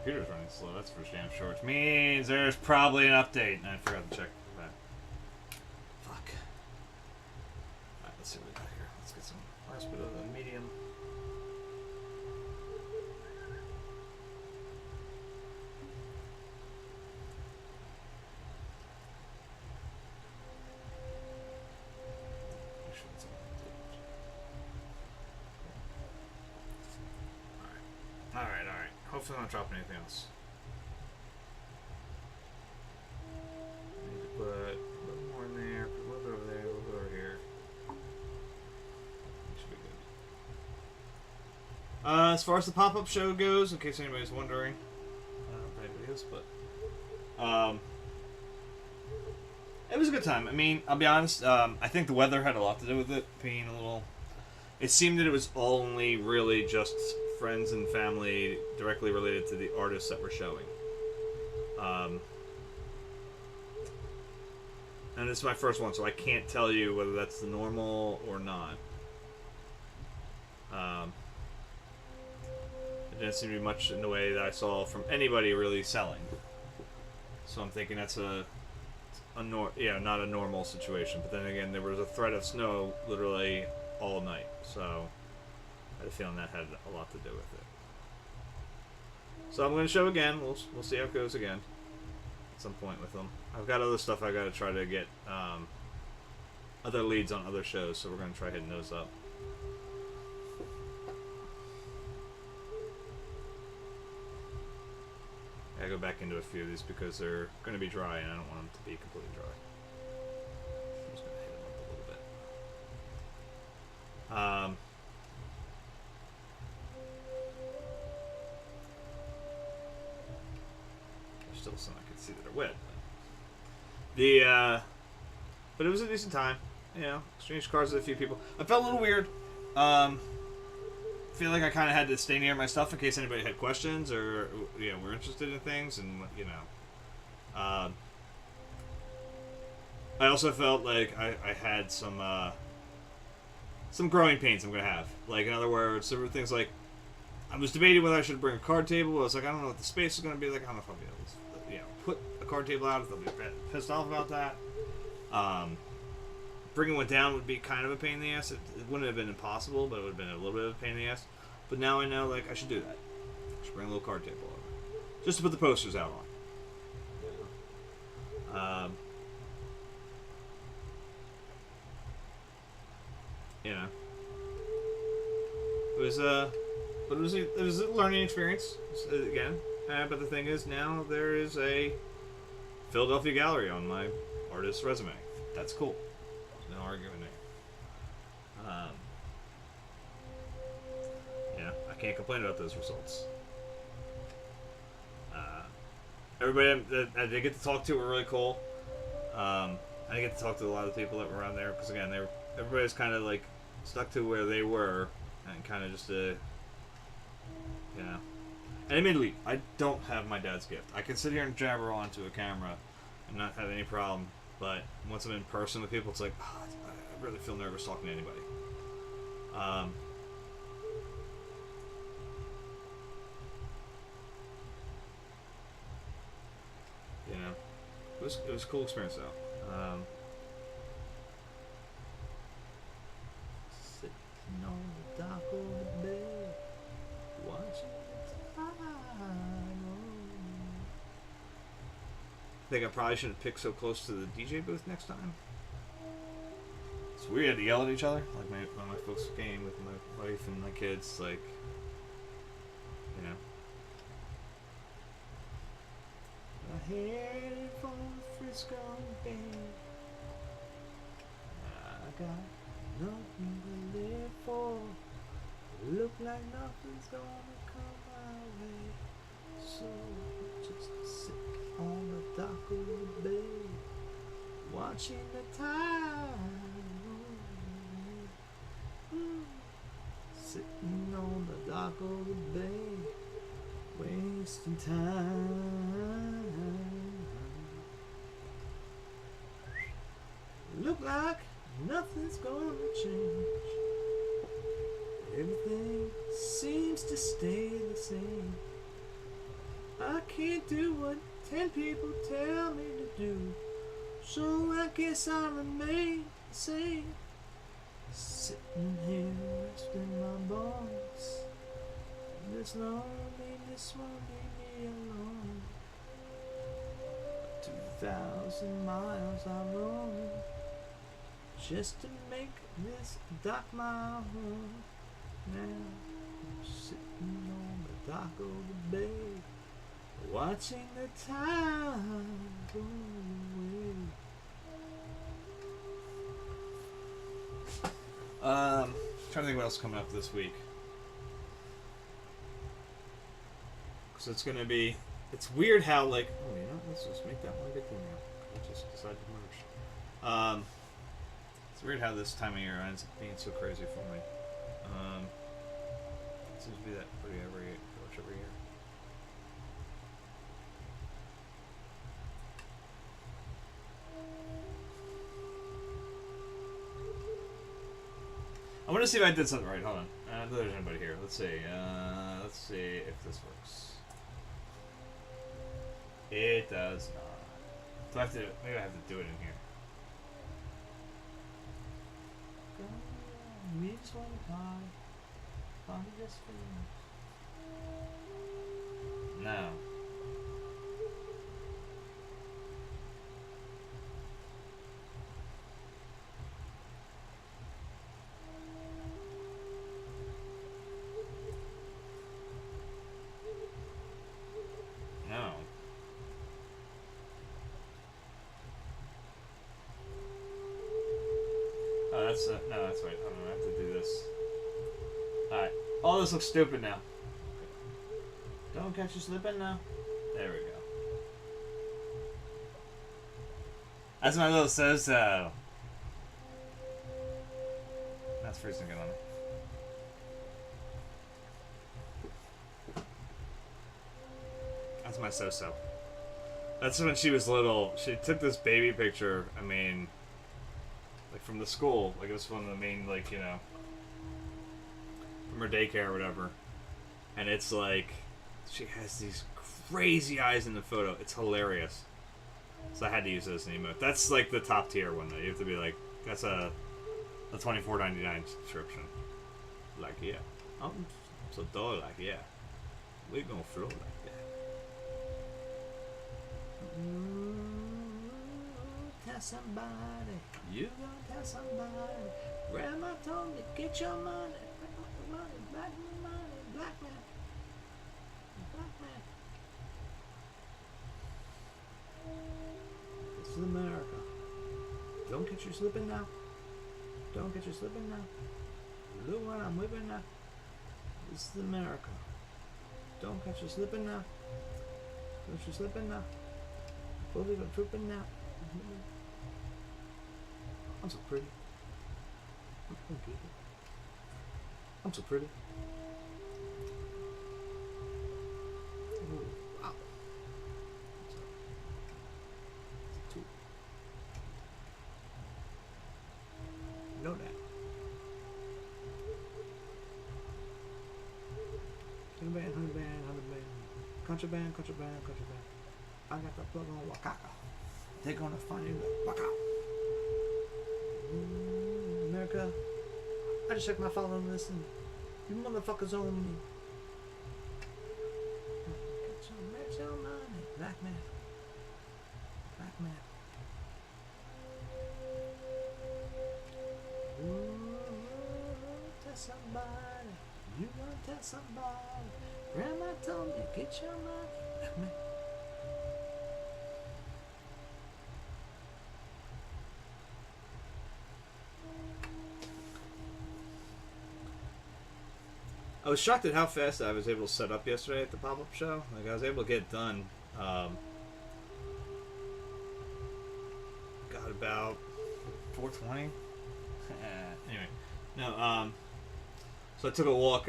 computer's running slow. That's for damn sure. Which means there's probably an update. And I forgot to check that. Fuck. Alright, let's see what we got here. Let's get some last bit of the medium. Alright. Hopefully I'm not dropping anything else. I need to put a little more in there, put a little bit over there, a little bit over here. That should be good. As far as the pop-up show goes, in case anybody's wondering, I don't know if anybody is, but it was a good time. I mean, I'll be honest, I think the weather had a lot to do with it being a little... It seemed that it was only really just friends and family directly related to the artists that were showing. And this is my first one, so I can't tell you whether that's the normal or not. It didn't seem to be much in the way that I saw from anybody really selling. So I'm thinking that's not a normal situation. But then again, there was a threat of snow literally all night, so I had a feeling that had a lot to do with it. So I'm going to show again. We'll see how it goes again at some point with them. I've got other stuff I got to try to get other leads on other shows, so we're going to try hitting those up. I go back into a few of these because they're going to be dry, and I don't want them to be completely dry. I'm just going to hit them up a little bit. There's still some I can see that are wet. But it was a decent time. You know, exchanged cards with a few people. I felt a little weird. Feel like I kind of had to stay near my stuff in case anybody had questions or were interested in things, and I also felt like I had some growing pains I'm gonna have. Like, in other words, there were things like I was debating whether I should bring a card table. I was like, I don't know what the space is gonna be like. I don't know if I'll be able to put a card table out. If I'll be pissed off about that. Bringing one down would be kind of a pain in the ass. It wouldn't have been impossible, but it would have been a little bit of a pain in the ass. But now I know, like, I should do that. I should bring a little card table over. Just to put the posters out on. It was a learning experience, again. But the thing is, now there is a Philadelphia gallery on my artist's resume. That's cool. No argument there. I can't complain about those results. Everybody that I did get to talk to were really cool. I didn't get to talk to a lot of the people that were around there because, again, everybody's kind of like stuck to where they were and kind of just And admittedly, I don't have my dad's gift. I can sit here and jabber onto a camera and not have any problem. But once I'm in person with people, it's like, I really feel nervous talking to anybody. It was a cool experience though. Sitting on the dock of the bay, watching the tide. I think I probably should have picked so close to the DJ booth next time. So we had to yell at each other. Like when my folks came with my wife and my kids, like, I headed for Frisco Bay. I got nothing to live for. Look like nothing's gonna come my way. So just sit on the dock of the bay, watching the tide roll. Sitting on the dock of the bay, wasting time. Look like nothing's gonna change. Everything seems to stay the same. I I can't do what 10 people tell me to do, so I guess I'll remain the same. Sitting here resting my bones, and this loneliness won't leave me alone. 2,000 miles I roam just to make this dock my home. Now I'm sitting on the dock of the bay, watching the time go away. Trying to think what else is coming up this week. So it's gonna be. It's weird how like. Oh, you know, let's just make that one big thing now. Let's just decide to merge. It's weird how this time of year ends up being so crazy for me. It seems to be that pretty every year. I want to see if I did something right. Hold on. I don't know if there's anybody here. Let's see. Let's see if this works. It does not. Do I have to? Maybe I have to do it in here. We just want to party just for you. No. No. Oh, that's no, that's right. Hold on, I have to do this. Alright. All this looks stupid now. Don't catch you slipping now. There we go. That's my little so-so. That's freezing good on me. That's my so-so. That's when she was little. She took this baby picture, I mean, like from the school. Like it was one of the main, like, you know, from her daycare or whatever. And it's like, she has these crazy eyes in the photo. It's hilarious. So I had to use it as an emote. That's like the top tier one though. You have to be like, that's a $24.99 subscription. Like, yeah. I'm so dull, like, yeah. We're gonna flow like that. Tell somebody, you gonna tell somebody. Grandma told me, get your money, black man, black man. This is America. Don't get you slipping now. Don't get you slipping now. Look what I'm whipping now. This is America. Don't catch you slipping now. Don't you slipping now. Fully go trooping now. I'm so pretty. I'm so pretty. Ooh, wow. It's 2. You know that. Band, 100 band. Contraband. I got the plug on Wakaka. They're gonna find you like Waka. America. I just checked my following list and you motherfuckers own me. Get your money, black man. Ooh, tell somebody. You gonna tell somebody. Grandma told me, get your money, black man. I was shocked at how fast I was able to set up yesterday at the pop-up show. Like, I was able to get it done. Got about 4:20. Anyway, no. So I took a walk,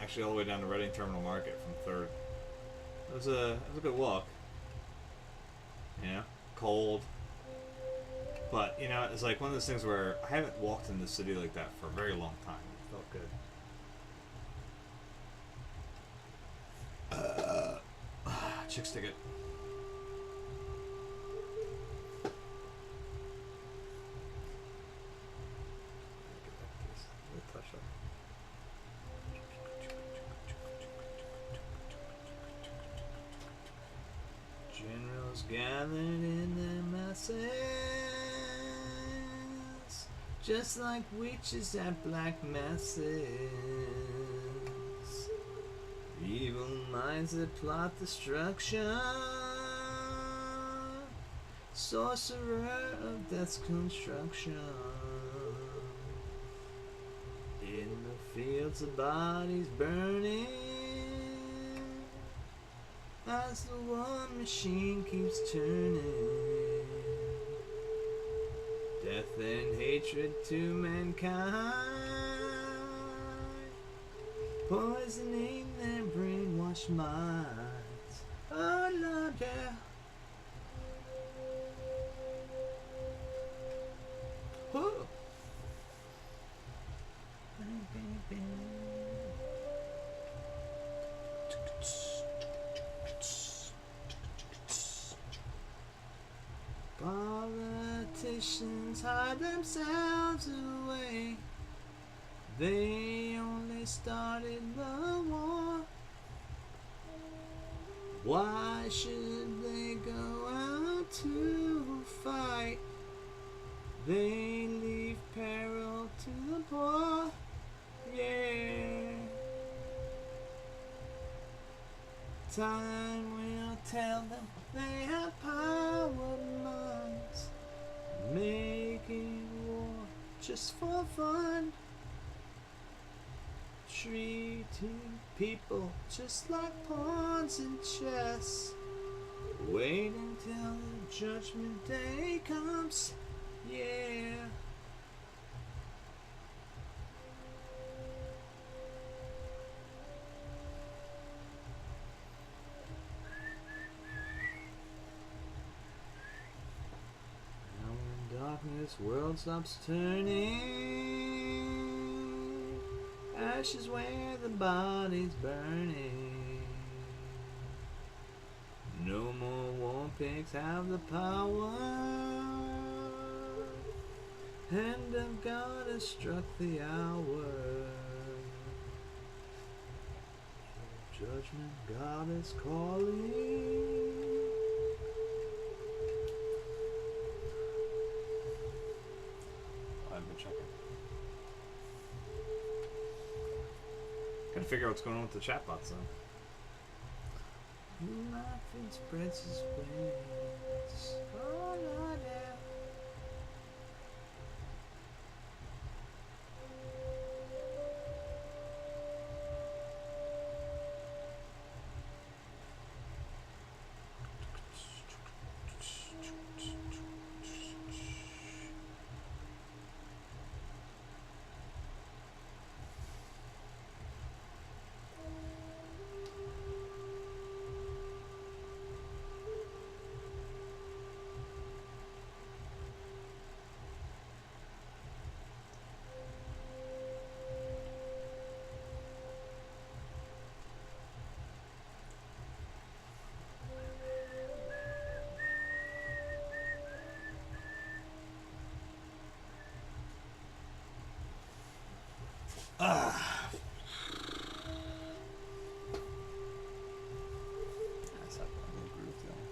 actually all the way down to Reading Terminal Market from 3rd. It was a good walk. You know, cold. But, you know, it's like one of those things where I haven't walked in the city like that for a very long time. It felt good. Chicks ticket. Generals gathered in their masses, just like witches at black masses. Evil minds that plot destruction, sorcerer of death's construction. In the fields of bodies burning, as the war machine keeps turning. Death and hatred to mankind, poisoning their brainwashed minds. Oh Lord, yeah. Whoa. Politicians hide themselves away. They only started the war. Why should they go out to fight? They leave peril to the poor. Yeah. Time will tell them they have power minds, making war just for fun, treating people just like pawns in chess. Wait until the judgment day comes, yeah. This world stops turning, ashes where the body's burning. No more war pigs have the power. Hand of God has struck the hour. Judgment God is calling. I've been checking. Gotta figure out what's going on with the chatbots though. Nothing spreads his wings. Oh, Lord, yeah. Ah. That's how a little groove going.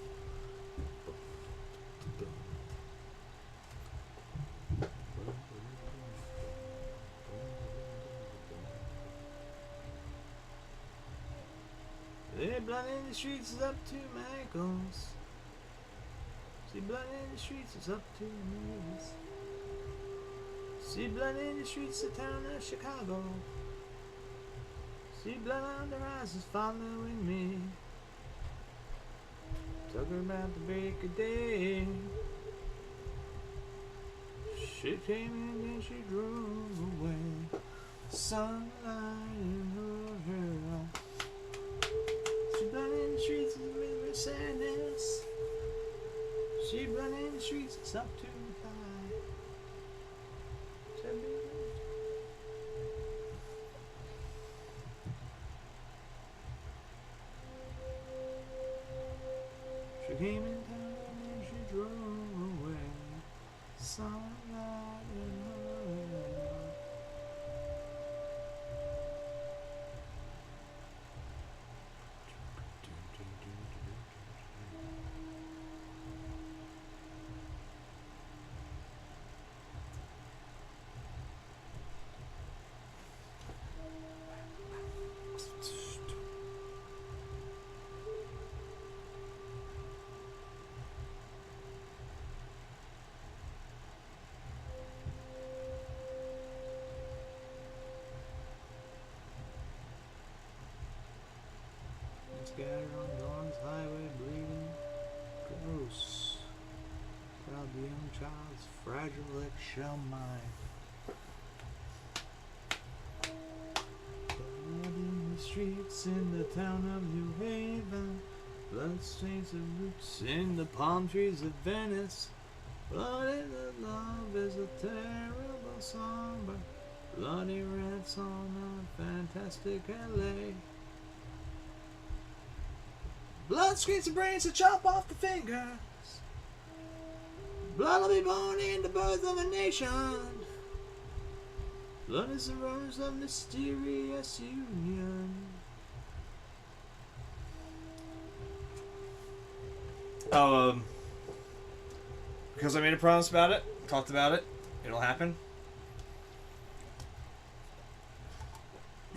The blood in the streets is up to my ankles. See blood in the streets is up to my knees. See blood in the streets of town of Chicago. See blood on the rise is following me. Talking about the break of day. She came in and she drove away. Sunlight in her hair. See blood in the streets is a river sadness. See blood in the streets is up to my thigh. scattered on dawn's highway, bleeding. Gross. Proud the young child's fragile eggshell mind. Blood in the streets in the town of New Haven. Blood stains the roots in the palm trees of Venice. Blood in the love is a terrible song, but bloody rats on a fantastic LA. Blood screams the brains to chop off the fingers. Blood will be born in the birth of a nation. Blood is the rose of mysterious union. Because I made a promise about it, talked about it, it'll happen.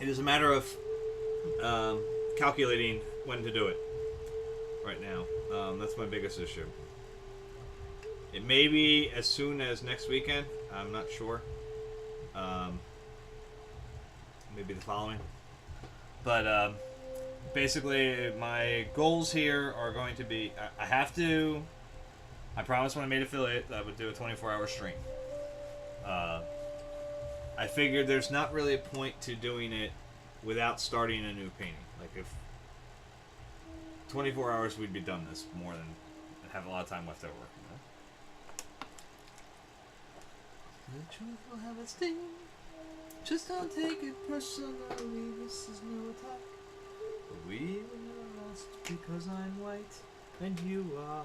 It is a matter of calculating when to do it right now. That's my biggest issue. It may be as soon as next weekend. I'm not sure. Maybe the following. But basically, my goals here are going to be... I promised when I made affiliate that I would do a 24-hour stream. I figured there's not really a point to doing it without starting a new painting. Like, if 24 hours, we'd be done this more than have a lot of time left over. The truth will have a sting. Just don't take it personally. This is no attack. But we were lost because I'm white and you are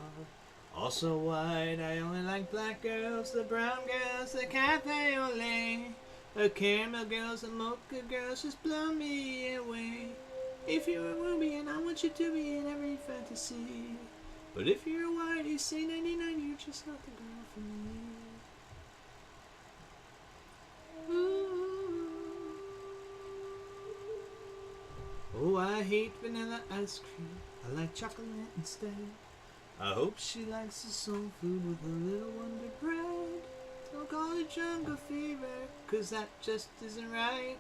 also white. I only like black girls, the brown girls, the cafe au lait, the caramel girls, the mocha girls. Just blow me away. If you're a ruby, and I want you to be in every fantasy. But if you're a white, you say 99, you're just not the girl for me. Oh, I hate vanilla ice cream. I like chocolate instead. I hope she likes the soul food with a little Wonder Bread. Don't call it jungle fever, cause that just isn't right.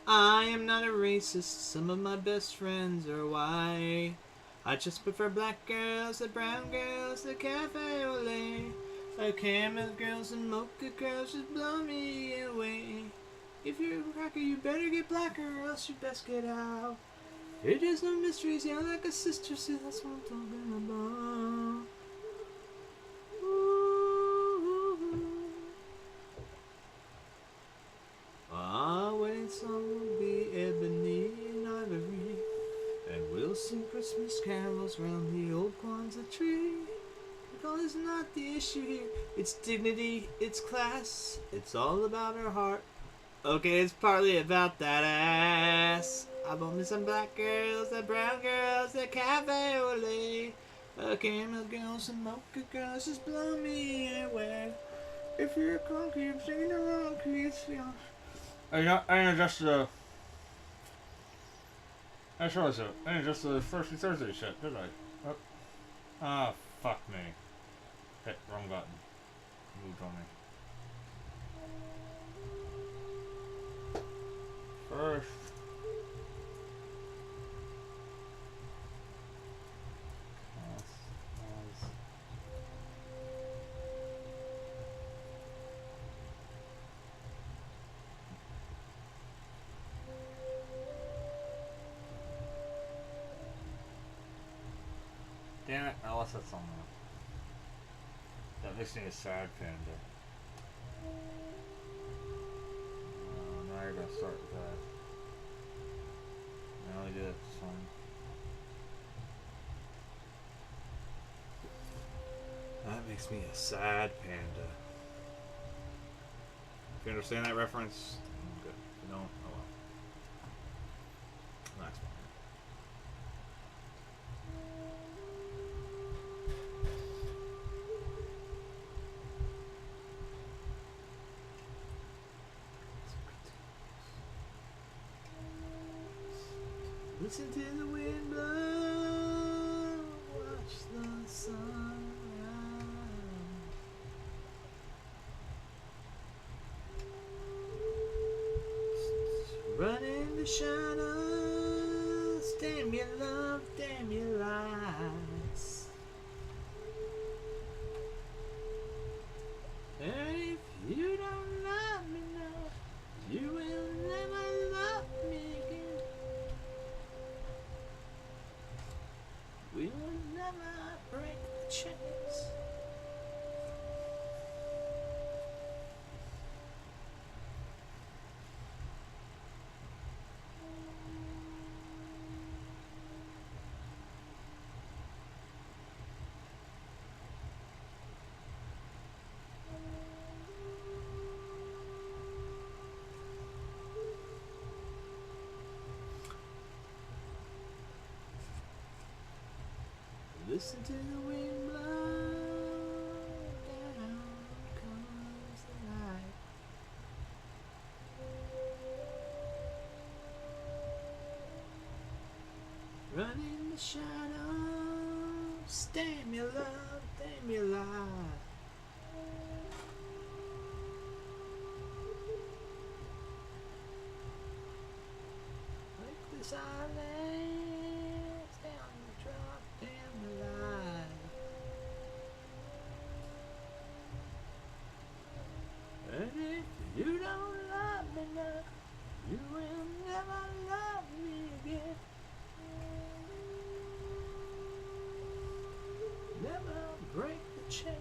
I am not a racist. Some of my best friends are white. I just prefer black girls, the brown girls, the cafe au lait, the caramel girls and mocha girls. Just blow me away. If you're a cracker, you better get blacker, or else you best get out. It is no mysteries, yeah, like a sister, see, that's what I'm talking about. Ooh. Our wedding song will be ebony and ivory, and we'll sing Christmas carols round the old Kwanzaa tree. Because it's not the issue here, it's dignity, it's class, it's all about her heart. Okay, it's partly about that ass. I bought me some black girls, the brown girls, the cafe au lait, the caramel girls and mocha girls. Just blow me away. If you're a conky, I'm singing the wrong key. It's I adjust the. I sure was it. I adjust the Thursday shit, did I? Oh. Ah, fuck me. Hit wrong button. Moved on me. First. Damn it, I lost that song now. That makes me a sad panda. Now I gotta start with that. I only did that song. That makes me a sad panda. If you understand that reference, I'm good. If you don't, oh well. That's fine. Listen to the wind blow, watch the sun rise. Run in the shadows, damn your love, damn your lies. And if you don't love me now, you will never love me again. We will never break the chains. Listen to the wind blow, down comes the night. Running the shadows, damn your love, damn your life. Like this island, down the drop, damn the light. And if you don't love me now, you will never love me again. Never break the chains.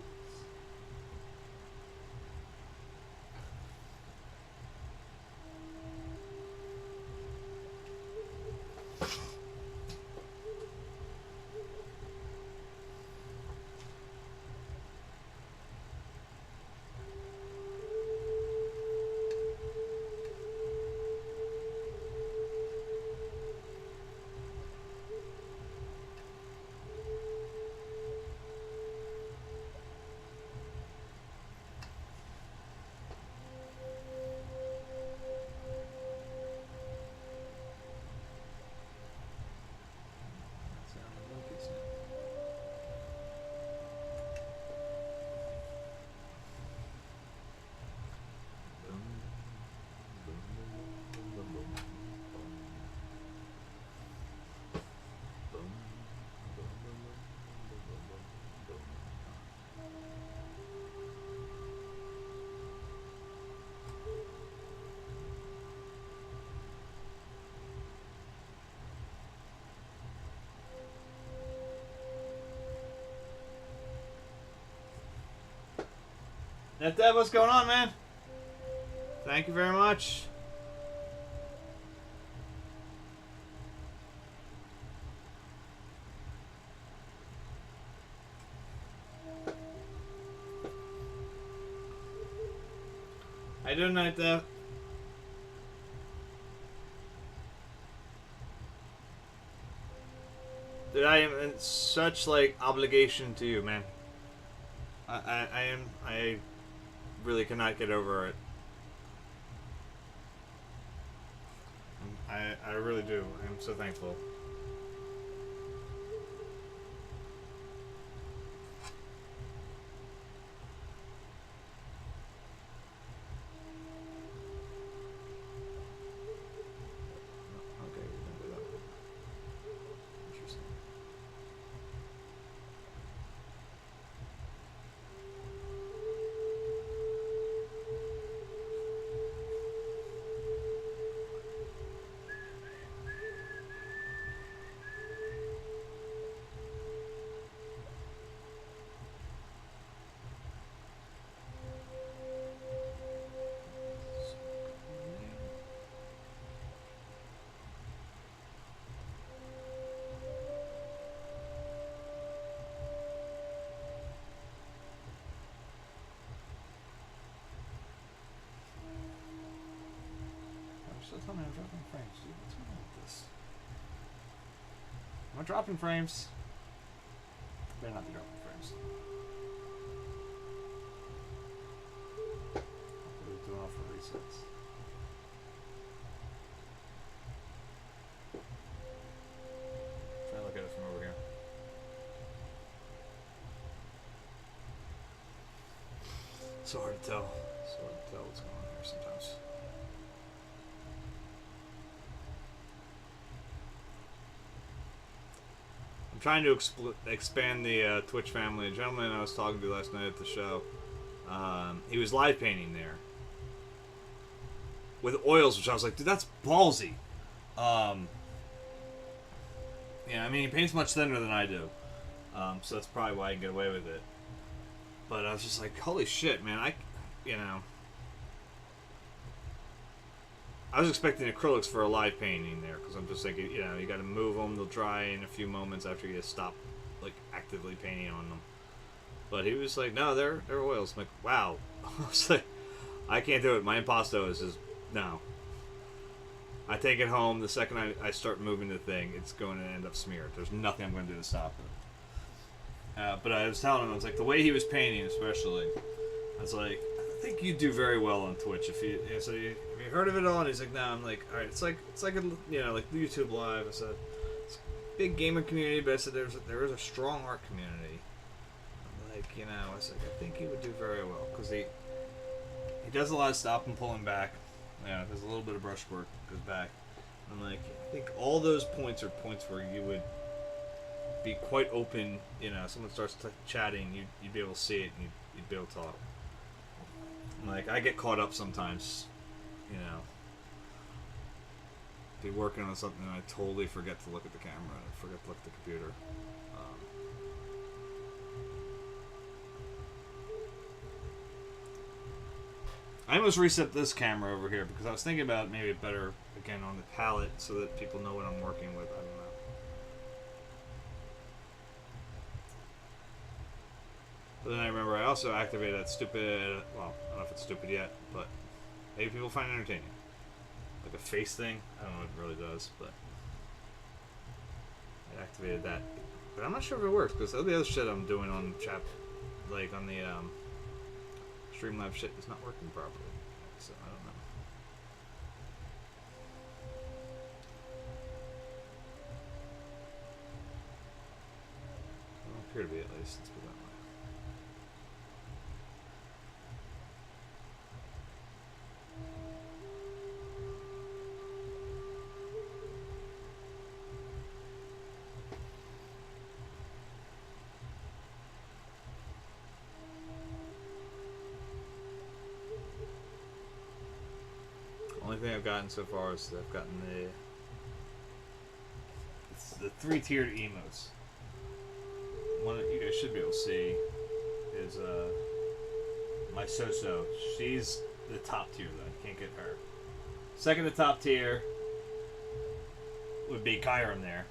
Dev, what's going on, man? Thank you very much. How you doing tonight, Dev? Dude, I am in such like obligation to you, man. I really cannot get over it. I really do. I'm so thankful. Okay, we're gonna do that one. Interesting. So tell me I'm dropping frames, dude. What's going on with this? Am I dropping frames? Better not be dropping frames. What are we doing off for resets? Try to look at it from over here. So hard to tell. So hard to tell what's going on here sometimes. trying to expand the Twitch family. A gentleman I was talking to last night at the show, he was live painting there with oils, which I was like, dude, that's ballsy. Yeah, I mean, he paints much thinner than I do, so that's probably why I can get away with it. But I was just like, holy shit, man, I was expecting acrylics for a live painting there, because I'm just thinking, you got to move them, they'll dry in a few moments after you stop, like, actively painting on them. But he was like, no, they're oils. I'm like, wow. I was like, I can't do it. My impasto is just, no. I take it home, the second I start moving the thing, it's going to end up smeared. There's nothing I'm going to do to stop it. But I was telling him, I was like, the way he was painting especially, I was like, I think you do very well on Twitch. Have you heard of it all? And he's like, no. I'm like, all right, it's like a, like YouTube Live. I said, it's a big gamer community, but I said there is a strong art community. I'm like, I was like, I think he would do very well, because he does a lot of stop and pulling back. There's a little bit of brushwork goes back. I'm like, I think all those points are points where you would be quite open. Someone starts chatting, you'd be able to see it, and you'd be able to talk. Like, I get caught up sometimes, be working on something and I totally forget to look at the camera and I forget to look at the computer. I almost reset this camera over here because I was thinking about maybe better, again, on the palette so that people know what I'm working with. I don't know. But then I remember I also activated that stupid, well, I don't know if it's stupid yet, but maybe people find it entertaining. Like a face thing. I don't know what it really does, but I activated that. But I'm not sure if it works, because all the other shit I'm doing on chat, like on the Streamlabs shit, is not working properly. So I don't know. It don't appear to be, at least. Let's put that way. Only thing I've gotten so far is that I've gotten the 3-tiered emotes. One that you guys should be able to see is my so-so. She's the top tier though. You can't get her. Second to top tier would be Kyron there.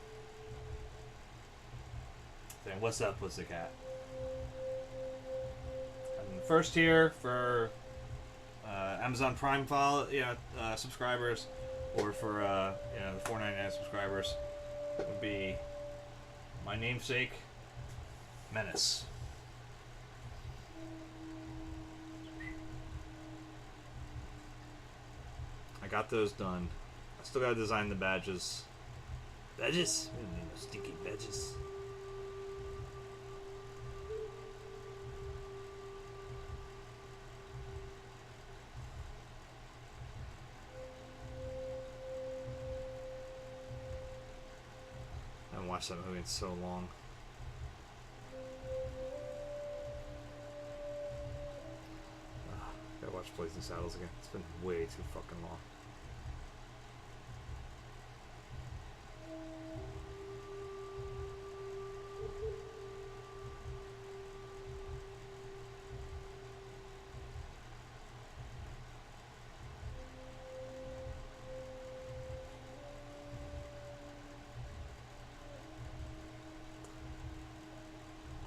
Saying, "What's up, Pussycat?" And the first tier for Amazon Prime subscribers, or for the $4.99 subscribers, would be my namesake, Menace. I got those done. I still gotta design the badges. Badges? We don't need no stinky badges. I haven't watched that movie in so long. Gotta watch Blazing Saddles again. It's been way too fucking long.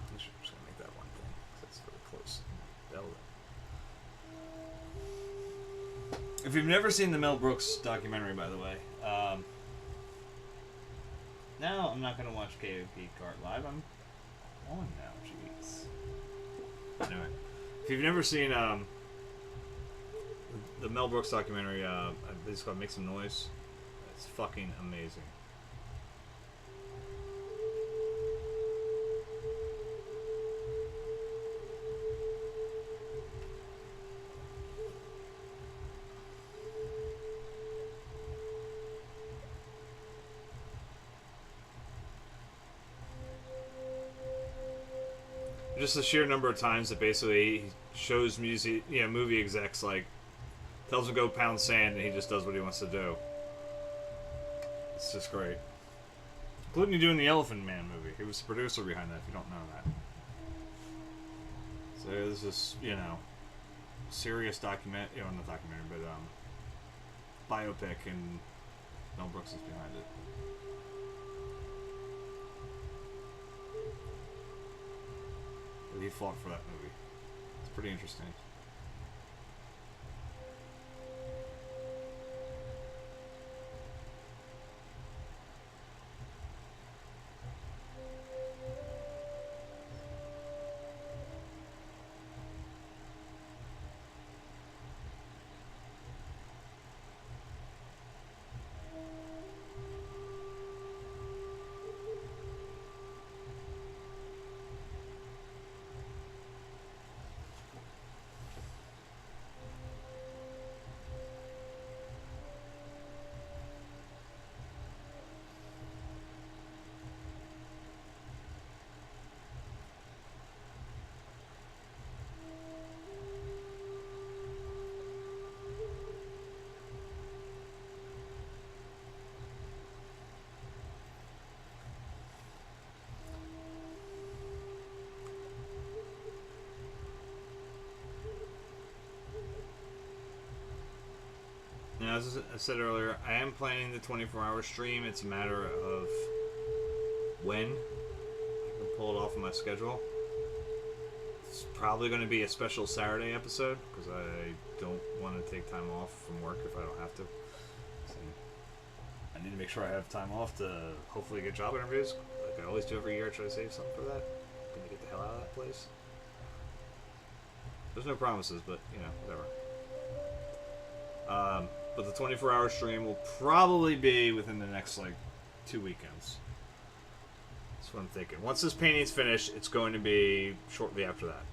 I'm just gonna make that one thing, 'cause that's really close. Velvet. If you've never seen the Mel Brooks documentary, by the way, now I'm not going to watch KOP Kart Live. I'm on now, jeez. Anyway, if you've never seen the Mel Brooks documentary, it's called Make Some Noise. It's fucking amazing. just the sheer number of times that basically he shows movie execs, like, tells him to go pound sand, and he just does what he wants to do. It's just great. Including doing the Elephant Man movie. He was the producer behind that, if you don't know that. So this is, serious not documentary, but biopic, and Mel Brooks is behind it. But he fought for that movie. It's pretty interesting. Now, as I said earlier, I am planning the 24-hour stream. It's a matter of when I can pull it off of my schedule. It's probably going to be a special Saturday episode, because I don't want to take time off from work if I don't have to. So I need to make sure I have time off to hopefully get job interviews, like I always do every year. I try to save something for that. I'm going to get the hell out of that place. There's no promises, but, whatever. But the 24-hour stream will probably be within the next, 2 weekends. That's what I'm thinking. Once this painting's finished, it's going to be shortly after that.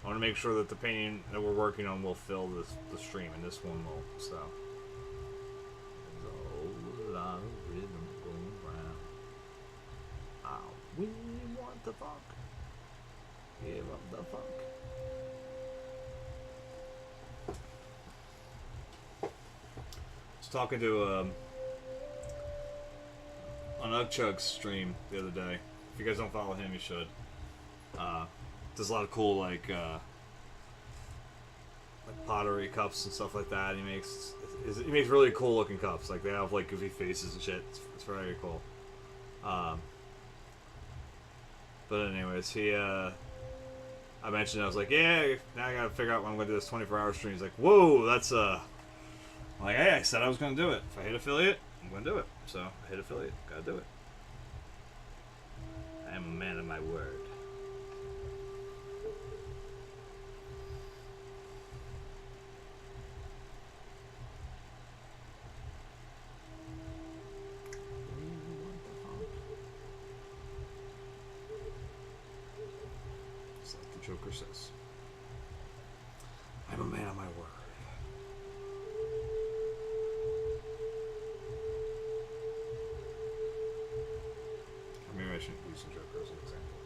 I want to make sure that the painting that we're working on will fill the stream, and this one will, so. There's a whole lot of rhythm going around. Oh, we want the funk. Give up the funk. I was talking to on Ugchug's stream the other day. If you guys don't follow him, you should. Does a lot of cool like pottery cups and stuff like that. He makes really cool looking cups. Like they have like goofy faces and shit. It's very cool. But anyways, I mentioned, I was like, yeah, now I gotta figure out when I'm gonna do this 24-hour stream. He's like, whoa, that's I'm like, hey, I said I was gonna do it. If I hit affiliate, I'm gonna do it. So I hit affiliate, gotta do it. I am a man of my word. Joker says, I'm a man of my word. Maybe I shouldn't use the Joker as an example.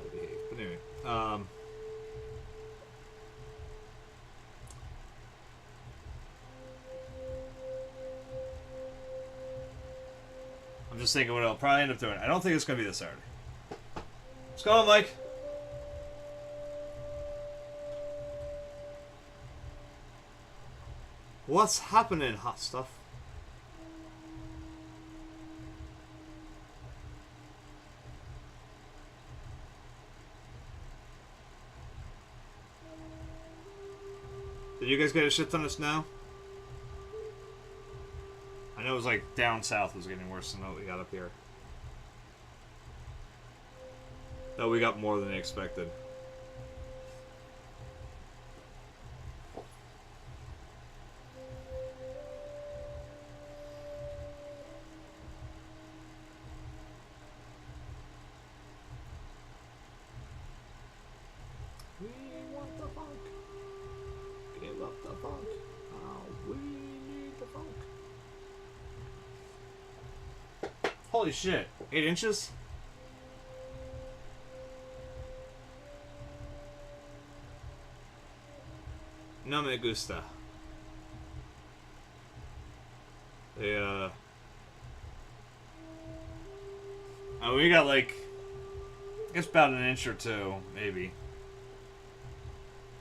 I behave. But anyway, I'm just thinking what I'll probably end up doing. I don't think it's going to be this Saturday. What's going on, Mike? What's happening, hot stuff? Did you guys get a shit ton of snow? I know it was like down south was getting worse than what we got up here. Though we got more than expected. Holy shit. 8 inches? No me gusta. They, oh, we got like, I guess about an inch or two, maybe.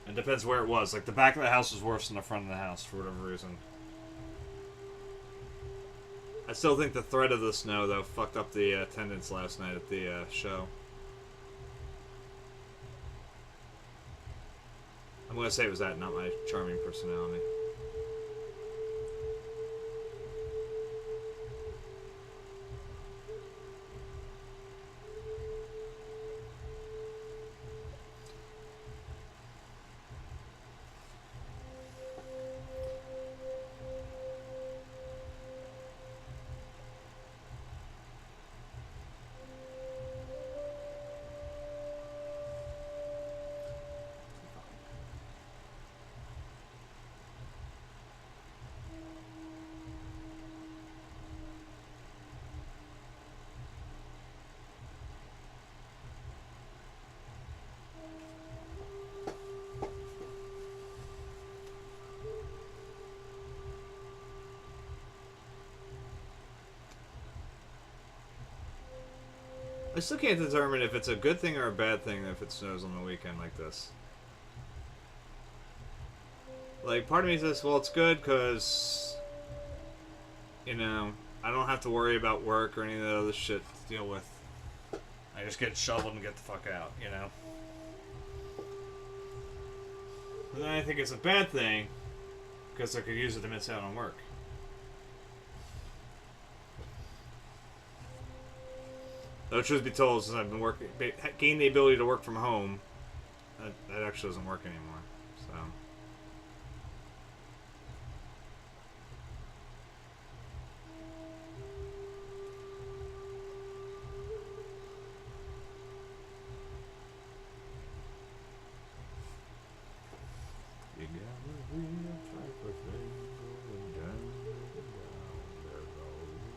It depends where it was. Like, the back of the house was worse than the front of the house, for whatever reason. I still think the threat of the snow, though, fucked up the attendance last night at the show. I'm gonna say it was that, not my charming personality. I still can't determine if it's a good thing or a bad thing if it snows on the weekend like this. Like, part of me says, well, it's good because, you know, I don't have to worry about work or any of that other shit to deal with. I just get shoveled and get the fuck out, you know? But then I think it's a bad thing because I could use it to miss out on work. Though, truth be told, since I've been working, gained the ability to work from home, that actually doesn't work anymore. So. You got a real type of thing going down and down. There's always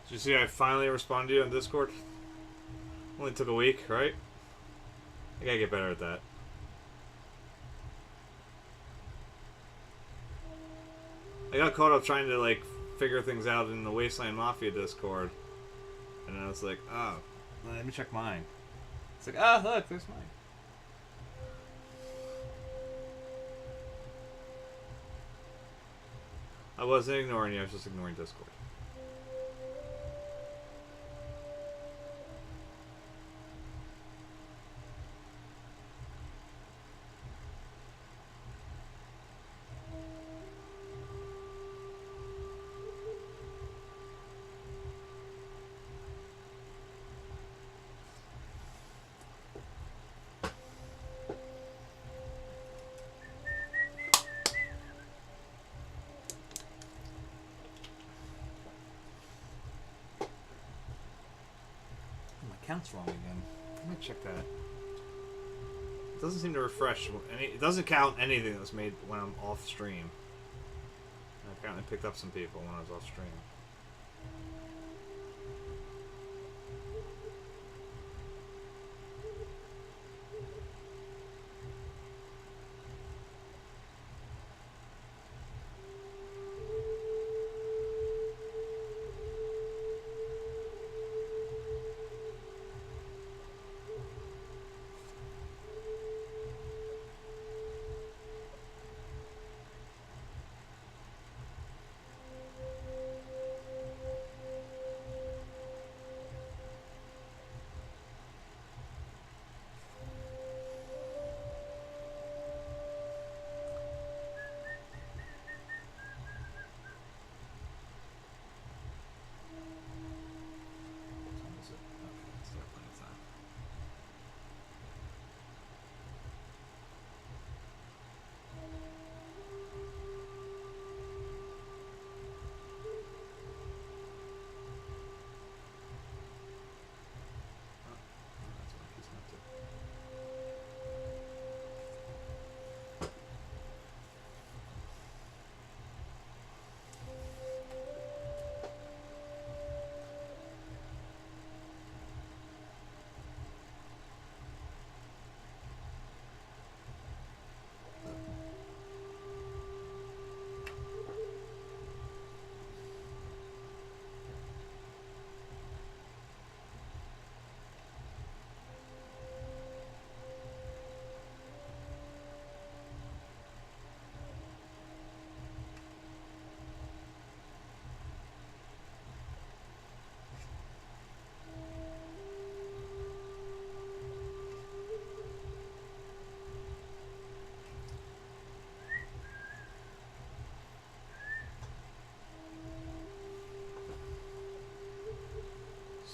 Did you see I finally responded to you on Discord? Only took a week, right? I gotta get better at that. I got caught up trying to, like, figure things out in the Wasteland Mafia Discord. And I was like, oh, let me check mine. It's like, oh, look, there's mine. I wasn't ignoring you, I was just ignoring Discord. Count's wrong again. Let me check that. It doesn't seem to refresh. It doesn't count anything that's made when I'm off stream. I apparently picked up some people when I was off stream.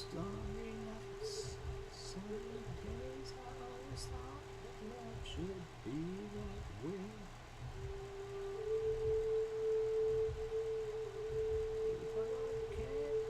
Starry nights, sunny days, I always thought that love should be that way. But I can't.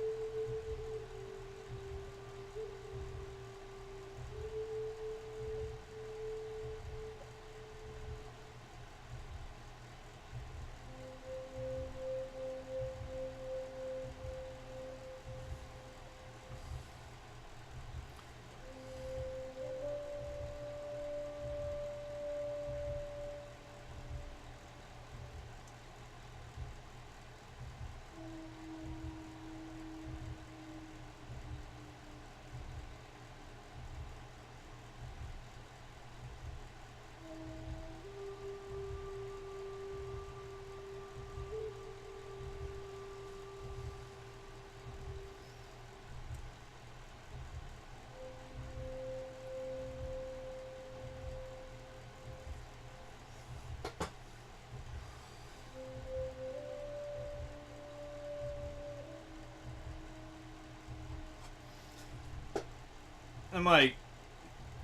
And Mike,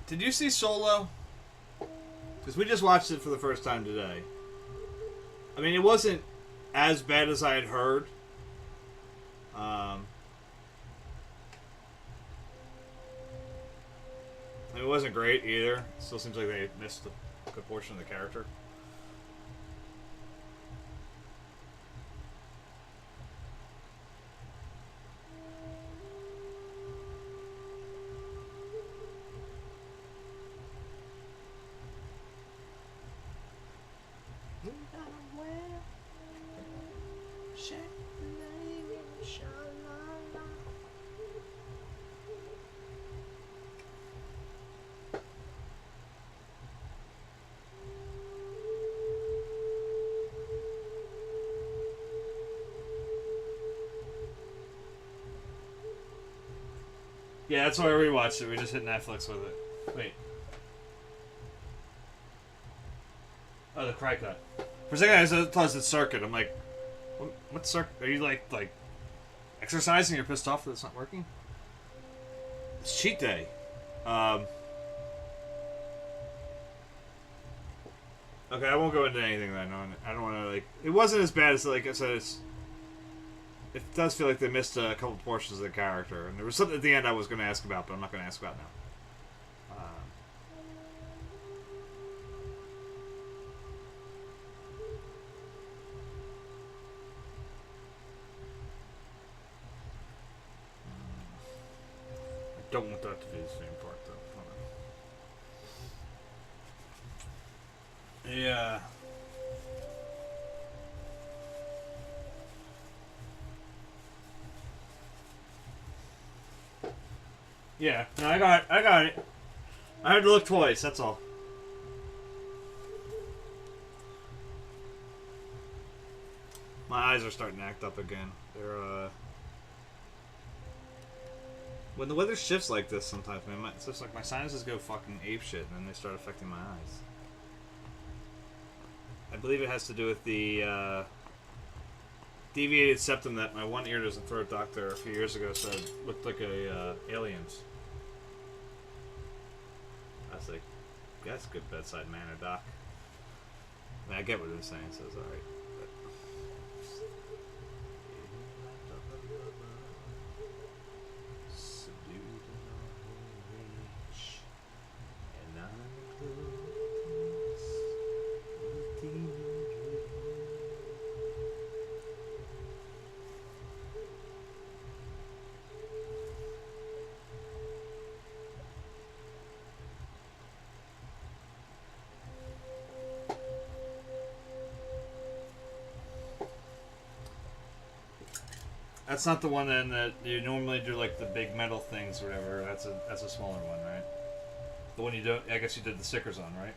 did you see Solo? Because we just watched it for the first time today. I mean, it wasn't as bad as I had heard. It wasn't great either. It still seems like they missed a good portion of the character. Yeah, that's why we rewatched it. We just hit Netflix with it. Wait. Oh, the cry cut. For a second, I thought it was Circuit. I'm like, what Circuit? Are you like exercising? You're pissed off that it's not working? It's cheat day. Okay, I won't go into anything then. I don't want to like. It wasn't as bad as like I said. It does feel like they missed a couple portions of the character, and there was something at the end I was going to ask about, but I'm not going to ask about now. I don't want that to be the same part, though. Yeah. Yeah, no, I got it. I had to look twice, that's all. My eyes are starting to act up again. They're, when the weather shifts like this sometimes, man, it's just like my sinuses go fucking apeshit, and then they start affecting my eyes. I believe it has to do with the, deviated septum that my one ear doesn't throat doctor a few years ago said looked like a, alien's. I was like, that's good bedside manner, doc. I mean, I get what they're saying, so it's alright. That's not the one then that you normally do, like the big metal things or whatever. That's a smaller one, right? The one you don't. I guess you did the stickers on, right?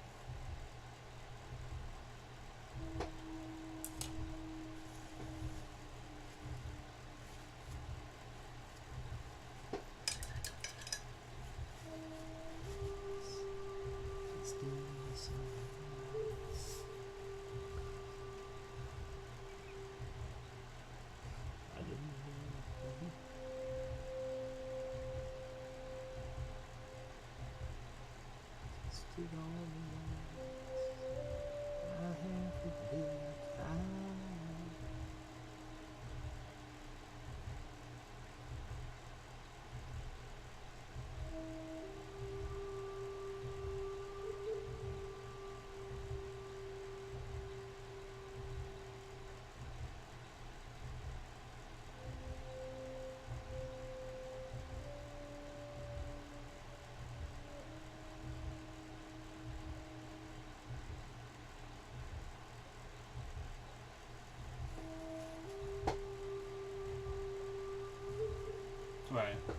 Right, okay.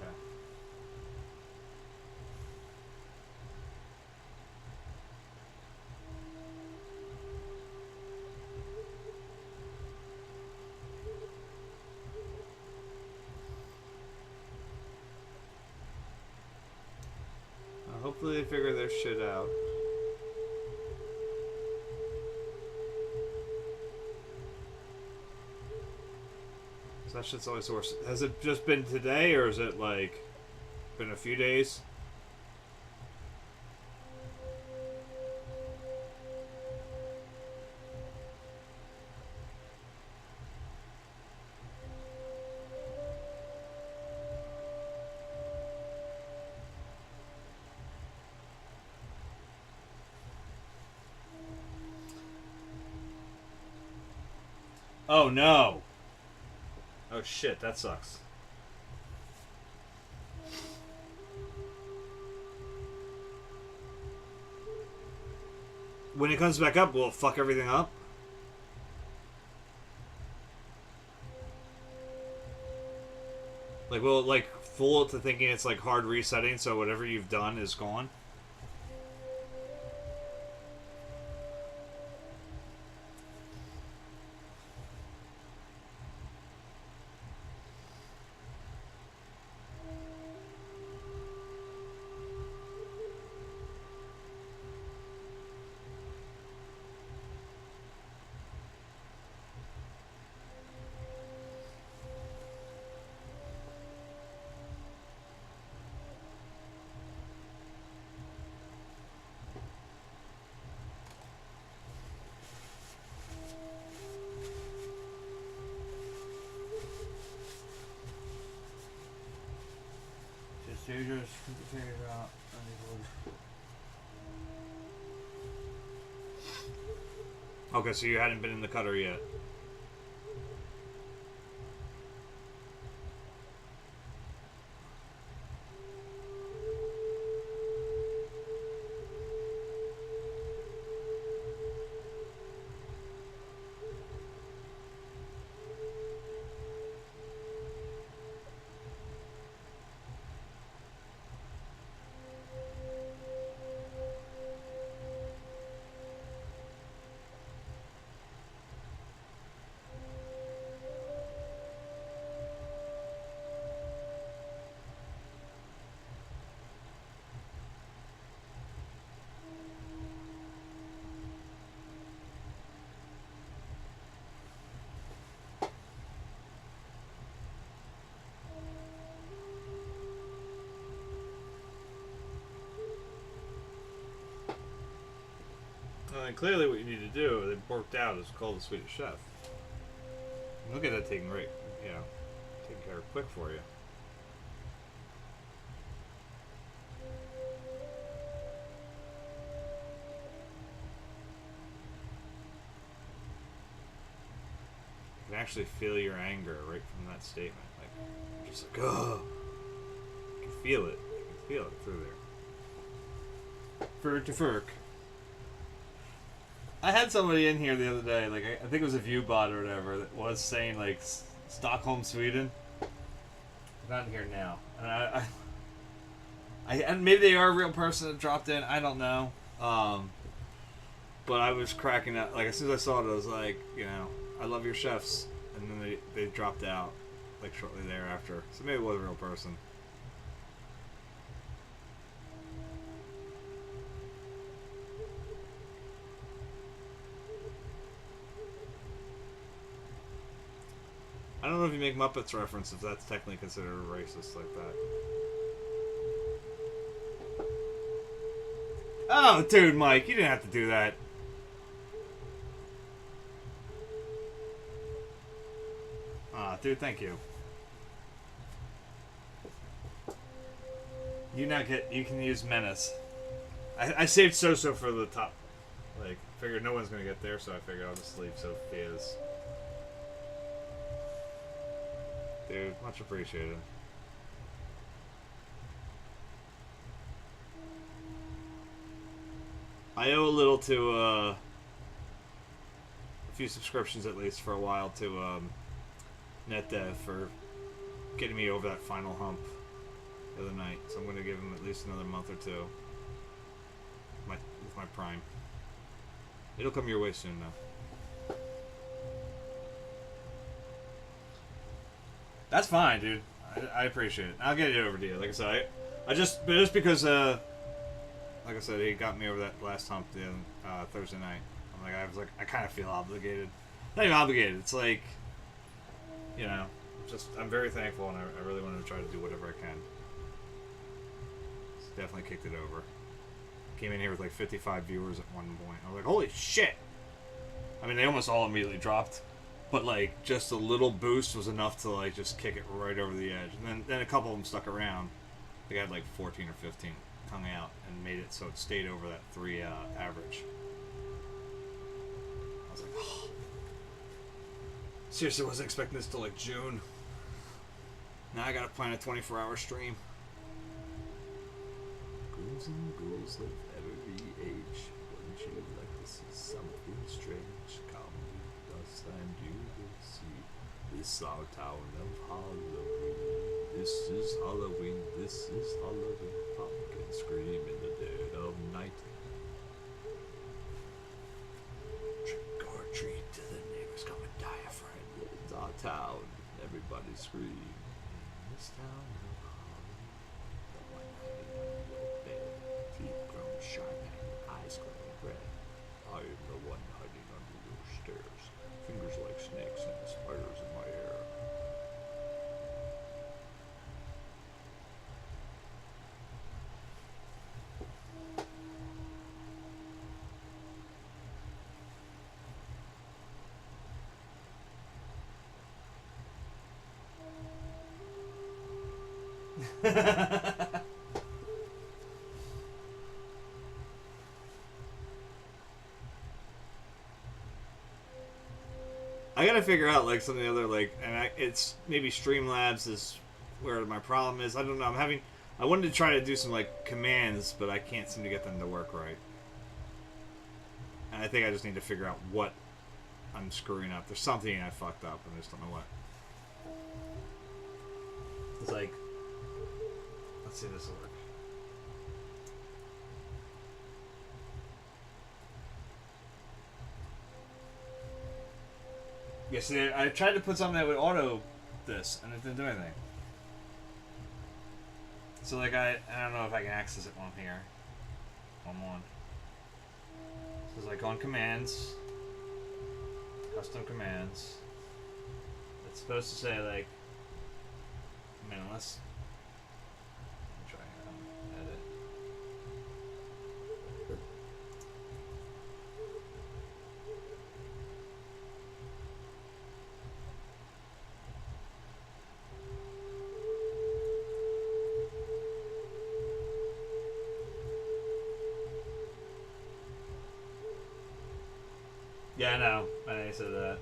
Hopefully they figure their shit out. So that shit's always worse. Has it just been today, or is it like been a few days? Oh no! Oh shit, that sucks. When it comes back up, will it fuck everything up? Like, will it like fool it to thinking it's like hard resetting, so whatever you've done is gone? Dangerous. Okay, so you hadn't been in the cutter yet. And clearly what you need to do, they worked out, is call the Swedish chef. Look at that taking taking care of quick for you. You can actually feel your anger right from that statement. Like, you're just like, oh. You can feel it. You can feel it through there. Furk to furk. I had somebody in here the other day, like I think it was a ViewBot or whatever, that was saying like Stockholm, Sweden. Not here now, and and maybe they are a real person that dropped in. I don't know, but I was cracking up. Like as soon as I saw it, I was like, I love your chefs, and then they dropped out like shortly thereafter. So maybe it was a real person. I don't know if you make Muppets reference, if that's technically considered racist like that. Oh, dude, Mike, you didn't have to do that. Ah, dude, thank you. You can use Menace. I saved So for the top. Like, figured no one's gonna get there, so I figured I'll just leave Sophia's. Dude, much appreciated. I owe a little to, a few subscriptions at least for a while to, NetDev for getting me over that final hump the other night. So I'm going to give him at least another month or two with my Prime. It'll come your way soon, though. That's fine, dude. I appreciate it. I'll get it over to you. Like I said, I just because like I said, he got me over that last hump the Thursday night. I kind of feel obligated. Not even obligated. It's like, you know, I'm very thankful, and I really want to try to do whatever I can. It's definitely kicked it over. Came in here with like 55 viewers at one point. I was like, holy shit! I mean, they almost all immediately dropped, but like just a little boost was enough to like just kick it right over the edge. And then a couple of them stuck around. They had like 14 or 15 hung out and made it so it stayed over that 3 average. I was like, oh. Seriously, wasn't expecting this till like June. Now I gotta plan a 24-hour stream. Ghouls and ghouls of every age. Wouldn't you like to see something strange? Come with us and you will see this our town of Halloween. This is Halloween, this is Halloween. Pumpkin scream in the dead of night. Trick or treat to the neighbors, come and die a friend. It's our town, everybody scream. In this town of Halloween, the one hiding under your bed, teeth grown sharp and eyes glowing red. I am the one hiding under your stairs, fingers like snakes and spiders in my hair. I gotta figure out like some of the other it's maybe Streamlabs is where my problem is. I don't know. I wanted to try to do some like commands, but I can't seem to get them to work right. And I think I just need to figure out what I'm screwing up. There's something I fucked up, and I just don't know what. It's like, let's see if this will work. Yeah, see, I tried to put something that would auto this, and it didn't do anything. So, like, I don't know if I can access it while I'm here. While I'm on. So, it's like on commands. Custom commands. It's supposed to say, like, I mean, unless... Let me try edit. Yeah, I know. I said that.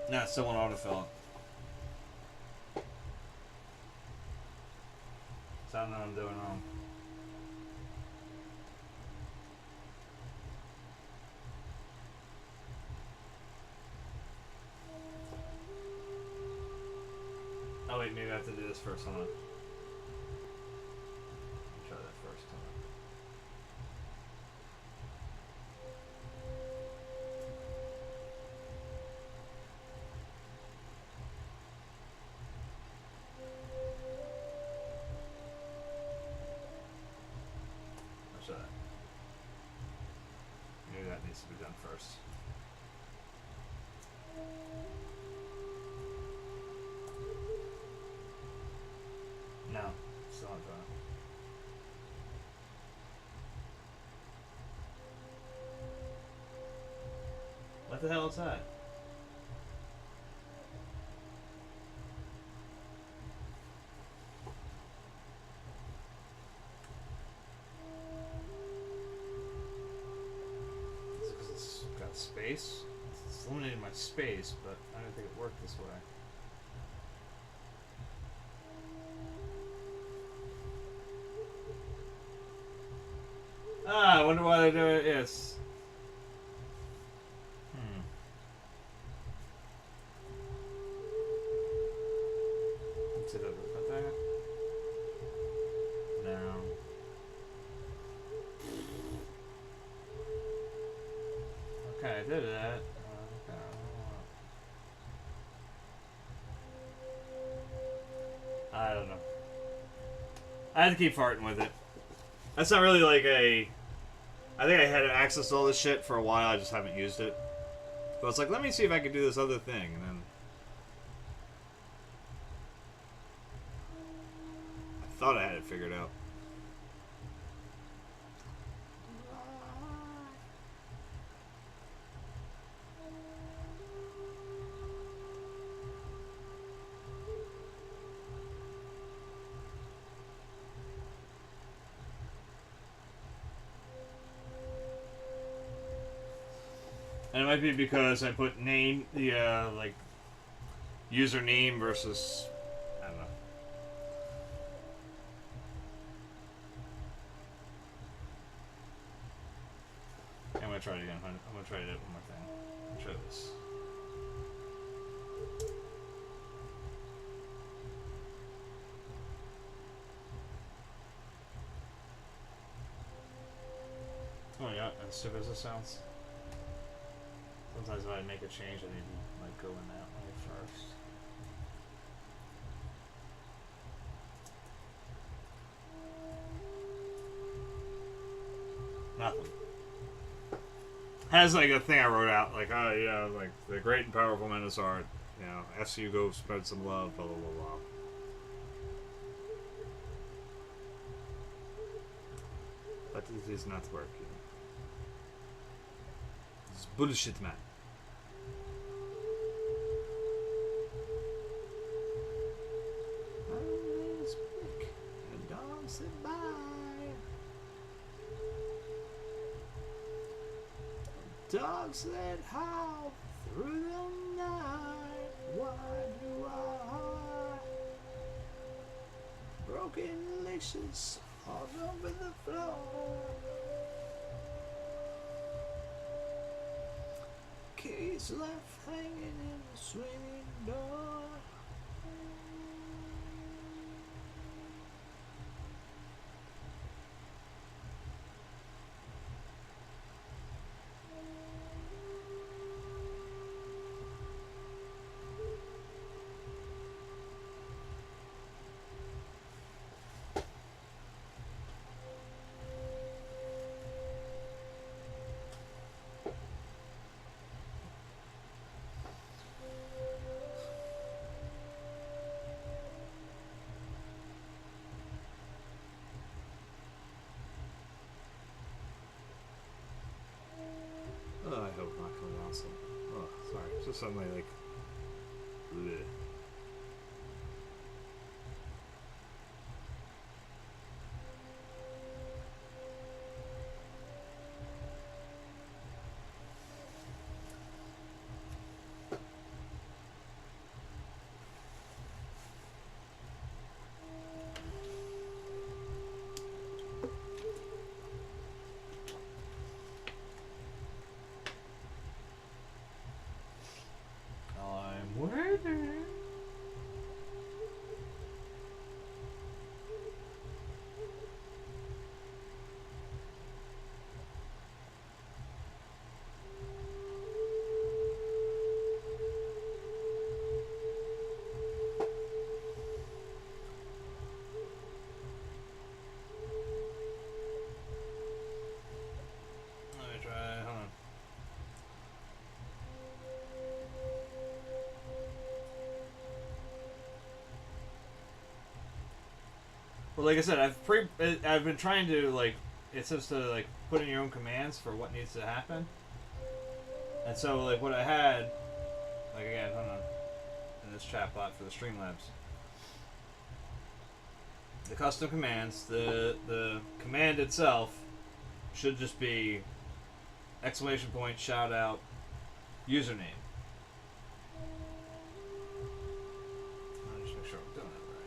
No, it still won't autofill it. So I don't know what I'm doing wrong. Oh wait, maybe I have to do this first. Hold on. Try that first. Hold on. I'll try that. needs to be done first. No, still not done. What the hell is that? Is it because it's got space? It's eliminating my space, but I don't think it worked this way. Ah, I wonder why they do it. Yes. Let's see if I put that. No. Okay, I did that. Okay. I don't know. I had to keep farting with it. That's not really like a... I think I had access to all this shit for a while, I just haven't used it. But it's like, let me see if I can do this other thing, and then... I thought I had it figured out. And it might be because I put name, the, like, username versus, I don't know. I'm gonna try it again. I'm gonna try it one more thing. Try this. Oh yeah, as stupid as it sounds. Sometimes if I make a change, I need to like go in that way first. Nothing. Has like a thing I wrote out, like, oh yeah, like the great and powerful Menaceart, you know, SU go spread some love, blah blah blah blah. But it is not working. It's bullshit, man. Dogs that howl through the night. Why do I hide? Broken laces all over the floor. Keys left hanging in the swinging door. Oh, I hope not coming out soon. Oh, sorry. It's just suddenly like... bleh. I'm waiting. Well, like I said, I've been trying to like it says to like put in your own commands for what needs to happen, and so like what I had, like again, hold on, in this chatbot for the Streamlabs, the custom commands, the command itself should just be exclamation point shout out username. I'll just make sure I'm doing it right.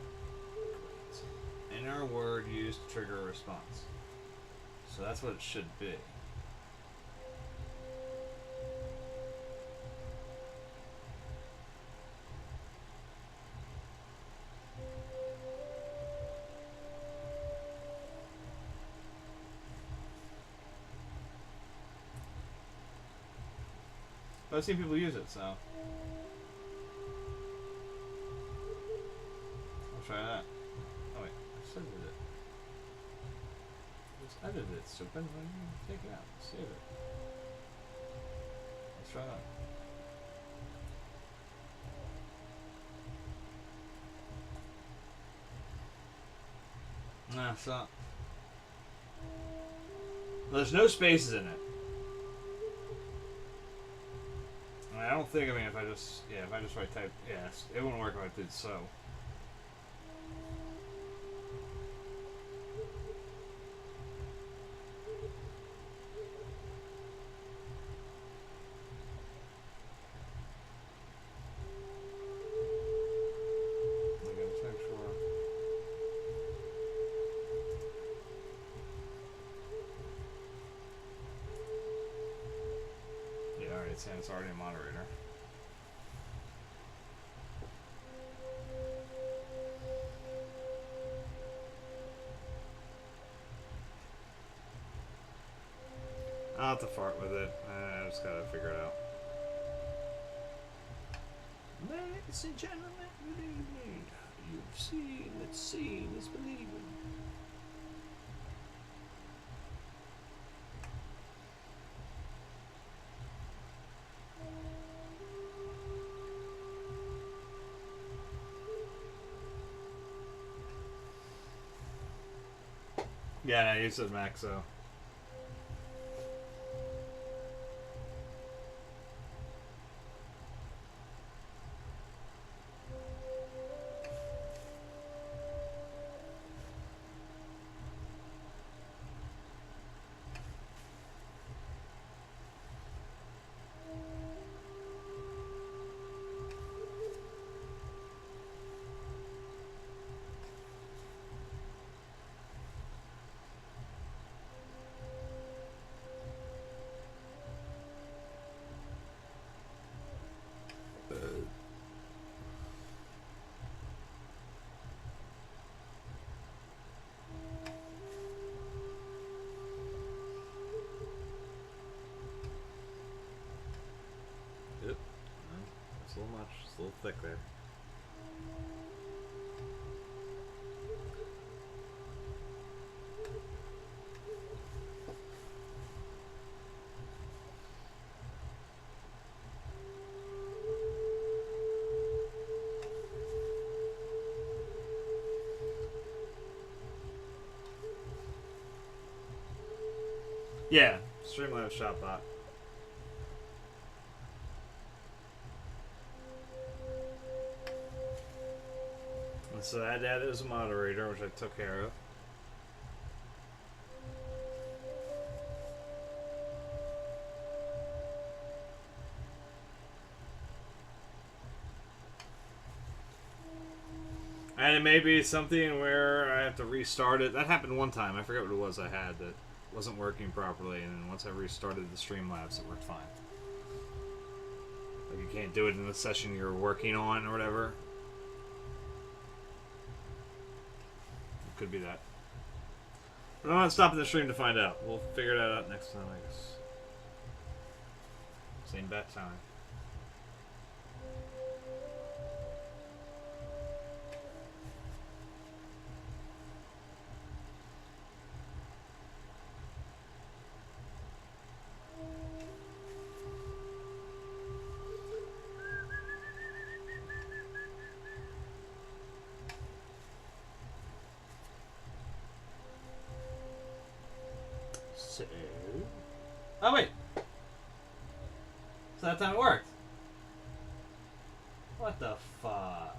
Enter a word used to trigger a response. So that's what it should be. But I've seen people use it, so I'll try that. Oh wait, I just edited it. Just edited it, stupid. Take it out. Save it. Let's try that. Nah, it's not. Well, there's no spaces in it. I don't think, I mean, if I just write type, yes, it wouldn't work if I did so. Okay, let's make sure. Yeah, alright, it's saying it's already a moderator. I'll have to fart with it. I just gotta figure it out. Ladies and gentlemen, good evening. You've seen, it's seen, it's believing. Yeah, you said Max, so. Yep. That's a little much. It's a little thick there. Yeah, Streamlabs Shopbot. And so I had that as a moderator, which I took care of. And it may be something where I have to restart it. That happened one time. I forget what it was I had that wasn't working properly, and then once I restarted the Streamlabs, it worked fine. Like you can't do it in the session you're working on or whatever. It could be that. But I'm not stopping the stream to find out. We'll figure that out next time, I guess. Same bat time. So... Oh, wait. So that time it worked. What the fuck?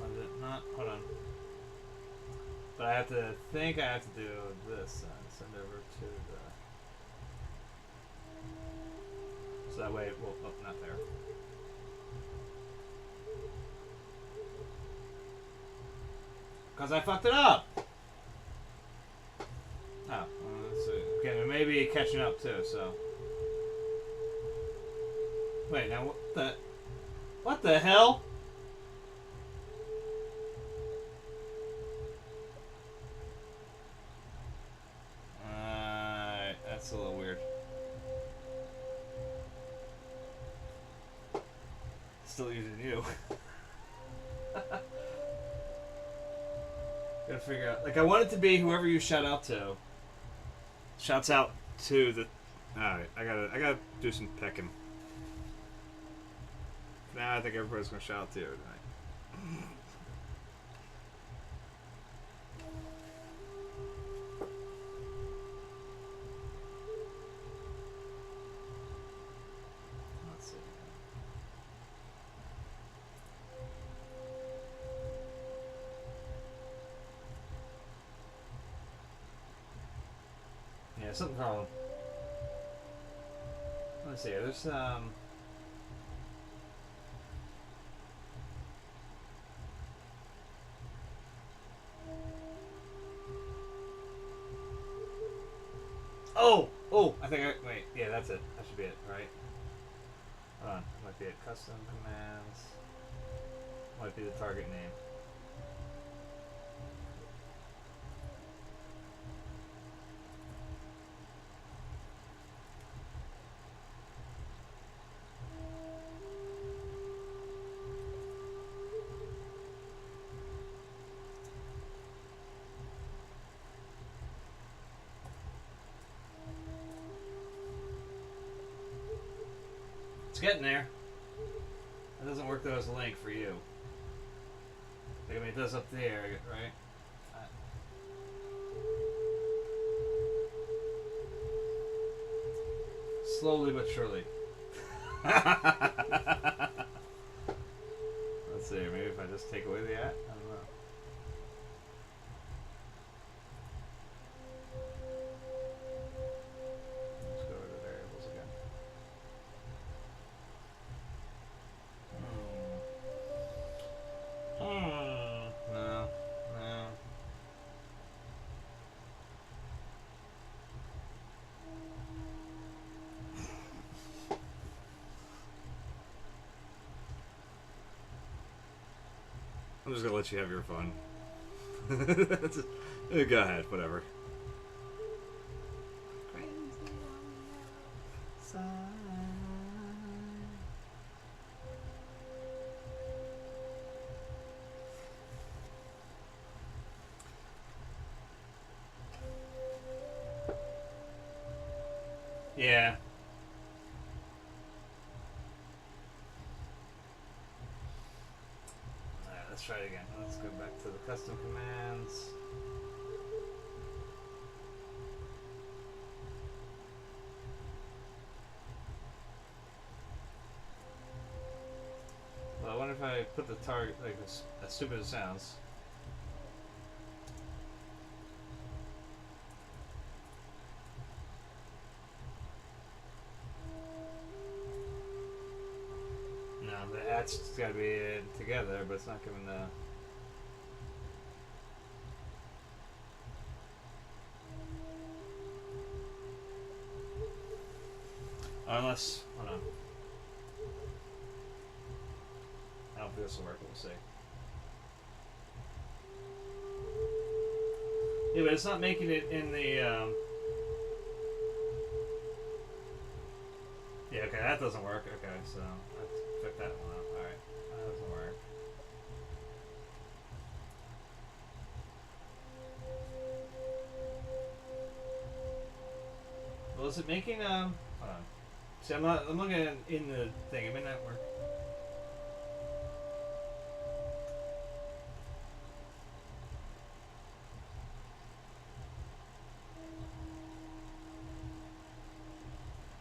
Was it not? Hold on. But I have to think I have to do this and send over to the... So that way it will... Oh, not there. Because I fucked it up! Oh, well, let's see. Okay, maybe catching up too, so... Wait, now what the... What the hell? That's a little weird. Still using you. Gotta figure out. Like, I want it to be whoever you shout out to. Shouts out to the... Alright, I gotta do some pecking. Now I think everybody's gonna shout out to you tonight. Let's see. Yeah, something wrong. Let's see. There's Oh! I think wait, yeah, that's it. That should be it, right? Hold on. Might be it. Custom commands. Might be the target name. It's getting there. It doesn't work though as a link for you. Like, I mean, it does up there, right? Slowly but surely. Let's see, maybe if I just take away the at? I don't know. Let's go to the variables again. No. I'm just gonna let you have your fun. Go ahead, whatever. Yeah. Alright, let's try it again. Let's go back to the custom commands. Well, I wonder if I put the target, like, as stupid as it sounds. That's got to be together, but it's not giving the... Unless... Hold on. I don't think this will work, we'll see. Yeah, but it's not making it in the... Yeah, okay, that doesn't work. Okay, so let's check that one out. Alright, that doesn't work. Well, is it making, hold on. See, I'm looking at in the thing. It may not work.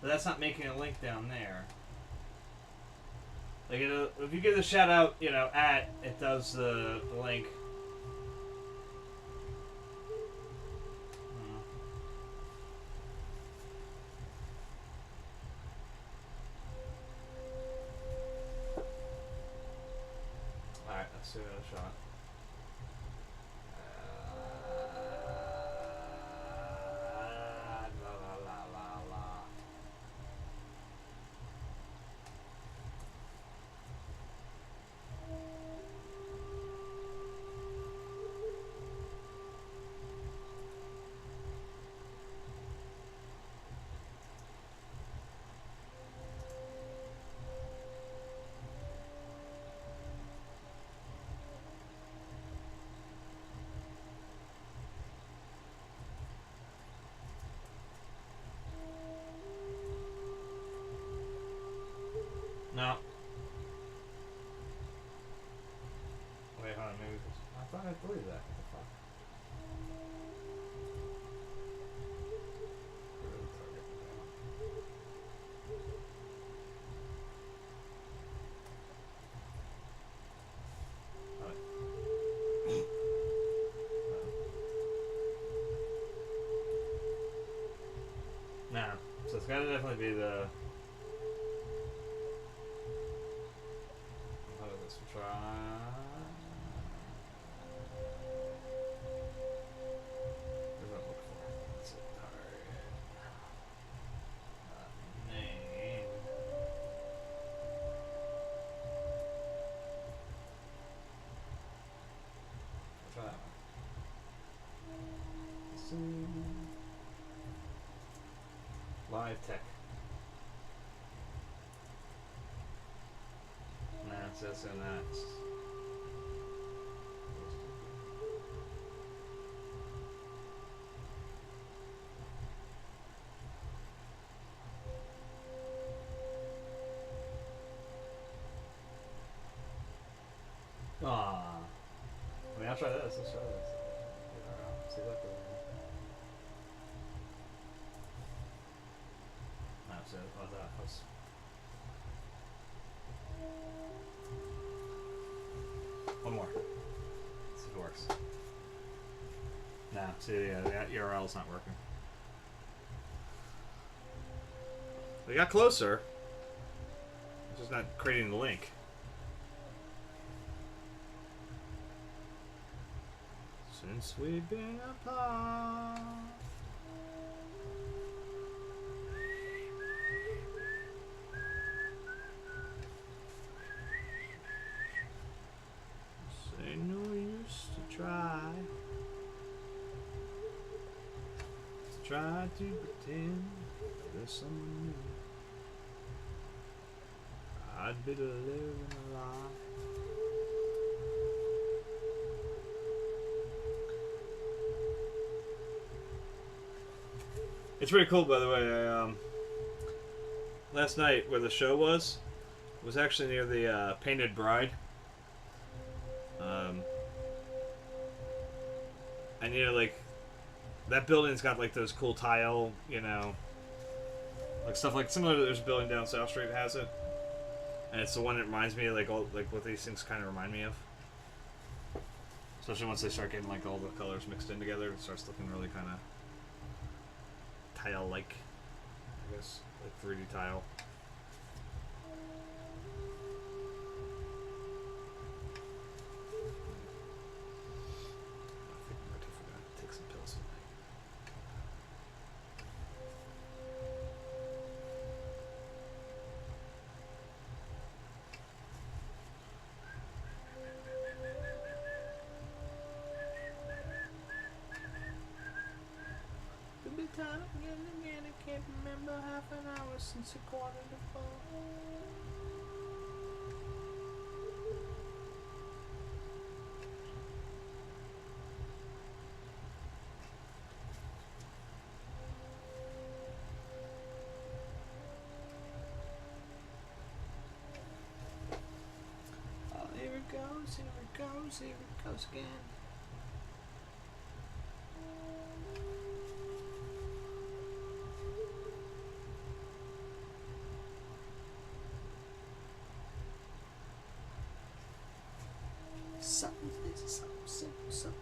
But that's not making a link down there. Like, if you give the shout out, you know, at, it does the link. Alright, let's do another shot. No. Wait, hold on, maybe this. I thought I believed that. What the fuck? Nah. So it's gotta definitely be the. Try. What do I look for? That's it. Target. Name. I'll try that one. Let's see. Live tech. That's in that. Ah, I mean, I'll try this. Let's try this. See that goes. That's it. Oh, that was. One more. Let's see if it works. Nah, see, yeah, that URL's not working. We got closer. It's just not creating the link. Since we've been apart. Ain't no use to try to pretend there's someone new. I'd be living a lie. It's pretty cool, by the way. Last night, where the show was actually near the Painted Bride. And you know, like, that building's got like those cool tile, you know, like stuff like similar to there's a building down South Street has it, and it's the one that reminds me of like all like what these things kind of remind me of. Especially once they start getting like all the colors mixed in together, it starts looking really kind of tile-like, I guess, like 3D tile. Time again, I can't remember half an hour since a quarter to 4. Oh, here it goes, here it goes, here it goes again. Something, something.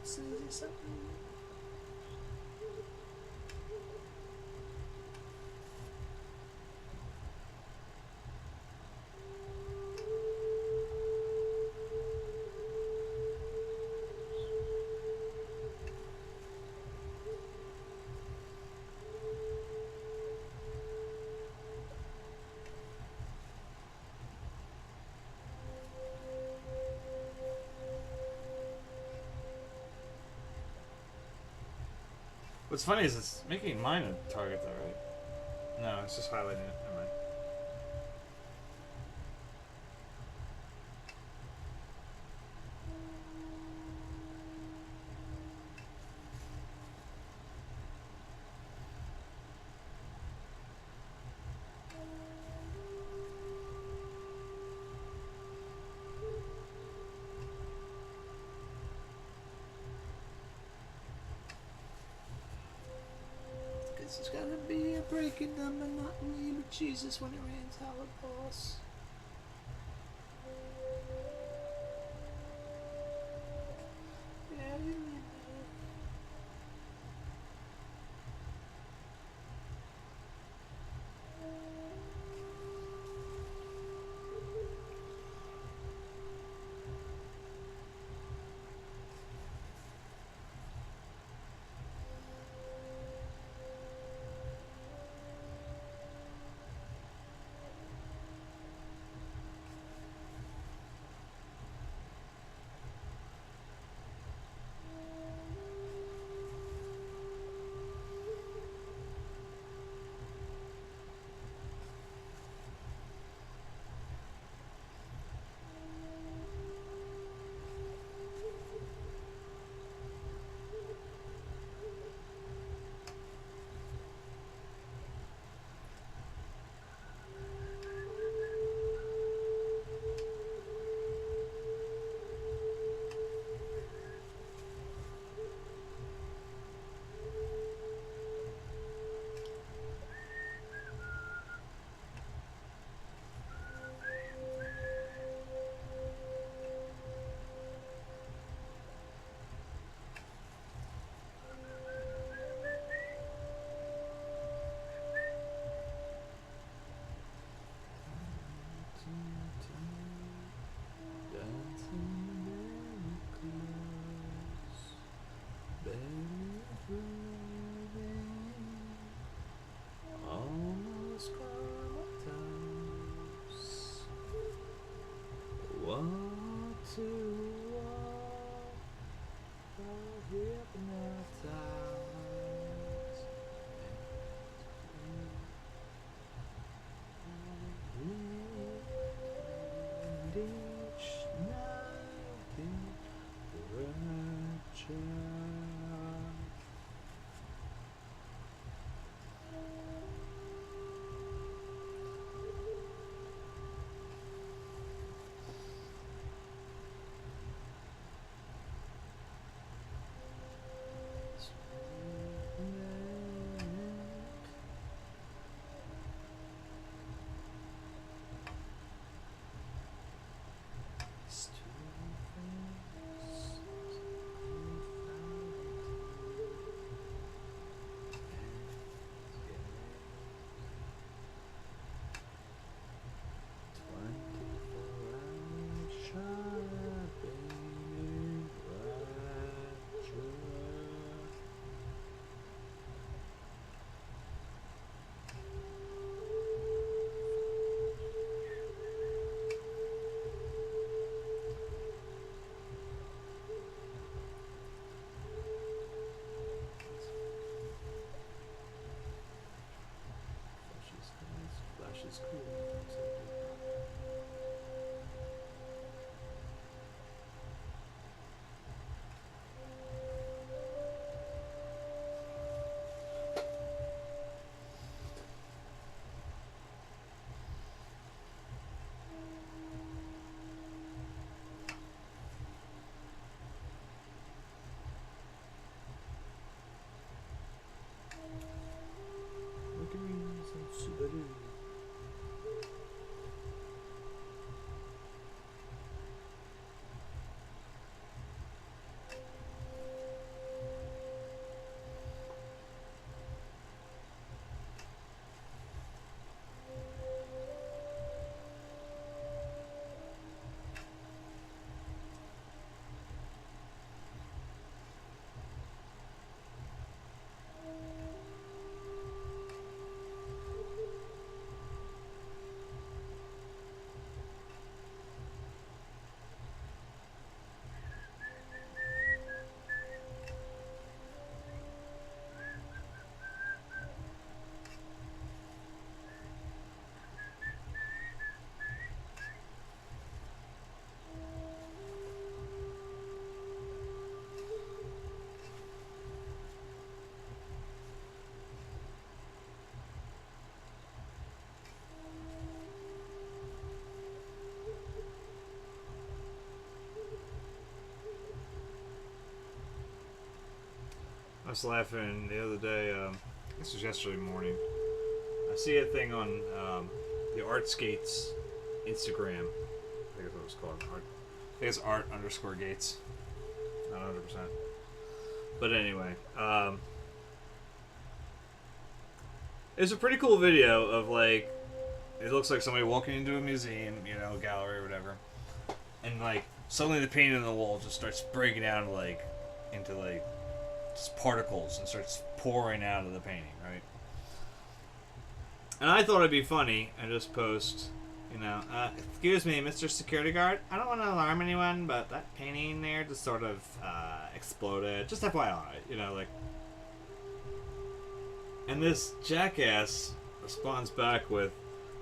What's funny is it's making mine a target though, right? No, it's just highlighting it. Never mind. It's gonna be a break in the monotony with Jesus when it rains howard boss. Is cool. Look at me, some Subaru. was laughing the other day. This was yesterday morning. I see a thing on the Art Skates Instagram. I think that's what it's called. I think it's art_gates. Not 100%. But anyway, it's a pretty cool video of like, it looks like somebody walking into a museum, you know, gallery or whatever, and like suddenly the paint on the wall just starts breaking down like into like just particles and starts pouring out of the painting, right? And I thought it'd be funny and just post, you know, excuse me, Mr. Security Guard, I don't want to alarm anyone, but that painting there just sort of exploded. Just FYI, you know, like. And this jackass responds back with,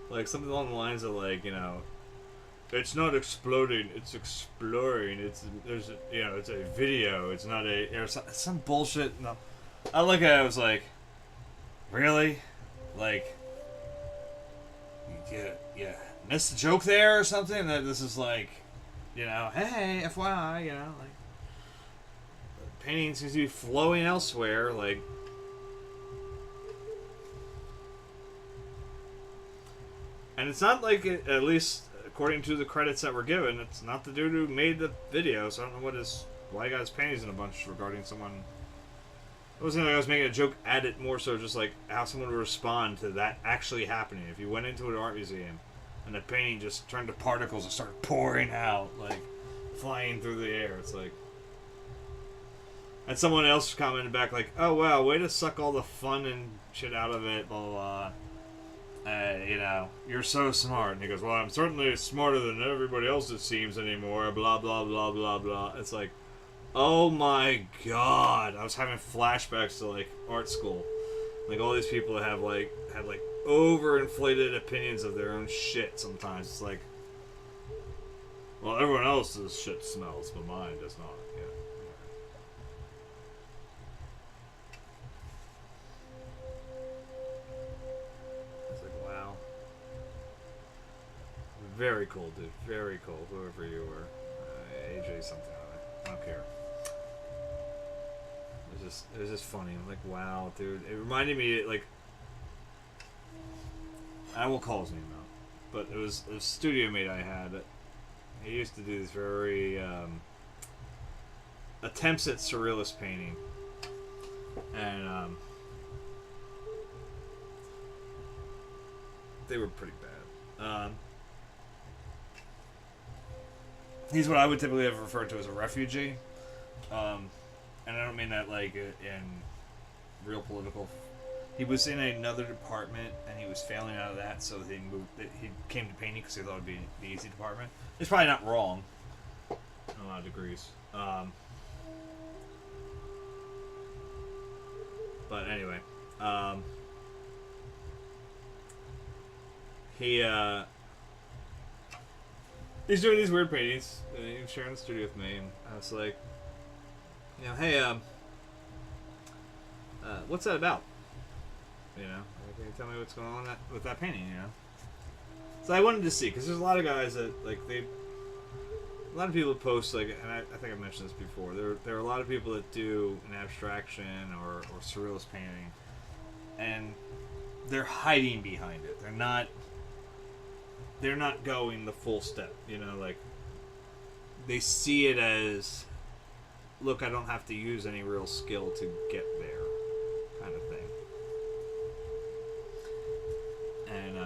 like, something along the lines of, like, you know, it's not exploding, it's exploring. There's a, you know, it's a video. It's not a, you know, some bullshit. No, I look at it. I was like, really, like, yeah, missed the joke there or something. That this is like, you know, hey, FYI, you know, like, the painting seems to be flowing elsewhere, like. And it's not like, at least according to the credits that were given, it's not the dude who made the video, so I don't know why he got his panties in a bunch regarding someone. It wasn't like I was making a joke at it, more so just like how someone would respond to that actually happening. If you went into an art museum and the painting just turned to particles and started pouring out, like flying through the air, it's like. And someone else commented back like, oh wow, way to suck all the fun and shit out of it, blah blah blah. You know, you're so smart. And he goes, well, I'm certainly smarter than everybody else, it seems, anymore. Blah, blah, blah, blah, blah. It's like, oh my god. I was having flashbacks to, like, art school. Like, all these people that have, like, overinflated opinions of their own shit sometimes. It's like, well, everyone else's shit smells, but mine does not. Yeah. Very cool, dude. Very cool. Whoever you were, AJ something on it. I don't care. It was just funny. I'm like, wow, dude. It reminded me, like, I won't call his name out, but it was a studio mate I had. He used to do these very attempts at surrealist painting, and they were pretty bad. He's what I would typically have referred to as a refugee. And I don't mean that like in real political. He was in another department and he was failing out of that, so he moved. He came to painting because he thought it would be the easy department. It's probably not wrong in a lot of degrees. But anyway, he's doing these weird paintings, and he was sharing the studio with me, and I was like, you know, hey, what's that about? You know, can you tell me what's going on with that painting, you know? So I wanted to see, because there's a lot of guys that, like, a lot of people post, like, and I think I've mentioned this before, there are a lot of people that do an abstraction or surrealist painting, and they're hiding behind it. They're not going the full step, you know, like, they see it as, look, I don't have to use any real skill to get there, kind of thing. And,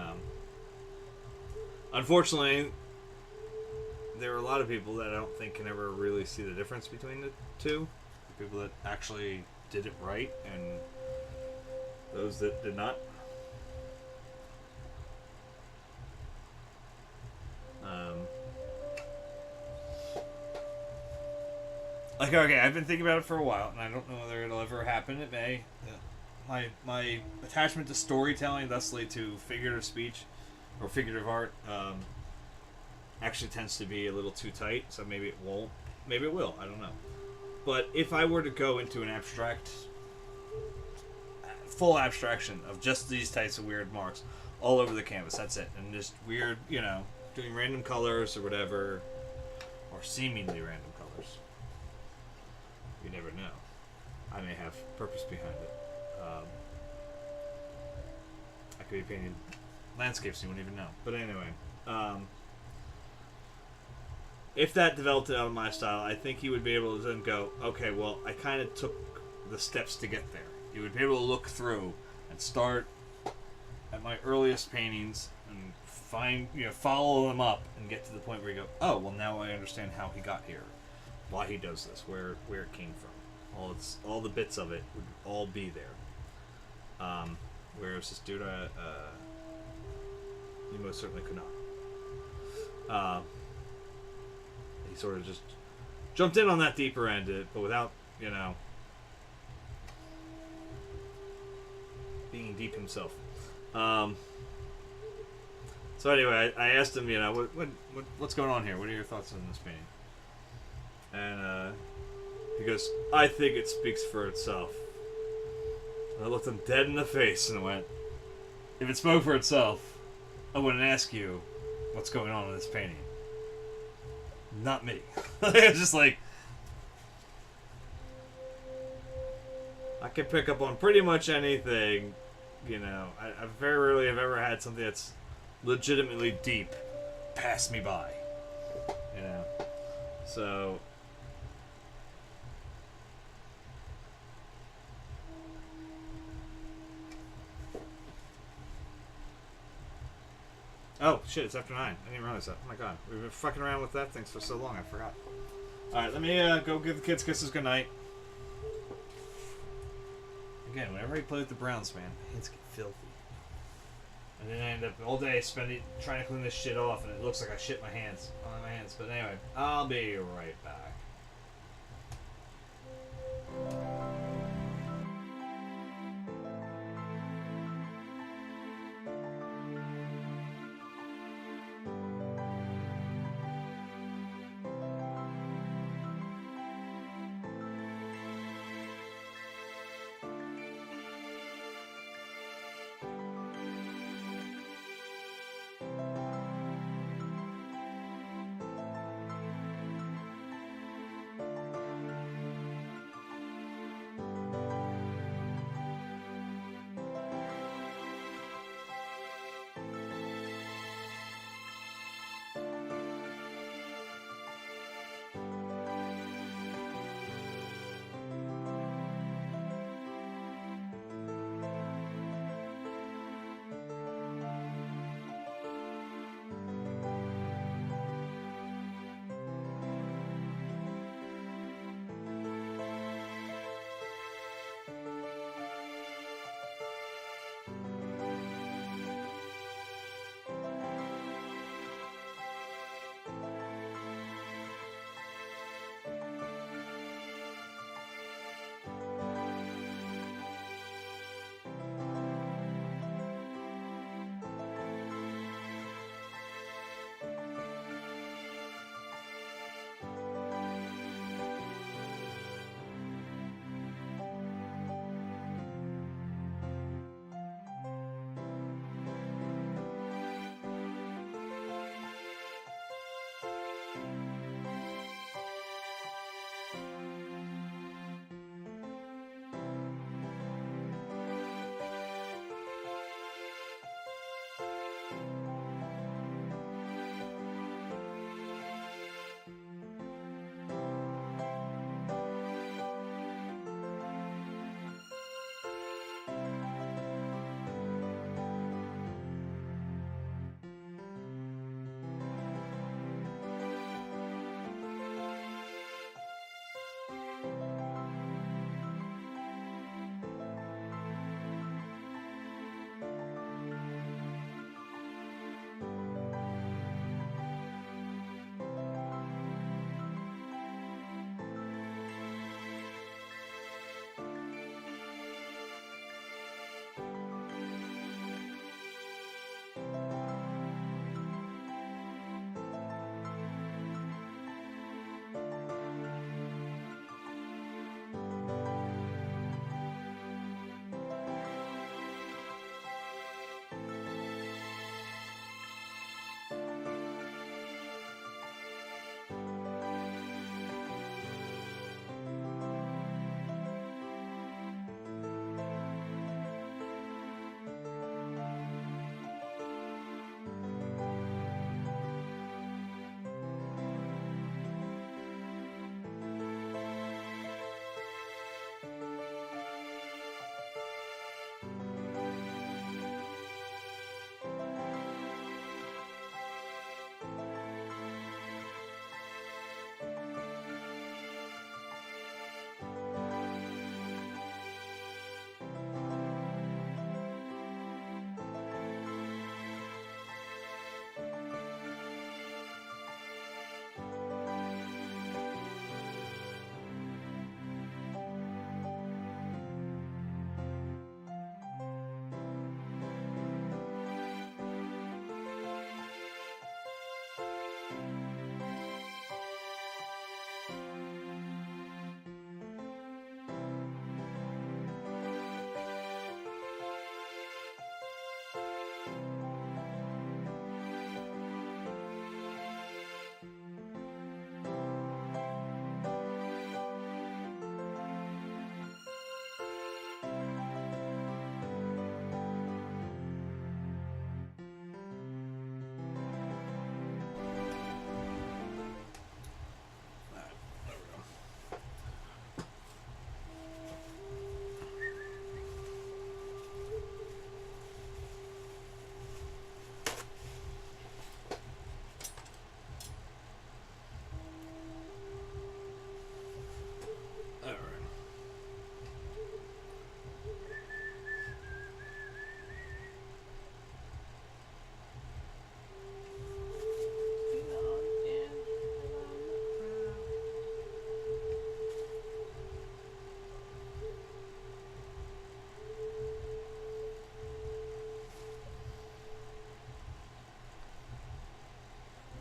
unfortunately, there are a lot of people that I don't think can ever really see the difference between the two. The people that actually did it right, and those that did not. Like, okay, I've been thinking about it for a while, and I don't know whether it'll ever happen. It may. My attachment to storytelling, thusly to figurative speech or figurative art, actually tends to be a little too tight. So maybe it won't. Maybe it will. I don't know. But if I were to go into an full abstraction of just these types of weird marks all over the canvas, that's it, and just weird, you know, doing random colors or whatever, or seemingly random colors. You never know. I may have purpose behind it. I could be painting landscapes you wouldn't even know. But anyway, if that developed out of my style, I think he would be able to then go, okay, well, I kind of took the steps to get there. He would be able to look through and start at my earliest paintings and follow them up and get to the point where you go, oh, well, now I understand how he got here, why he does this, where it came from. All the bits of it would all be there. Whereas this dude, he most certainly could not. He sort of just jumped in on that deeper end, but without, being deep himself. So anyway, I asked him, what's going on here? What are your thoughts on this painting? And he goes, I think it speaks for itself. And I looked him dead in the face and went, if it spoke for itself, I wouldn't ask you what's going on in this painting. Not me. It's just like, I can pick up on pretty much anything. I very rarely have ever had something that's legitimately deep pass me by. So oh shit, it's after 9. I didn't realize that. Oh my god, we've been fucking around with that thing for so long, I forgot. Alright, let me go give the kids kisses goodnight. Again, whenever I play with the Browns, man, my hands get filthy. And then I end up all day trying to clean this shit off, and it looks like I shit my hands on my hands. But anyway, I'll be right back.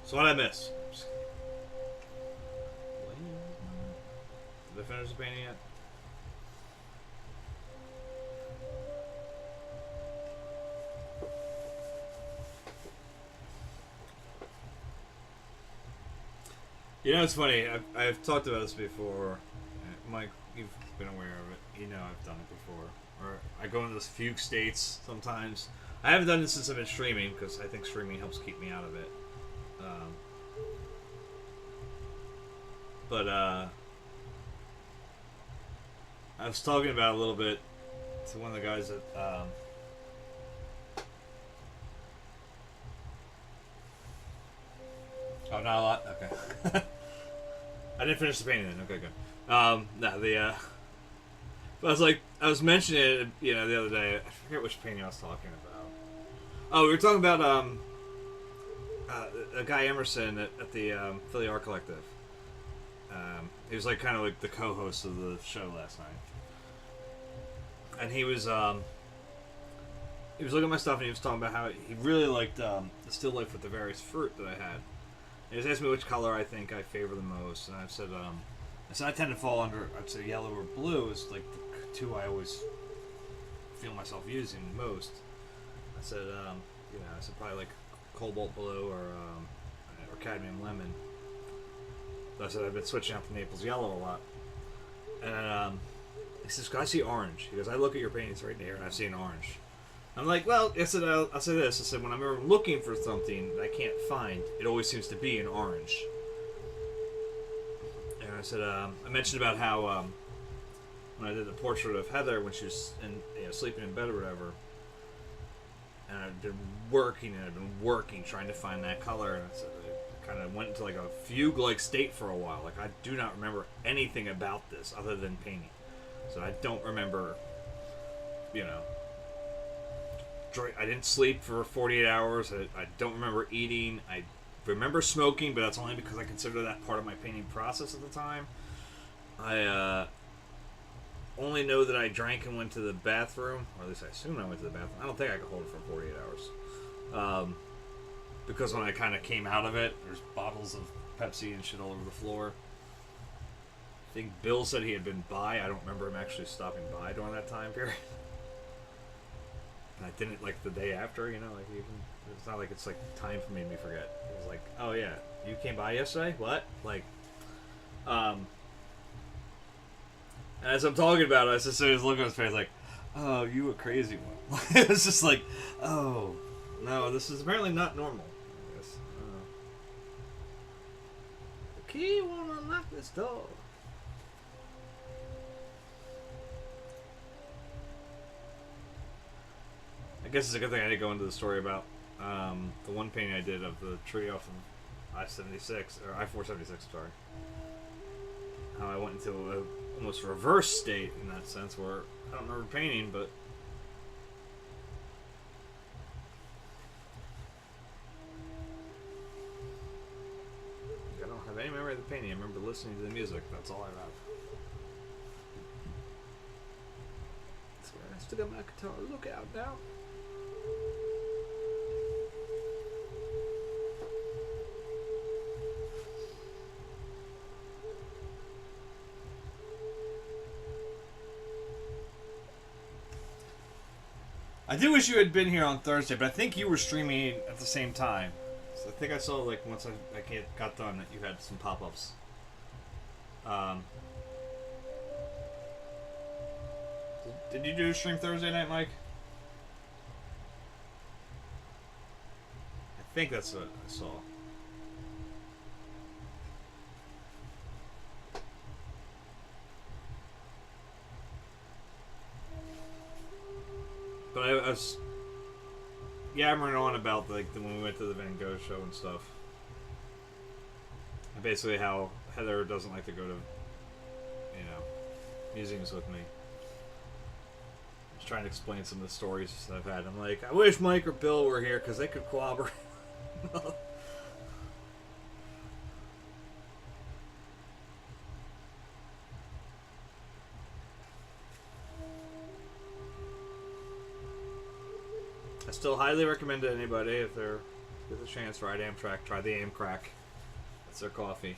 So what did I miss? Did I finish the painting yet? You know, it's funny. I've talked about this before. Mike, you've been aware of it. You know I've done it before. Or I go into those fugue states sometimes. I haven't done this since I've been streaming because I think streaming helps keep me out of it. But I was talking about it a little bit to one of the guys that oh, not a lot? Okay. I didn't finish the painting then. Okay, good. No, but I was mentioning it, you know, the other day. I forget which painting I was talking about. Oh, we were talking about a guy Emerson at the Philly Art Collective. He was like kind of like the co-host of the show last night, and he was looking at my stuff and he was talking about how he really liked the still life with the various fruit that I had. He was asking me which color I think I favor the most, and I said I tend to fall under, I'd say yellow or blue is like the two I always feel myself using most. I said you know, I said probably like cobalt blue or cadmium lemon. I said I've been switching out to Naples yellow a lot. And he says, I see orange. He goes, I look at your paintings right here and I see an orange. I'm like, well, I said, I'll say this. I said, when I'm ever looking for something that I can't find, it always seems to be an orange. And I said, I mentioned about how when I did the portrait of Heather when she was sleeping in bed or whatever, and I've been working trying to find that color, and I said, kind of went into like a fugue-like state for a while. Like, I do not remember anything about this other than painting. So I don't remember, you know, I didn't sleep for 48 hours. I don't remember eating. I remember smoking, but that's only because I consider that part of my painting process at the time. I only know that I drank and went to the bathroom, or at least I assume I went to the bathroom. I don't think I could hold it for 48 hours. Because when I kind of came out of it, there's bottles of Pepsi and shit all over the floor. I think Bill said he had been by. I don't remember him actually stopping by during that time period. And I didn't, like, the day after, you know, like, even, it's not like it's, like, time for me to forget. It was like, oh, yeah, you came by yesterday? What? Like, and as I'm talking about it, I just look at his face like, oh, you a crazy one. It was just like, oh, no, this is apparently not normal. I guess. The key won't unlock this door. I guess it's a good thing I didn't go into the story about the one painting I did of the tree off of I-76, or I-476, sorry. How I went into a almost reverse state in that sense, where I don't remember painting, but I don't have any memory of the painting. I remember listening to the music. That's all I have. So I still got my guitar. Look out now. I do wish you had been here on Thursday, but I think you were streaming at the same time. So I think I saw, like, once I got done, that you had some pop-ups. Did you do a stream Thursday night, Mike? I think that's what I saw. But I was yammering on about, like, when we went to the Van Gogh show and stuff. And basically how Heather doesn't like to go to, you know, museums with me. I was trying to explain some of the stories that I've had. I'm like, I wish Mike or Bill were here because they could corroborate. I still highly recommend to anybody if they're Give it a chance. Ride Amtrak. Try the Amcrack. That's their coffee.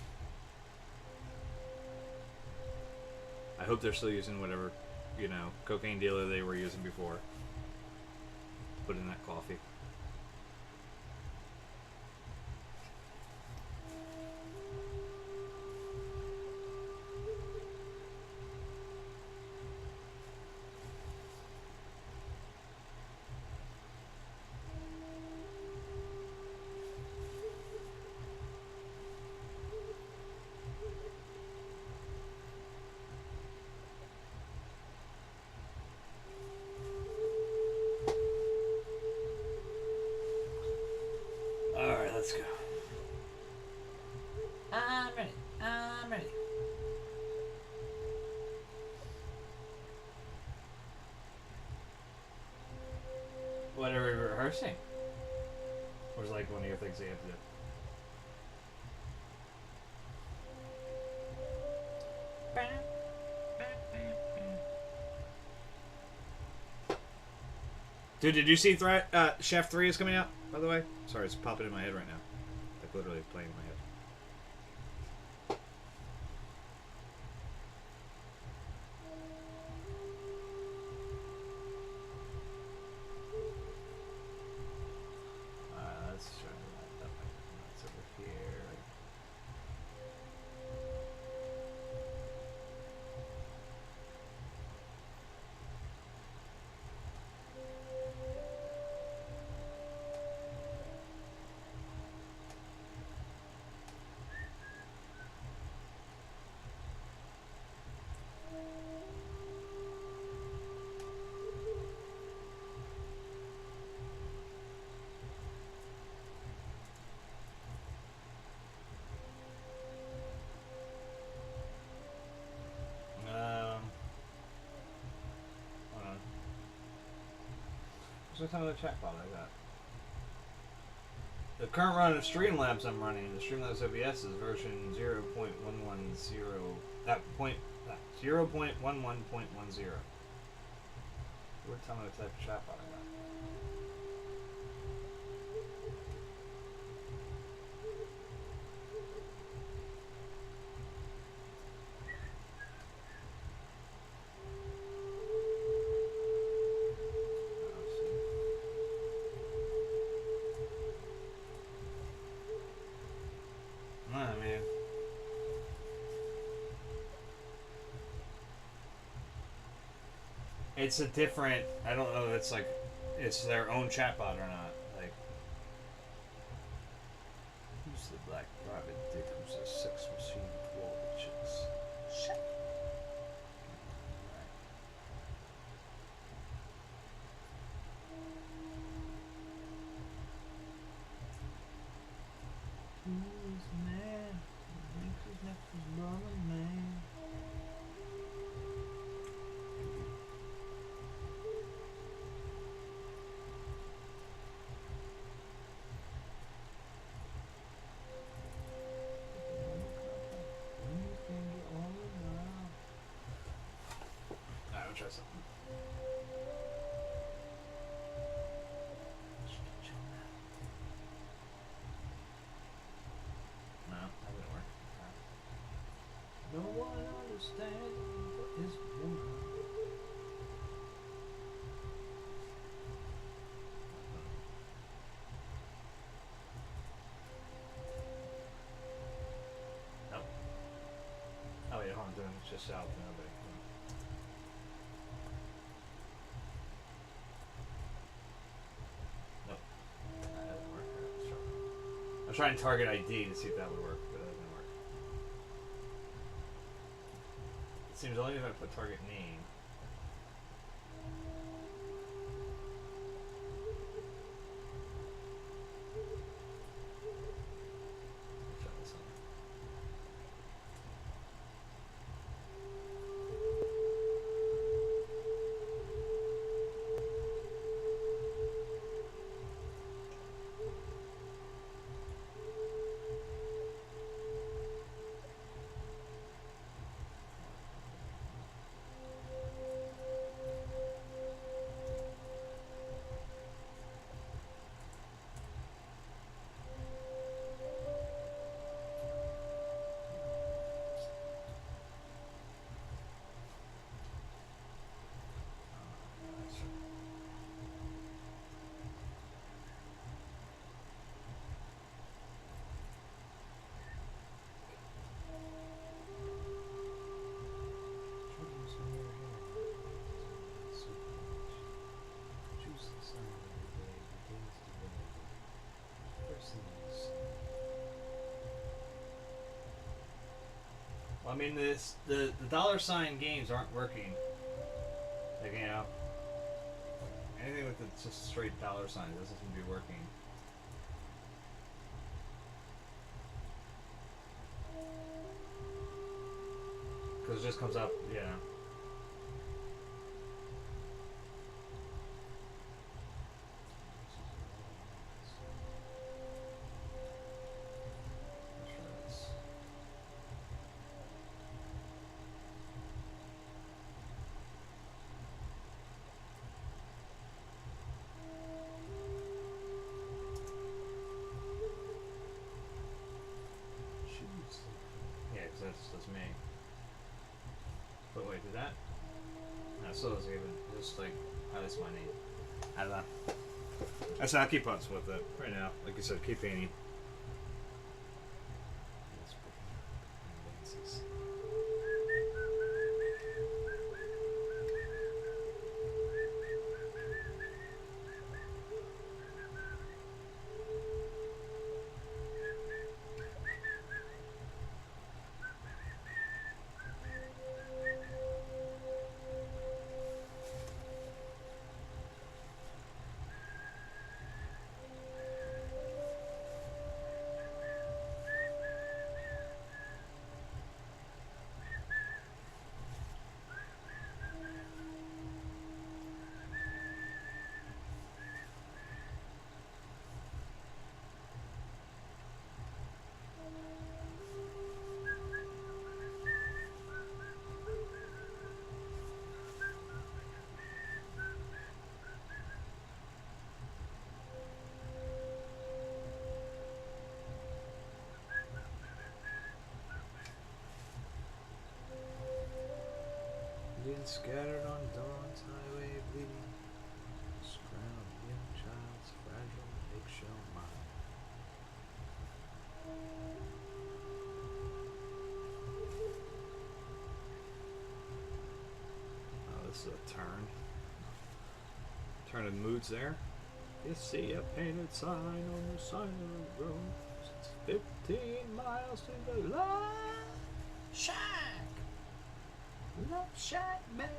I hope they're still using whatever, cocaine dealer they were using before. Put in that coffee. Alright, let's go. I'm ready. I'm ready. What are we rehearsing? Or is it like one of your things that you have to do? Dude, did you see Chef 3 is coming out, by the way? Sorry, it's popping in my head right now. Like literally playing in my head. Let's try that. That's over here. Hold on. What's the time of the chat bot I got? The current run of Streamlabs I'm running, the Streamlabs OBS is version 0.110. That point 0.11.10. What time of the type of chat bot I got? It's a different. I don't know if it's like it's their own chatbot or not. Like, who's the black private dick? Who's a sex machine with all the chicks? Shit. Who's man? Who's next? Who's brother man? Try something. No, that didn't work. No one understands what is woman. Nope. Oh wait, hold on, doing it's just out to nobody. I'm trying to target ID to see if that would work, but that doesn't work. It seems only if I put target name. Try this one. mean, the dollar sign games aren't working. Like, you know, anything with the just straight dollar sign doesn't seem to be working. Because it just comes up, yeah. Yeah, because that's me. But wait, did that? No, so doesn't even just like highlights my name. I don't know. That's not keep up with it right now. Like you said, keep painting. Being scattered on dawn's highway bleeding, scrounged young child's fragile eggshell mind. Oh, this is a turn. Turn of moods there. You see a painted sign on the side of the road. It's 15 miles to the love shack. Love shack, baby.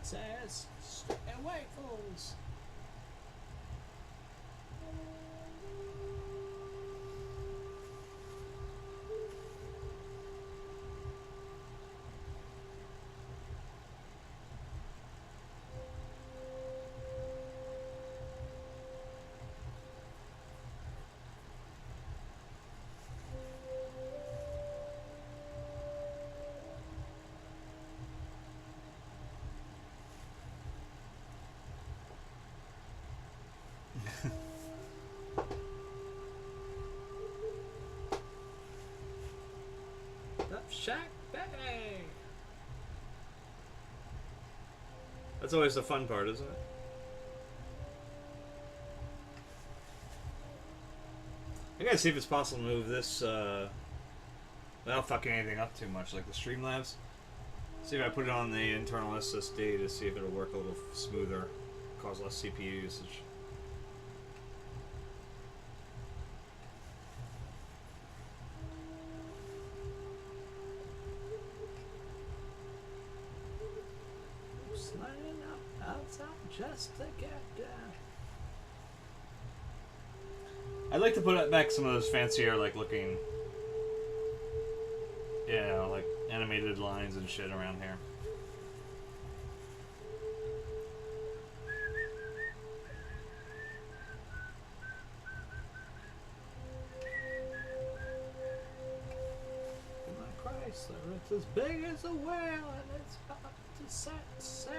Says, stay away, fools. Shack Bay. That's always the fun part, isn't it? I gotta see if it's possible to move this without fucking anything up too much, like the Streamlabs. See if I put it on the internal SSD to see if it'll work a little smoother, cause less CPU usage. Just to get down. I'd like to put back some of those fancier, like, looking animated lines and shit around here. My Chrysler, it's as big as a whale and it's about to set sail.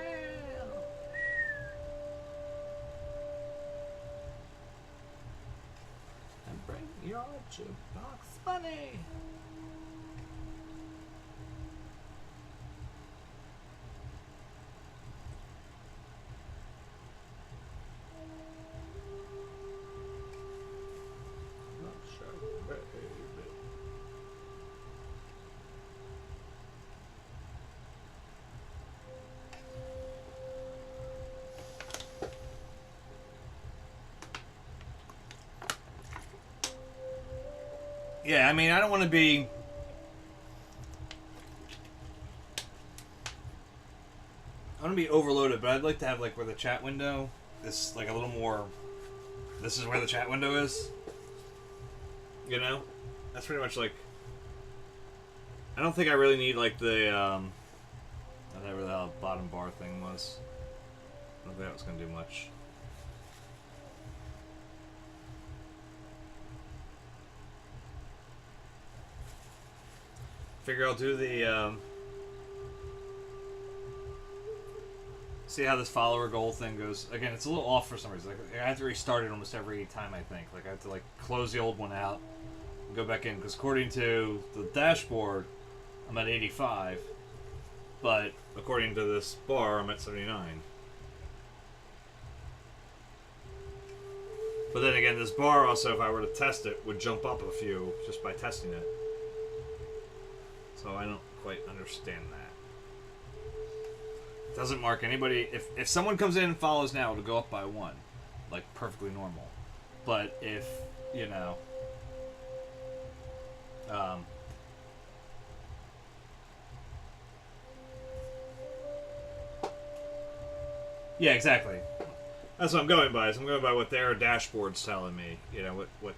And bring your jukebox money. Yeah, I mean, I don't want to be... I want to be overloaded, but I'd like to have, like, where the chat window is, like, a little more... This is where the chat window is. You know? That's pretty much, like... I don't think I really need, like, the, whatever the hell bottom bar thing was. I don't think that was going to do much. Figure I'll do the, see how this follower goal thing goes. Again, it's a little off for some reason. Like, I have to restart it almost every time, I think. Like, I have to, like, close the old one out and go back in. Because according to the dashboard, I'm at 85. But according to this bar, I'm at 79. But then again, this bar also, if I were to test it, would jump up a few just by testing it. So I don't quite understand that. It doesn't mark anybody. If someone comes in and follows now, it'll go up by 1. Like, perfectly normal. But if, you know... yeah, exactly. That's what I'm going by. I'm going by what their dashboard's telling me. You know, what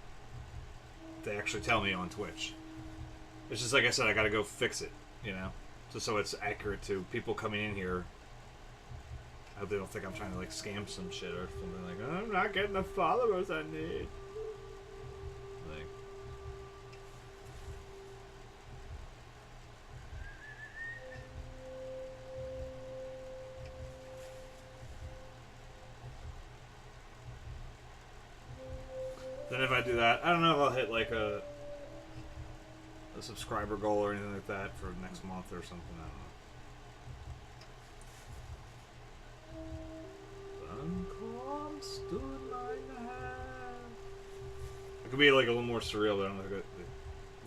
they actually tell me on Twitch. It's just like I said, I gotta go fix it, you know? Just so it's accurate to people coming in here. I hope they don't think I'm trying to, like, scam some shit or something like, oh, I'm not getting the followers I need. Like... Then if I do that, I don't know if I'll hit, like, a subscriber goal or anything like that for next month or something. I don't know. It could be like a little more surreal, but I don't know.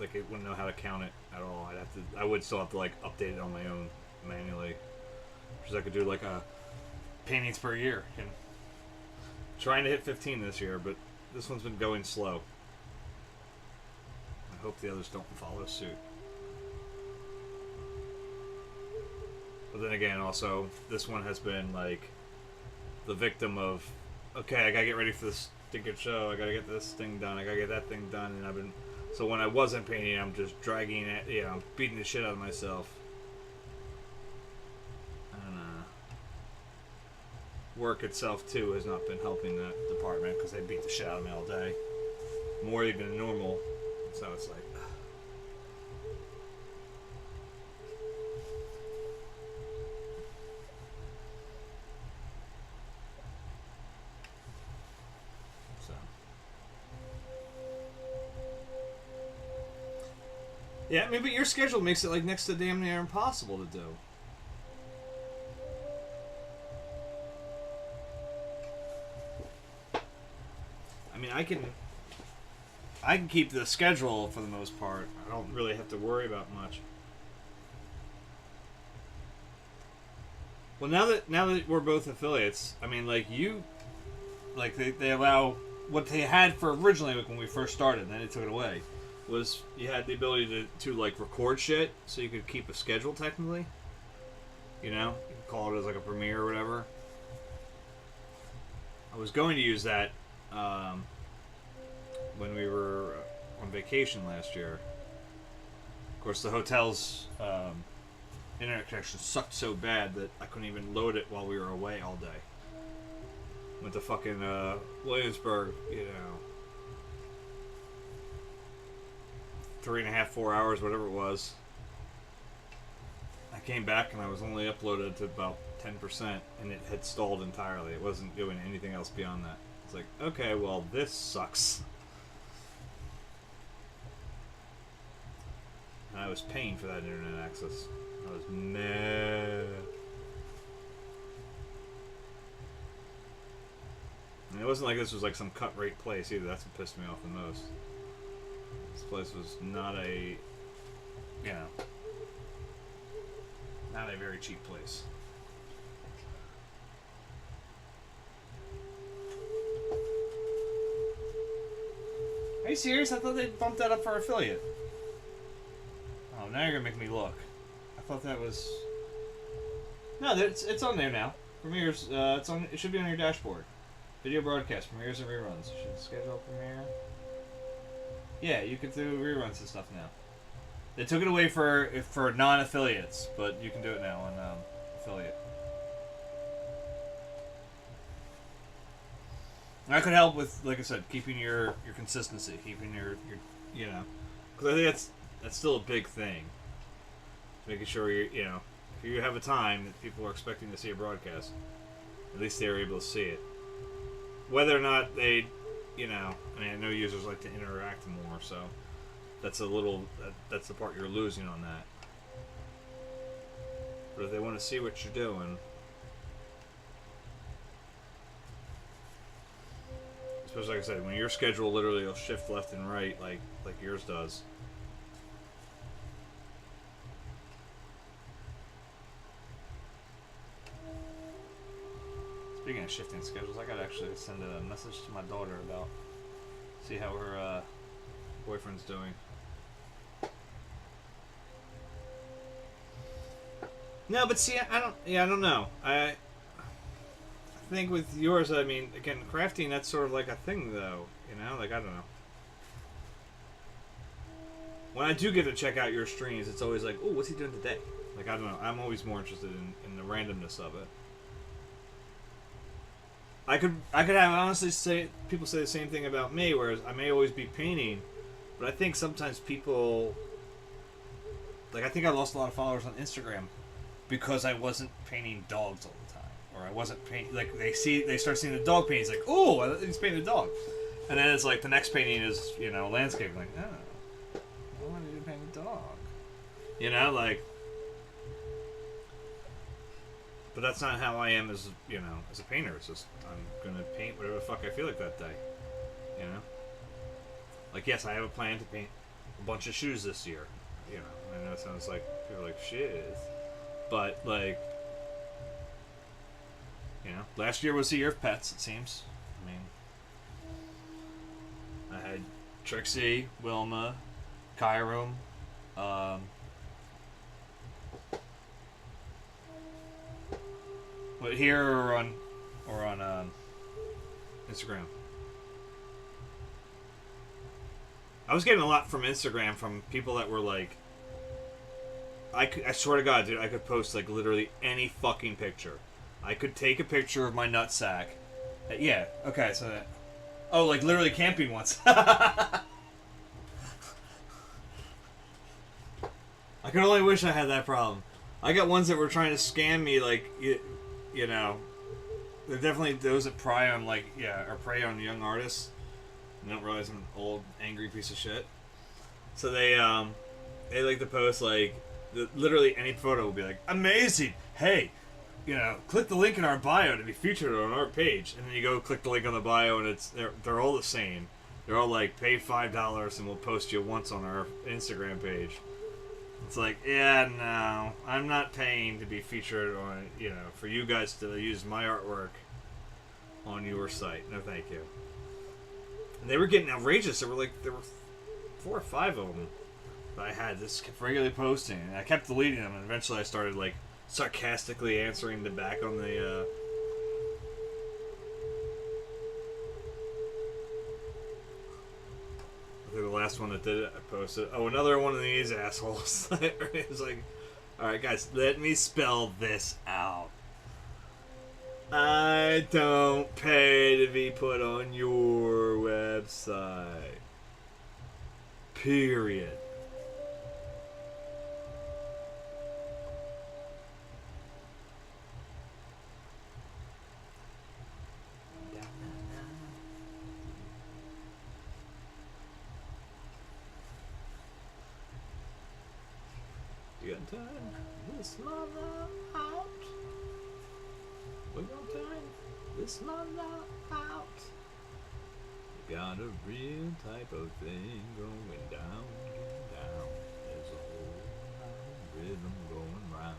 Like, it wouldn't know how to count it at all. I would still have to, like, update it on my own manually. Because I could do like a paintings per year. And trying to hit 15 this year, but this one's been going slow. I hope the others don't follow suit. But then again, also, this one has been, like, the victim of, okay, I gotta get ready for this stinking show, I gotta get this thing done, I gotta get that thing done, and I've been, so when I wasn't painting, I'm just dragging it, you know, beating the shit out of myself. And, work itself, too, has not been helping that department, because they beat the shit out of me all day. More even than normal. So it's like... So... Yeah, I mean, but your schedule makes it, like, next to damn near impossible to do. I mean, I can keep the schedule for the most part. I don't really have to worry about much. Well, now that we're both affiliates, I mean, like, you, like, they allow what they had for originally, like, when we first started, and then they took it away, was you had the ability to like record shit, so you could keep a schedule technically. You know, you could call it as like a premiere or whatever. I was going to use that when we were on vacation last year. Of course, the hotel's internet connection sucked so bad that I couldn't even load it while we were away all day. Went to fucking Williamsburg, you know, 3.5, 4 hours, whatever it was. I came back and I was only uploaded to about 10%, and it had stalled entirely. It wasn't doing anything else beyond that. It's like, okay, well, this sucks. And I was paying for that internet access. I was mad. And it wasn't like this was like some cut rate place either. That's what pissed me off the most. This place was not a, you know, not a very cheap place. Are you serious? I thought they bumped that up for affiliate. Oh, now you're gonna make me look. I thought that was. No, it's on there now. Premieres. It's on. It should be on your dashboard. Video broadcast, premieres and reruns. Should schedule premiere. Yeah, you can do reruns and stuff now. They took it away for non-affiliates, but you can do it now on affiliate. And that could help with, like I said, keeping your consistency, keeping your you know, because I think that's still a big thing. Making sure you know, if you have a time that people are expecting to see a broadcast, at least they're able to see it. Whether or not they, you know, I mean, I know users like to interact more, so that's a little, that's the part you're losing on that. But if they want to see what you're doing, especially like I said, when your schedule literally will shift left and right like yours does. Speaking of shifting schedules, I gotta actually send a message to my daughter about see how her boyfriend's doing. No, but see, I don't know. I think with yours, I mean, again, crafting, that's sort of like a thing, though. You know, like I don't know. When I do get to check out your streams, it's always like, oh, what's he doing today? Like I don't know. I'm always more interested in the randomness of it. I could have honestly say people say the same thing about me, whereas I may always be painting, but I think sometimes people like I think I lost a lot of followers on Instagram because I wasn't painting dogs all the time, or I wasn't painting like they start seeing the dog painting, it's like, oh, he's painting a dog, and then it's like the next painting is, you know, landscape, like, oh, I wanted to paint a dog, you know, like. But that's not how I am as, you know, as a painter. It's just, I'm going to paint whatever the fuck I feel like that day. You know? Like, yes, I have a plan to paint a bunch of shoes this year. You know, I know it sounds like, people are like, shit. But, like, you know, last year was the year of pets, it seems. I mean, I had Trixie, Wilma, Kyrum, but here or on Instagram. I was getting a lot from Instagram from people that were like, I swear to God, dude, I could post like literally any fucking picture. I could take a picture of my nutsack. Yeah, okay, so that. Oh, like literally camping once. I could only wish I had that problem. I got ones that were trying to scam me, like, you know, they're definitely those that prey on, like, yeah, or prey on young artists. And don't realize I'm an old, angry piece of shit. So they like to post, like, literally any photo will be like, amazing! Hey, you know, click the link in our bio to be featured on our page. And then you go click the link on the bio and they're all the same. They're all like, pay $5 and we'll post you once on our Instagram page. It's like, yeah, no, I'm not paying to be featured on, you know, for you guys to use my artwork on your site. No, thank you. And they were getting outrageous. There were 4 or 5 of them that I had. This kept regularly posting, and I kept deleting them. And eventually, I started like sarcastically answering them back on the. the last one that did it, I posted, oh, another one of these assholes. It's like, alright guys, let me spell this out. I don't pay to be put on your website. Period. You got time? This mother out. We got time? This mother out. You got a real type of thing going down, down. There's a whole rhythm going round.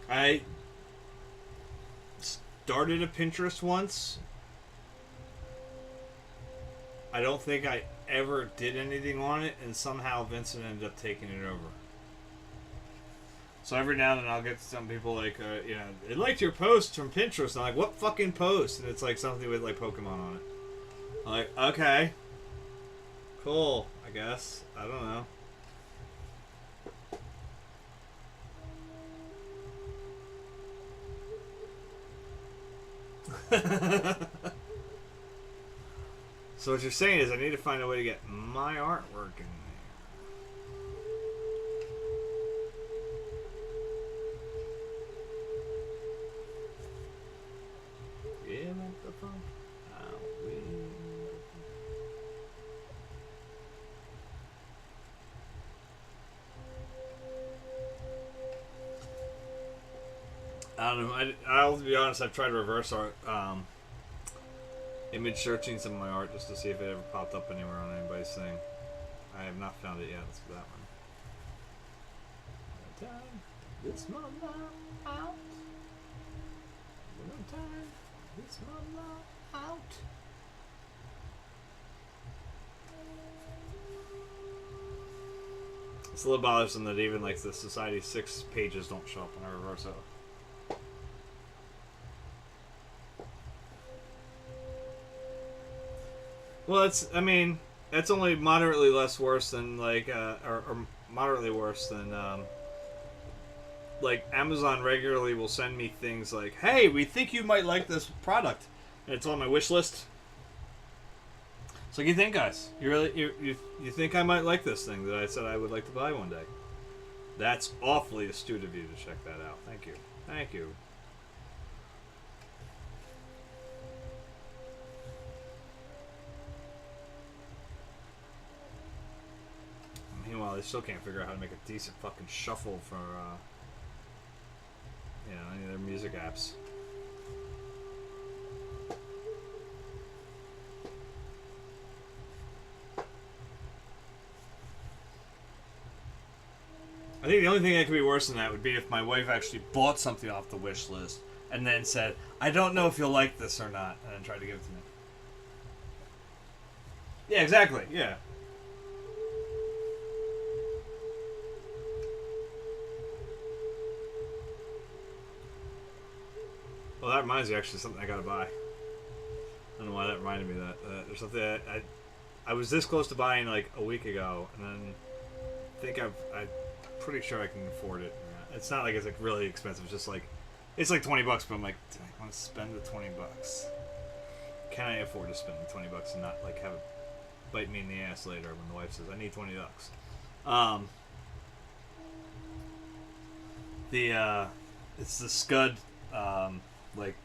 I started a Pinterest once. I don't think I ever did anything on it, and somehow Vincent ended up taking it over. So every now and then I'll get some people like, you know, they liked your post from Pinterest. And I'm like, what fucking post? And it's like something with like Pokemon on it. I'm like, okay. Cool, I guess. I don't know. So what you're saying is I need to find a way to get my artwork in there. Yeah, that's the fun. I don't know. I'll be honest. I've tried reverse art, image searching some of my art just to see if it ever popped up anywhere on anybody's thing. I have not found it yet. Let's do that one. Time. This mother out. One time. This mother out. It's a little bothersome that even like the Society 6 pages don't show up when I reverse it. Well, I mean, that's only moderately less worse than, like, or moderately worse than, like, Amazon regularly will send me things like, hey, we think you might like this product. And it's on my wish list. So, you think, guys? You think I might like this thing that I said I would like to buy one day? That's awfully astute of you to check that out. Thank you. Thank you. Meanwhile, they still can't figure out how to make a decent fucking shuffle for, you know, any of their music apps. I think the only thing that could be worse than that would be if my wife actually bought something off the wish list and then said, I don't know if you'll like this or not, and then tried to give it to me. Yeah, exactly, yeah. Well, that reminds me actually of something I gotta buy. I don't know why that reminded me of that. There's something I was this close to buying like a week ago, and then I think I'm pretty sure I can afford it. It's not like it's like really expensive. It's just like it's like $20, but I'm like, do I want to spend the $20? Can I afford to spend the $20 and not like have it bite me in the ass later when the wife says I need $20? It's the Scud like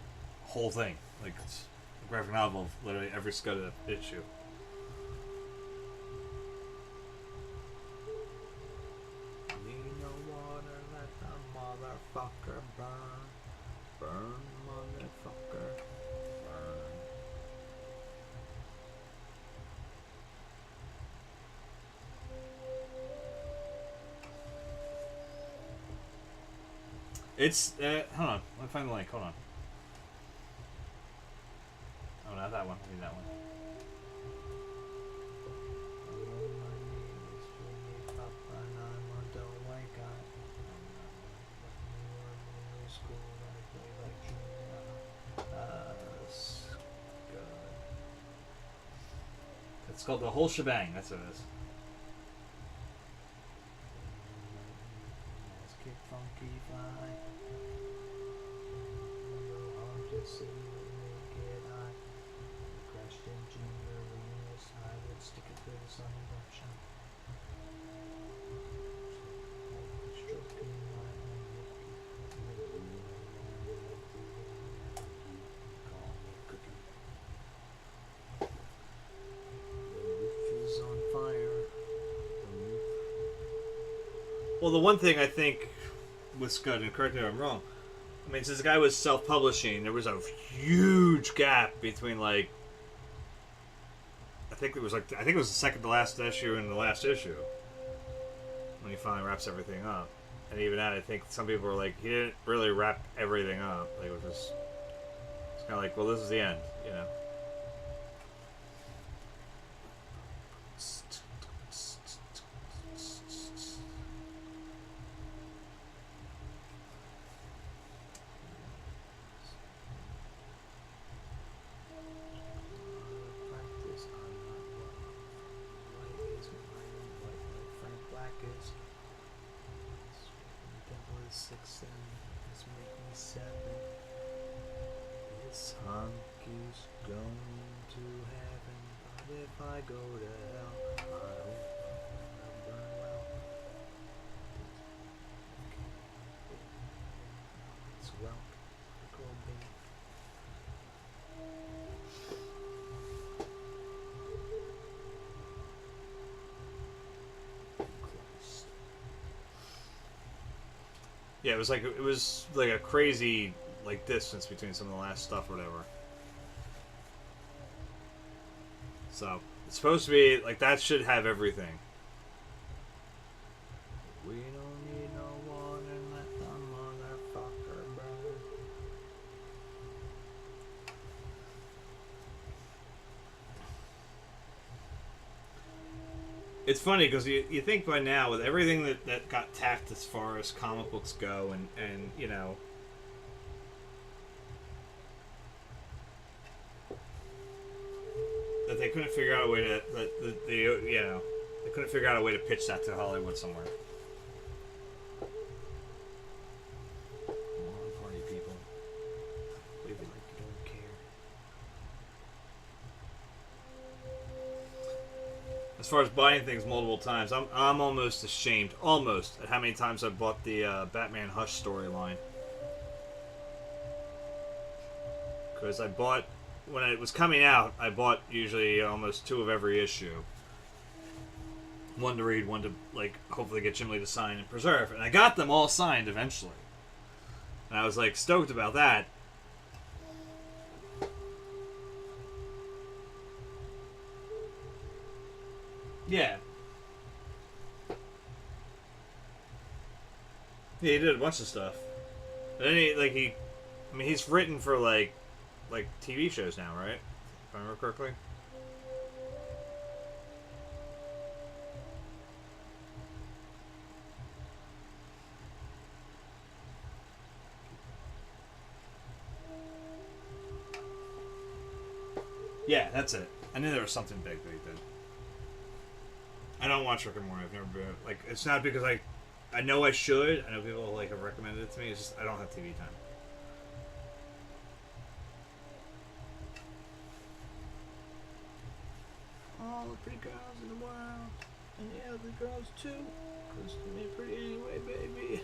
whole thing, like it's a graphic novel of literally every Scud issue. Need no water, let the motherfucker burn, burn, motherfucker, burn. It's hold on, let me find the link. Hold on. Oh, not that one. I need that one. It's called The Whole Shebang. That's what it is. Let's get funky fly. I'm just sitting naked eye. Crashed engine, Uranus. I would stick it to the sun eruption. Stroking my own call me cookie. On fire. Well, the one thing I think with Scud, and correct me if I'm wrong, I mean, since the guy was self-publishing, there was a huge gap between, like, I think it was the second to last issue and the last issue when he finally wraps everything up. And even that, I think some people were like, he didn't really wrap everything up. Like, it was just, it's kind of like, well, this is the end, you know. Yeah, it was like a crazy like distance between some of the last stuff or whatever. So it's supposed to be like that should have everything. We don't need no one and let the motherfucker burn. It's funny because you think by now with everything that got tacked as far as comic books go and you know that they couldn't figure out a way to they couldn't figure out a way to pitch that to Hollywood somewhere. Come on, party people. Leave it like you don't care. As far as buying things multiple times, I'm almost ashamed, at how many times I bought the Batman Hush storyline. Because I bought, when it was coming out, I bought usually almost 2 of every issue. One to read, one to, like, hopefully get Jim Lee to sign and preserve. And I got them all signed eventually. And I was, like, stoked about that. Yeah. Yeah, he did a bunch of stuff. And then I mean, he's written for, like TV shows now, right? If I remember correctly. Yeah, that's it. I knew there was something big that he did. I don't watch Rick and Morty. I've never been like. It's not because I know I should. I know people like have recommended it to me. It's just I don't have TV time. All the pretty girls in the world, and the ugly girls too. Cause they're pretty anyway, baby.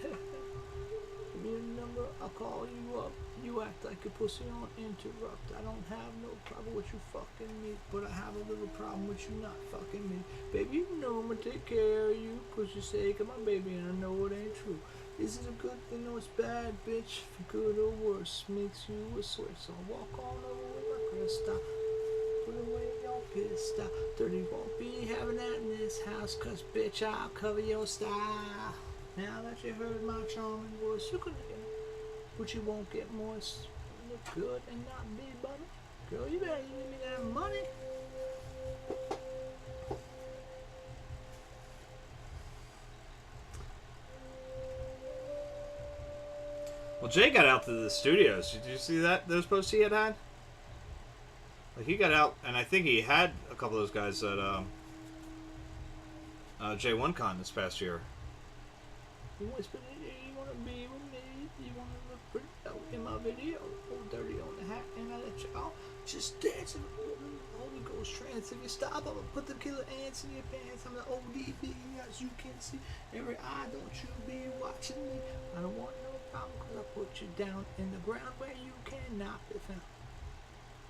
Give me a number, I'll call you up. You act like a pussy on interrupt. I don't have no problem with you fucking me, but I have a little problem with you not fucking me. Baby, you know I'm gonna take care of you, cause you say you're my baby and I know it ain't true. Is it a good thing or it's bad, bitch? For good or worse, makes you a switch. So walk on over with my crystal. Put away your pistol. Dirty won't be having that in this house, cause bitch, I'll cover your style. Now that you heard my charming voice, you can, but you won't get moist. Look good and not be bummy. Girl, you better give me that money. Well, Jay got out to the studios. Did you see that? Those posts he had? Like, he got out, and I think he had a couple of those guys at J1Con this past year. You whispered in there, you want to be with me? You want to look pretty out in my video? All dirty on the hat, and I let you out. Just dancing. Holy Ghost trance. If you stop, I'm going to put the killer ants in your pants. I'm the ODB, as you can see. Every eye, don't you be watching me. I don't want no problem, because I put you down in the ground where you cannot be found.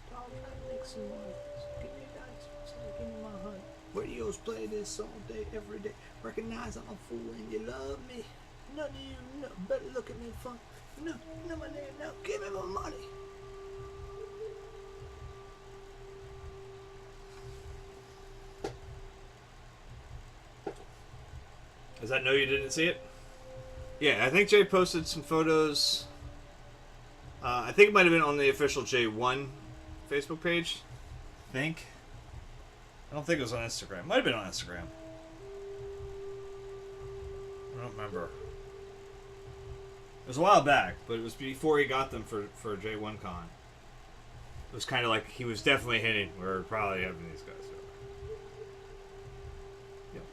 Dog, try to make some money. So give me that. So give me my honey. Radios play this all day, every day. Recognize I'm a fool and you love me. None of you know. Better look at me fun. No, my name. No, give me my money. Does that know you didn't see it? Yeah, I think Jay posted some photos. I think it might have been on the official J1 Facebook page. I don't think it was on Instagram. Might have been on Instagram. I don't remember. It was a while back, but it was before he got them for J1Con. It was kind of like he was definitely hinting we're probably having these guys over. Yep.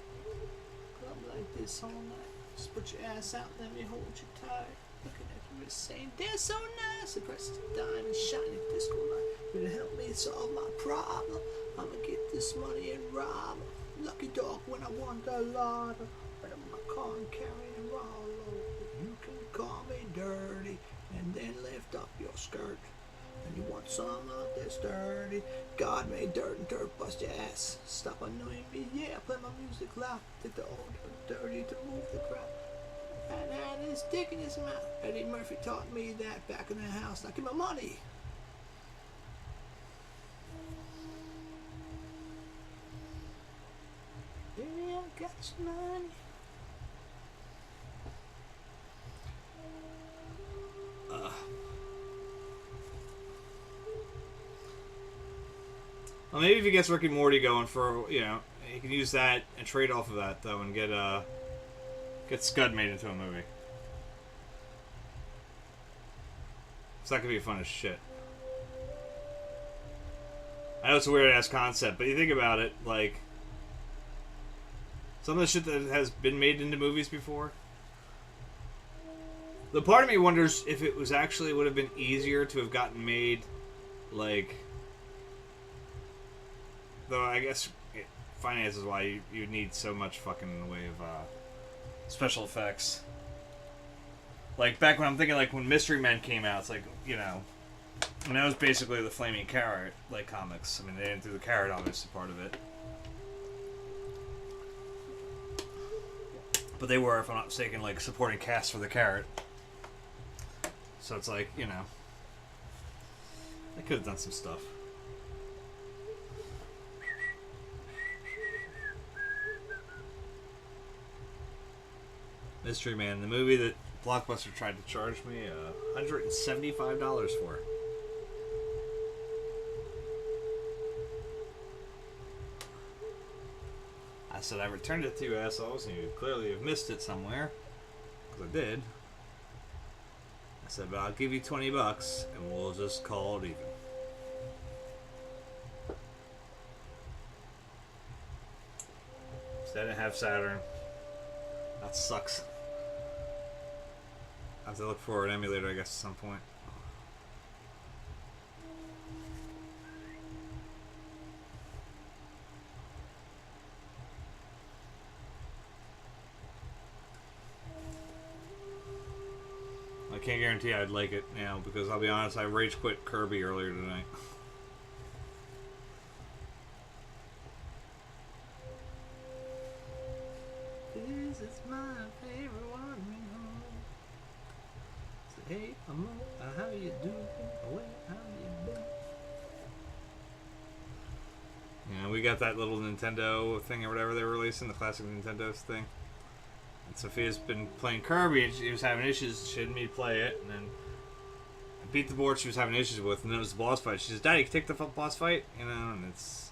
Club like this all night. Just put your ass out and let me hold you tight. Looking at you saying, they're so nice. I press the diamond shiny disco light. Gonna help me solve my problem. I'ma get this money and rob 'em. Lucky dog when I won the lotto. Right in my car and carrying Rollo. You can call me dirty and then lift up your skirt. And you want some of this dirty. God made dirt and dirt bust your ass. Stop annoying me, yeah, play my music loud. Take the old dirty to move the crowd. And had his dick in his mouth. Eddie Murphy taught me that back in the house. Now give me my money. Baby, I got your money. Well, maybe if he gets Rick and Morty going for, he can use that and trade off of that, though, and get Scud made into a movie. It's not gonna be fun as shit. I know it's a weird-ass concept, but you think about it, like, some of the shit that has been made into movies before. The part of me wonders if it was actually would have been easier to have gotten made, like, though I guess finance is why you need so much fucking in the way of special effects. Like back when I'm thinking like when Mystery Men came out, it's like, and that was basically the Flaming Carrot like comics. I mean, they didn't do the carrot obviously part of it. But they were, if I'm not mistaken, like supporting cast for the carrot. So it's like, they could have done some stuff. Mystery Man, the movie that Blockbuster tried to charge me $175 for. I said I returned it to you assholes, and you clearly have missed it somewhere. Because I did. I said, but I'll give you $20 and we'll just call it even. So I didn't have Saturn. That sucks. I have to look for an emulator, I guess, at some point. I can't guarantee I'd like it now because I'll be honest, I rage quit Kirby earlier tonight. This is my favorite one. Say, hey, I'm how you doing? Where how you been? We got that little Nintendo thing or whatever they were releasing, the classic Nintendo thing. And Sophia's been playing Kirby and she was having issues. She had me play it, and then beat the board she was having issues with, and then it was the boss fight. She says, "Daddy, can you take the boss fight?" You know, and it's,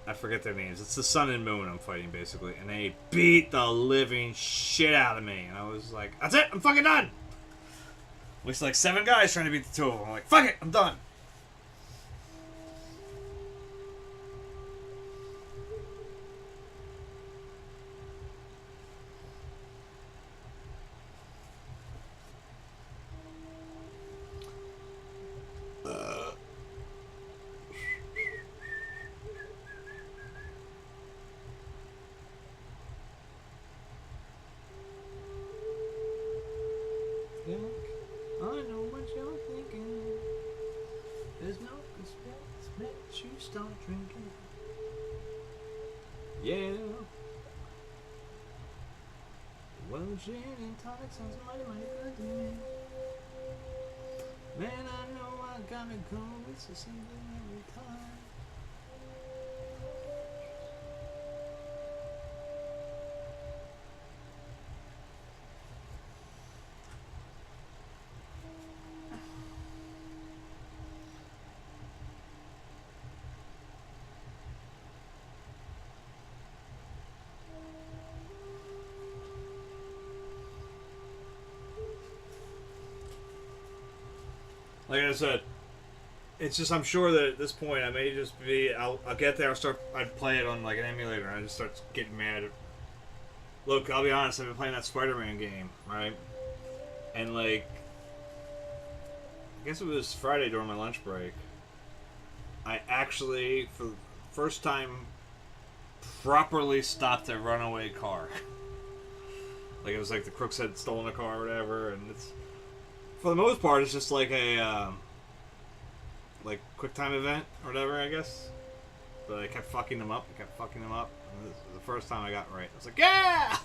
I forget their names. It's the Sun and Moon I'm fighting basically, and they beat the living shit out of me, and I was like, "That's it, I'm fucking done." Looks like 7 guys trying to beat the 2 of them. I'm like, "Fuck it, I'm done." I know what you're thinking. There's no respect makes you start drinking. Yeah. Well, gin and tonic sounds mighty, mighty good to me. Man, I know I gotta go. It's the same thing every time. Like I said, it's just, I'm sure that at this point I may just be, I'll get there, I'd play it on like an emulator, and I just start getting mad. Look, I'll be honest, I've been playing that Spider-Man game, right? And like, I guess it was Friday during my lunch break, I actually, for the first time, properly stopped a runaway car. Like, it was like the crooks had stolen a car or whatever, and it's, for the most part, it's just like a like quick time event or whatever, I guess. But I kept fucking them up. And this was the first time I got right. I was like, yeah!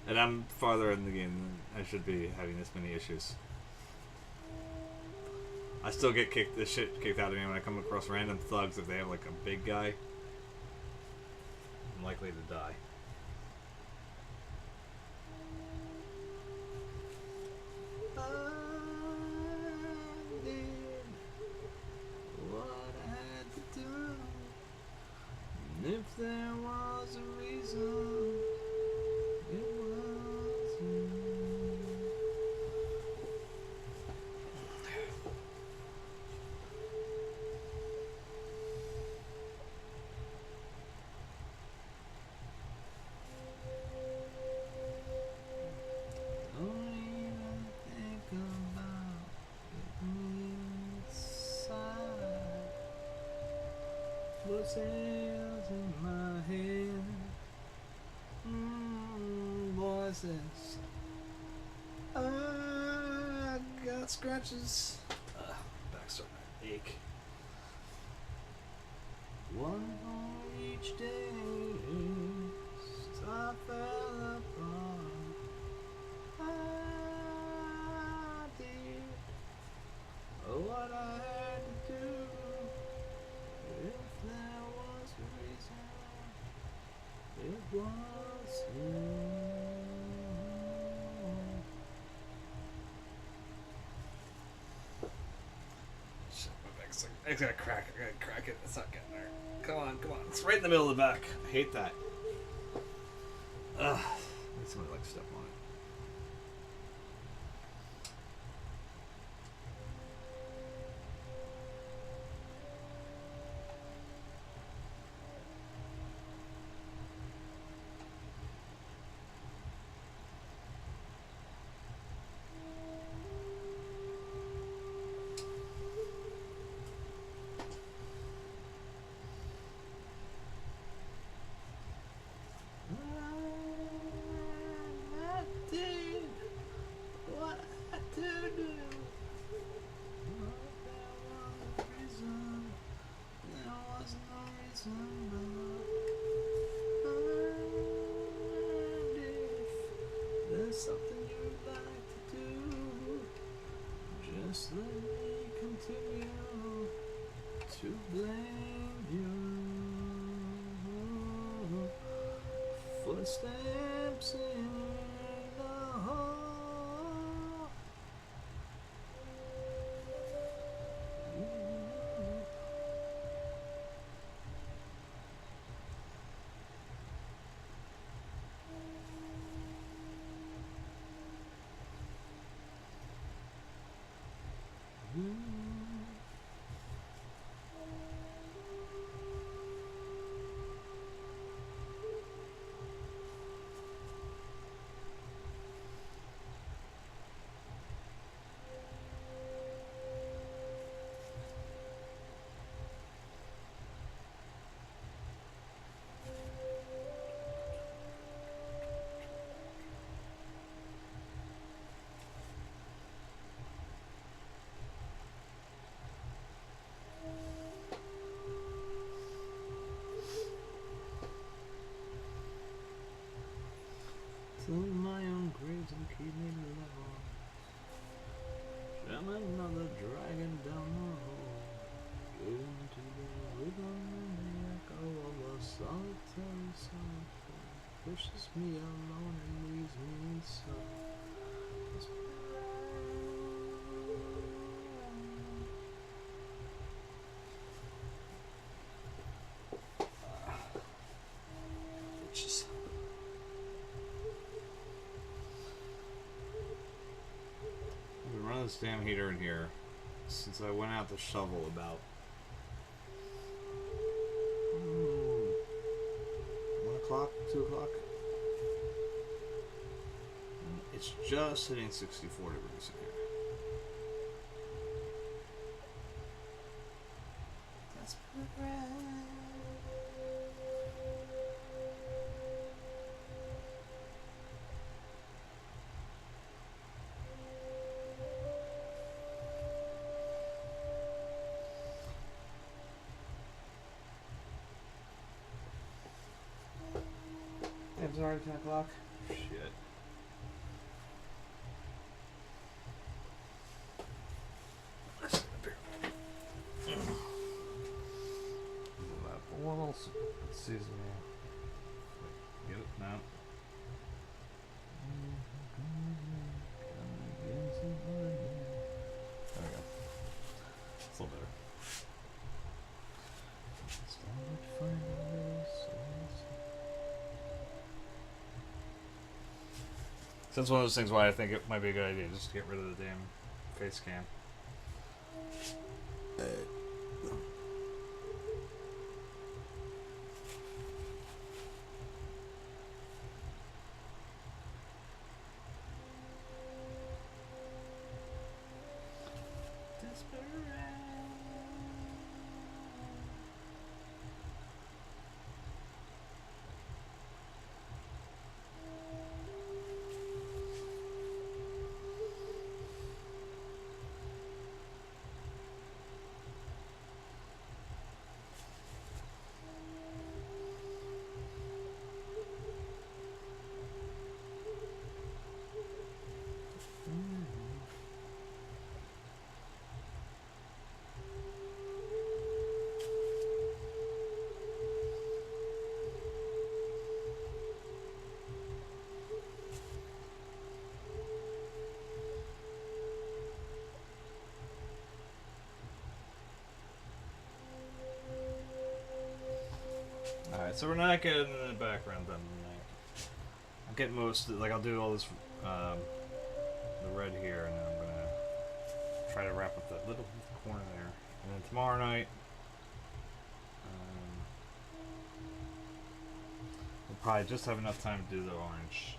And I'm farther in the game than I should be having this many issues. I still get this shit kicked out of me when I come across random thugs. If they have like a big guy, I'm likely to die. If there was a reason, it was you. Don't even think about it inside. What's in my head? Voices. I got scratches. Back's starting to ache. One for each day. I fell apart. I did what I had to do. If there was a reason, it was you. Shit, my back's like, I gotta crack it. It's not getting there. Come on. It's right in the middle of the back. I hate that. Ugh. I need somebody to like step on it. Something you'd like to do, just let me continue to blame you. Footsteps in the hall. through my own graves and keep me level. I'm another dragon down the hole, into the rhythm and the echo of a solitary sound. Pushes me alone and leaves me so. I've been running this damn heater in here since I went out to shovel about 1 o'clock, 2 o'clock. And it's just hitting 64 degrees in here. That's right. It's already 10 o'clock. Shit. What else? Excuse me. Get it? No. There we go. It's a little better. So that's one of those things why I think it might be a good idea just to get rid of the damn face cam. Alright, so we're not getting in the background done tonight. I'll get most of, like, I'll do all this, the red here, and then I'm gonna try to wrap up that little corner there. And then tomorrow night, we'll probably just have enough time to do the orange.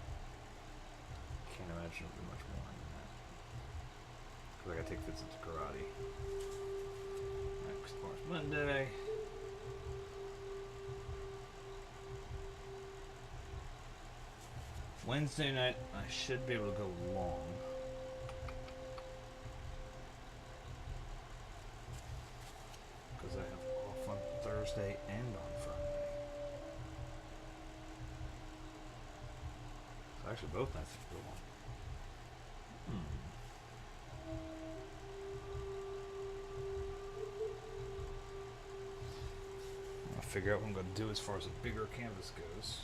Can't imagine it'll be much more than that. Because I gotta take Vincent to karate. Next, tomorrow's Monday. Wednesday night, I should be able to go long. Because I have off on Thursday and on Friday. So actually both nights I can go long. I'll figure out what I'm going to do as far as a bigger canvas goes.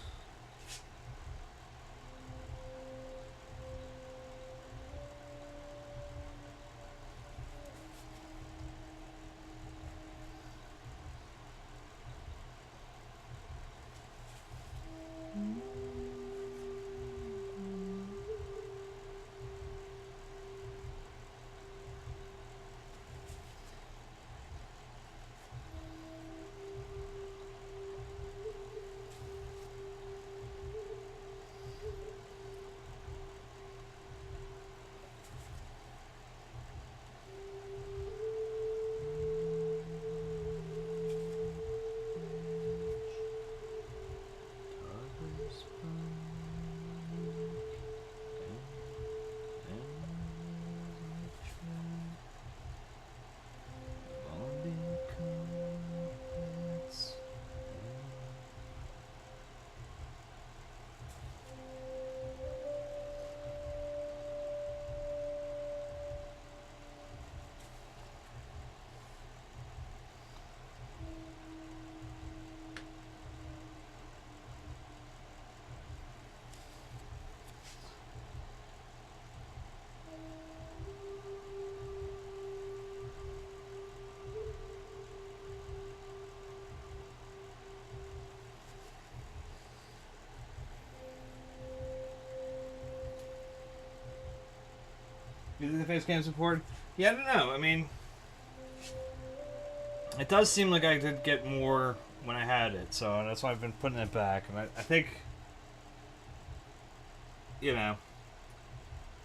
You think the face cam's important? Yeah, I don't know. I mean, it does seem like I did get more when I had it, so that's why I've been putting it back. And I think, you know,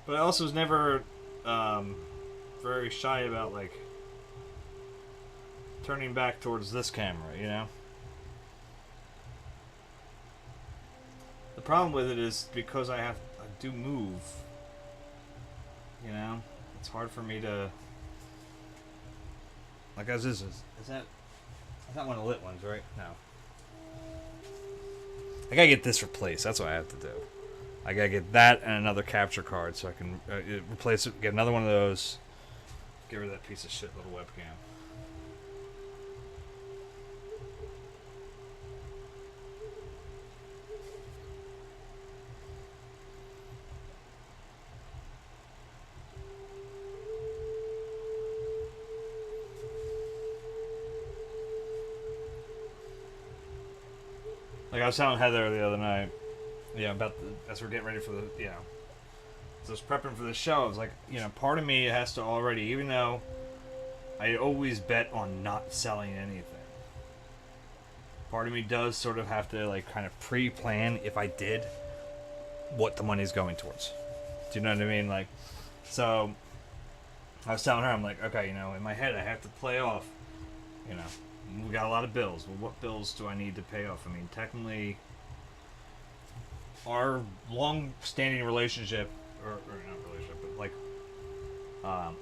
but I also was never very shy about, like, turning back towards this camera, you know? The problem with it is because I do move, you know? It's hard for me to, like, as is that one of the lit ones, right? No. I gotta get this replaced. That's what I have to do. I gotta get that and another capture card so I can replace it, get another one of those, get rid of that piece of shit little webcam. Like I was telling Heather the other night, as we're getting ready for the, as I was prepping for the show, I was like, part of me has to already, even though I always bet on not selling anything, part of me does sort of have to, like, kind of pre-plan, if I did, what the money's going towards. Do you know what I mean? Like, so I was telling her, I'm like, okay, in my head I have to play off, we got a lot of bills. Well, what bills do I need to pay off? I mean, technically, our long-standing relationship, or not relationship, but like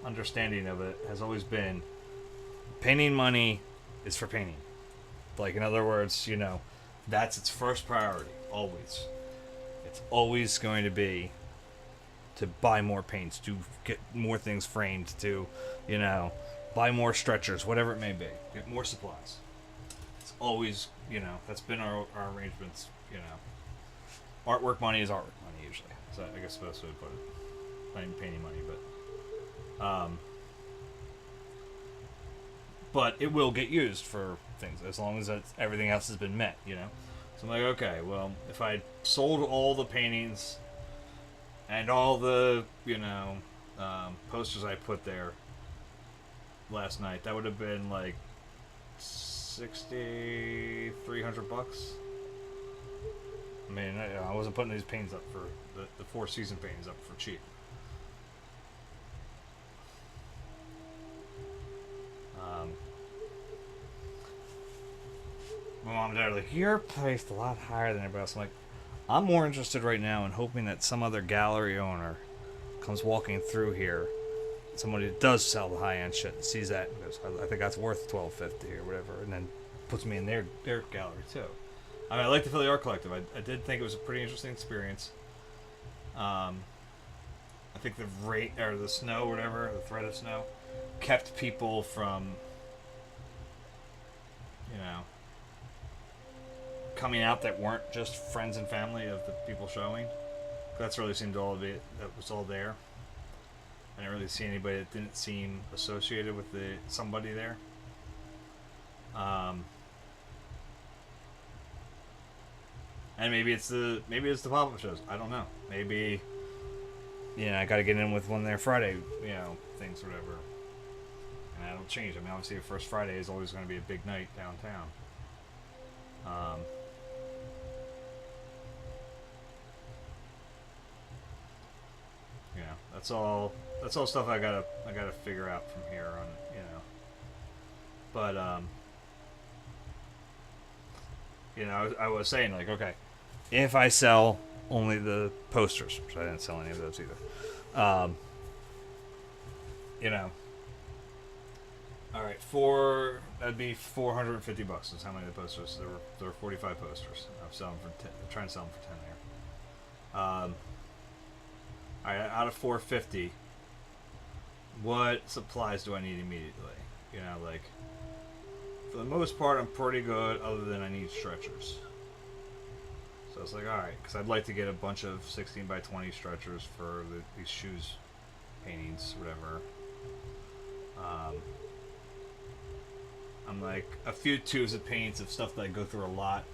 understanding of it has always been painting money is for painting. Like, in other words, that's its first priority, always. It's always going to be to buy more paints, to get more things framed, to, buy more stretchers, whatever it may be. Get more supplies. It's always, that's been our arrangements, Artwork money is artwork money, usually. So I guess that's the best way to put it. Not even painting money, but it will get used for things, as long as everything else has been met, So I'm like, okay, well, if I sold all the paintings and all the, posters I put there last night, that would have been like $6,300. I mean, I wasn't putting these paintings up for the Four Season paintings up for cheap. My mom and dad are like, you're priced a lot higher than everybody else. I'm like, I'm more interested right now in hoping that some other gallery owner comes walking through here, somebody that does sell the high-end shit, and sees that and goes, I think that's worth $1,250 or whatever, and then puts me in their gallery too. I mean, I like the Philly Art Collective. I did think it was a pretty interesting experience. I think the snow, or whatever, the threat of snow, kept people from, coming out that weren't just friends and family of the people showing. That's really seemed all of it. That was all there. I didn't really see anybody that didn't seem associated with somebody there. And maybe it's the pop-up shows. I don't know. Maybe I got to get in with one of their Friday things or whatever. And that'll change. I mean, obviously, the first Friday is always going to be a big night downtown. That's all stuff I gotta figure out from here on, But I was saying, like, okay, if I sell only the posters, which I didn't sell any of those either, all right, that'd be $450 is how many of the posters. There were 45 posters. I'm selling for 10. I'm trying to sell them for 10 there. All right, out of 450, what supplies do I need immediately? Like, for the most part, I'm pretty good, other than I need stretchers. So I was like, all right, because I'd like to get a bunch of 16 by 20 stretchers for these shoes paintings, whatever. I'm like, a few tubes of paints of stuff that I go through a lot.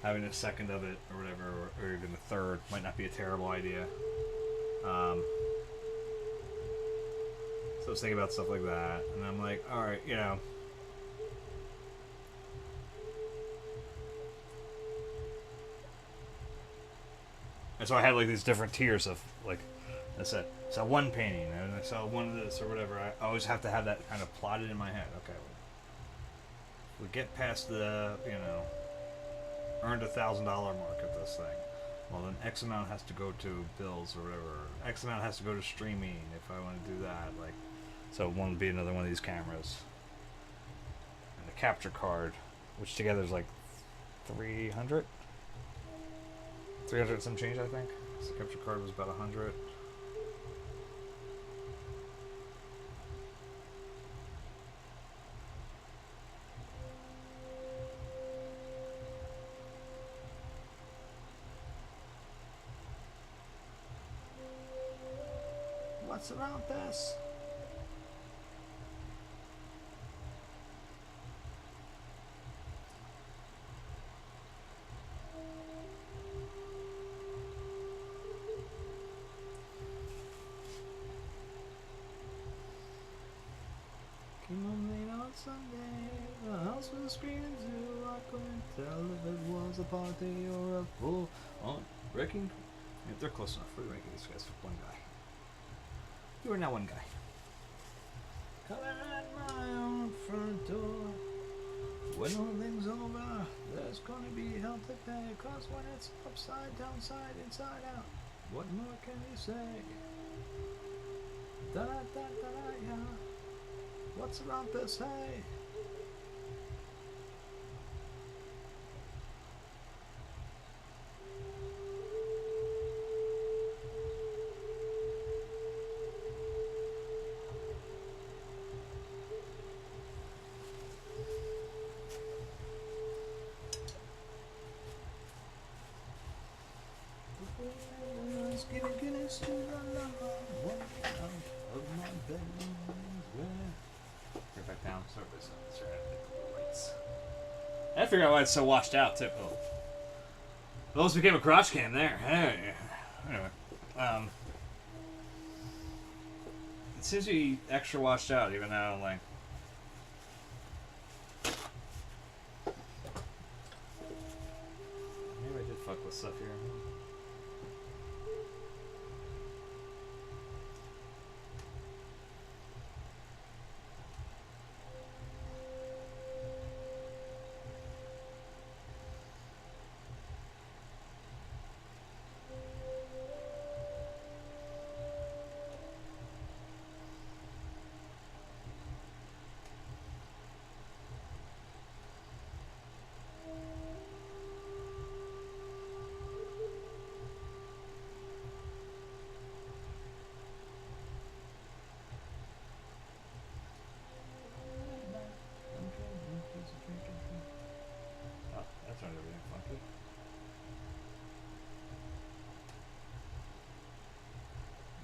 Having a second of it, or whatever, or even a third, might not be a terrible idea. I was thinking about stuff like that, and I'm like, all right, you know. And so I had like these different tiers of like, I said, I saw one painting, and I saw one of this or whatever. I always have to have that kind of plotted in my head. Okay, we get past the, you know, earned $1,000 mark at this thing. Well, then X amount has to go to bills or whatever. X amount has to go to streaming if I want to do that. Like, so one would be another one of these cameras, and the capture card, which together is like 300 some change, I think. So the capture card was about 100. What's around this? Came home late on Sunday. The house was screaming too. I couldn't tell if it was a party or a full on wrecking. If they're close enough, we're ranking these guys for one guy. You are now one guy. Coming at my own front door. When all thing's over, there's gonna be hell to pay. Cause when it's upside, downside, inside out, what more can you say? Da da da da da, yeah. What's around this, hey? Get back down. Sorry, lights. I figured out why it's so washed out too. Oh. It almost became a crotch cam there. Hey. Anyway, it seems to be extra washed out even now. Like, maybe I did fuck with stuff here.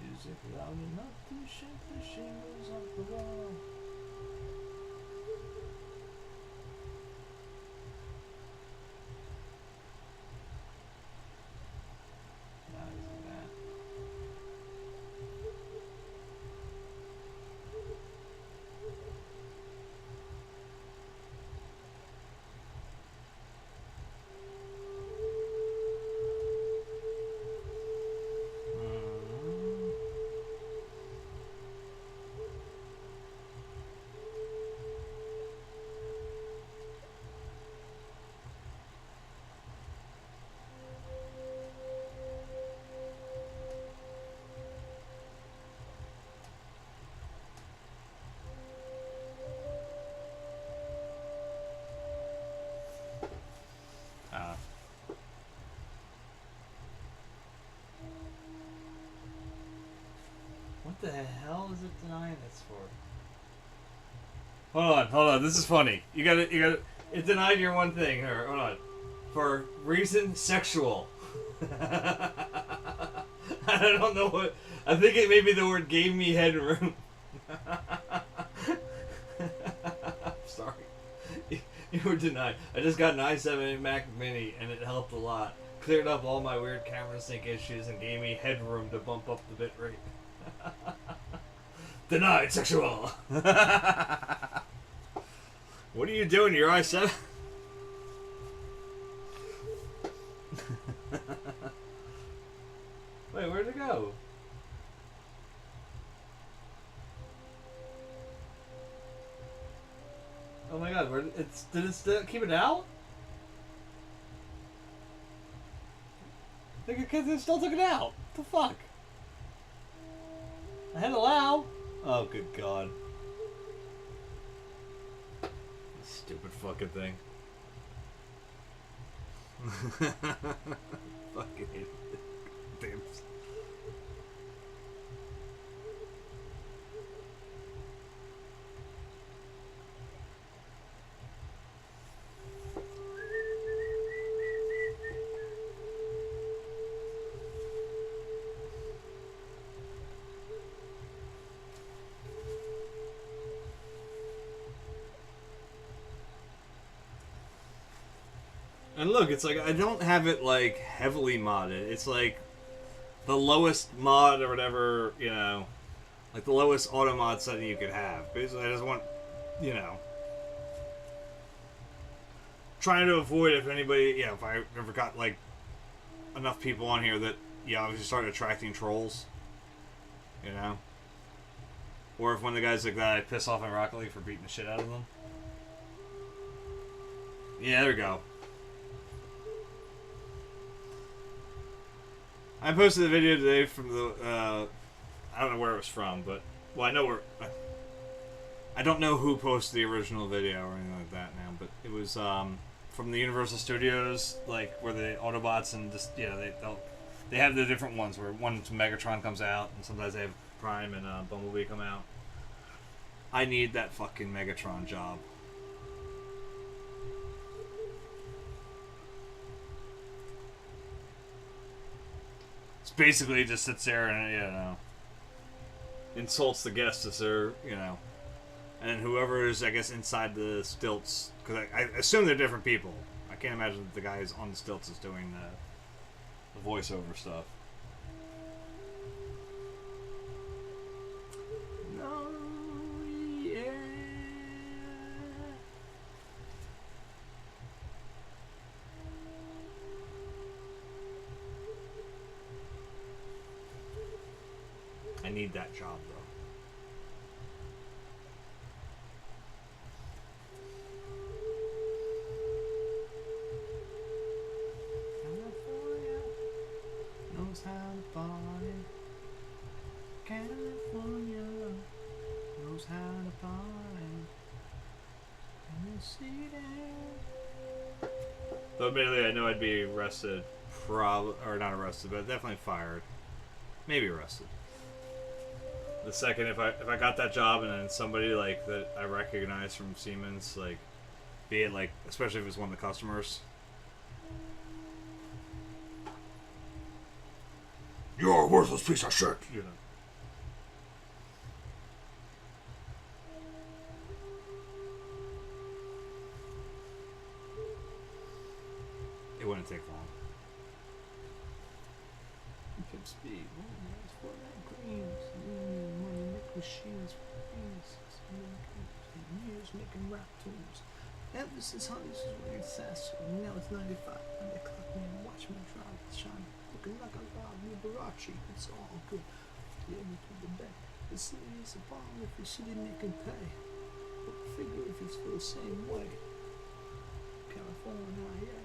Music loud enough to shake the shingles off the wall. What the hell is it denying this for? Hold on. This is funny. You got it. It denied your one thing. Here, hold on. For reason sexual. I don't know what. I think it may be the word gave me headroom. Sorry. You were denied. I just got an i7 Mac Mini and it helped a lot. Cleared up all my weird camera sync issues and gave me headroom to bump up the bitrate. Denied sexual. What are you doing? Your i7? Wait, where'd it go? Oh my god, did it still keep it out? It still took it out. What the fuck? I had allow. Oh, good god. Stupid fucking thing. Fucking idiot. Damn. And look, it's like, I don't have it, like, heavily modded. It's like the lowest mod or whatever, you know, like the lowest auto mod setting you could have. Basically, I just want, you know, trying to avoid if anybody, if I ever got, like, enough people on here that, obviously started attracting trolls, you know? Or if one of the guys like that I piss off in Rocket League for beating the shit out of them. Yeah, there we go. I posted a video today from the, I don't know where it was from, but, well, I know where, I don't know who posted the original video or anything like that now, but it was, from the Universal Studios, like, where the Autobots and just, they have the different ones, where once Megatron comes out, and sometimes they have Prime and, Bumblebee come out. I need that fucking Megatron job. Basically just sits there and, insults the guests as they're, and then whoever is, I guess, inside the stilts, because I assume they're different people. I can't imagine that the guy who's on the stilts is doing the voiceover stuff. No, yeah. I need that job, though. California knows how to party. California knows how to party. And you see that. Though admittedly, I know I'd be arrested, or not arrested, but definitely fired. Maybe arrested. The second, if I got that job and then somebody like that I recognize from Siemens, like, be it like, especially if it's one of the customers, you're a worthless piece of shit, It wouldn't take long. Keep speed. For that creams. Money make machines. Years making rap tunes. Ever since honey was wearing sassy. Now it's 95. And they clock me and watch me drive the shine. Looking like a wild Liberace. It's all good. Yeah, me to the back. The city is a bomb if the city make him pay. But figure if he's feel the same way. California, yeah.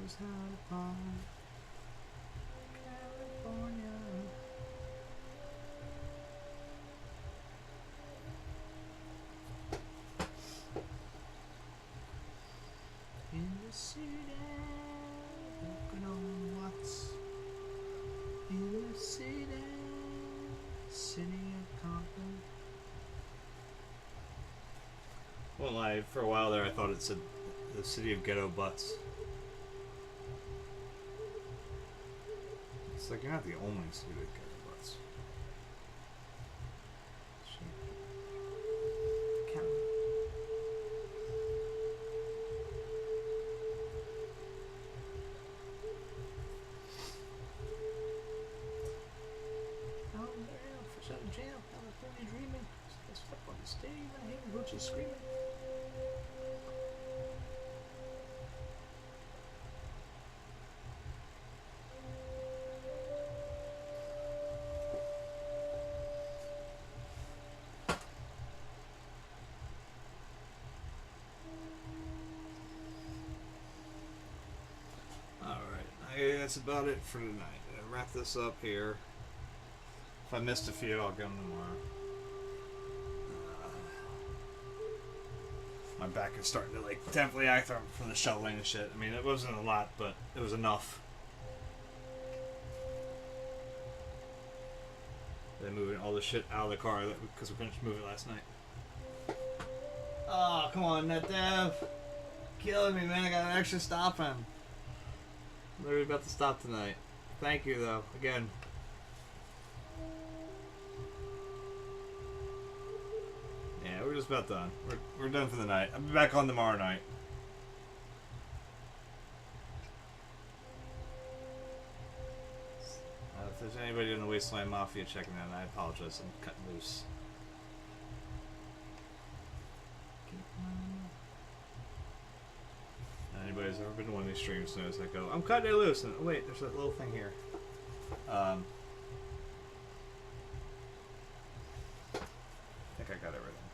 Was how to party. California. In the city, looking on what's in the city, city of Compton. Won't lie, for a while there I thought it said the city of ghetto butts. It's like, you're not the only city of ghetto butts. much as screaming. That's about it for tonight. I'll wrap this up here. If I missed a few, I'll get them tomorrow. My back is starting to like definitely act up from the shoveling and shit. I mean, it wasn't a lot, but it was enough. They're moving all the shit out of the car because we finished moving last night. Oh, come on, Net Dev. Killing me, man. I got an extra stop in. Literally about to stop tonight. Thank you, though. Again. Yeah, we're just about done. We're done for the night. I'll be back on tomorrow night. If there's anybody in the Wasteland Mafia checking in, I apologize. I'm cutting loose. Anybody who's ever been to one of these streams knows I go, I'm cutting it loose, and oh, wait, there's that little thing here. I think I got everything.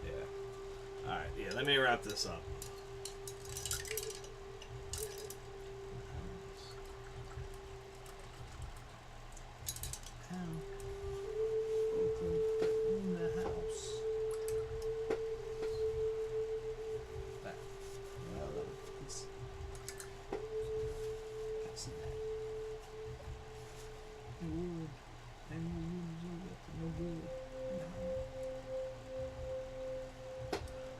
Yeah. Alright, yeah, let me wrap this up. In the house.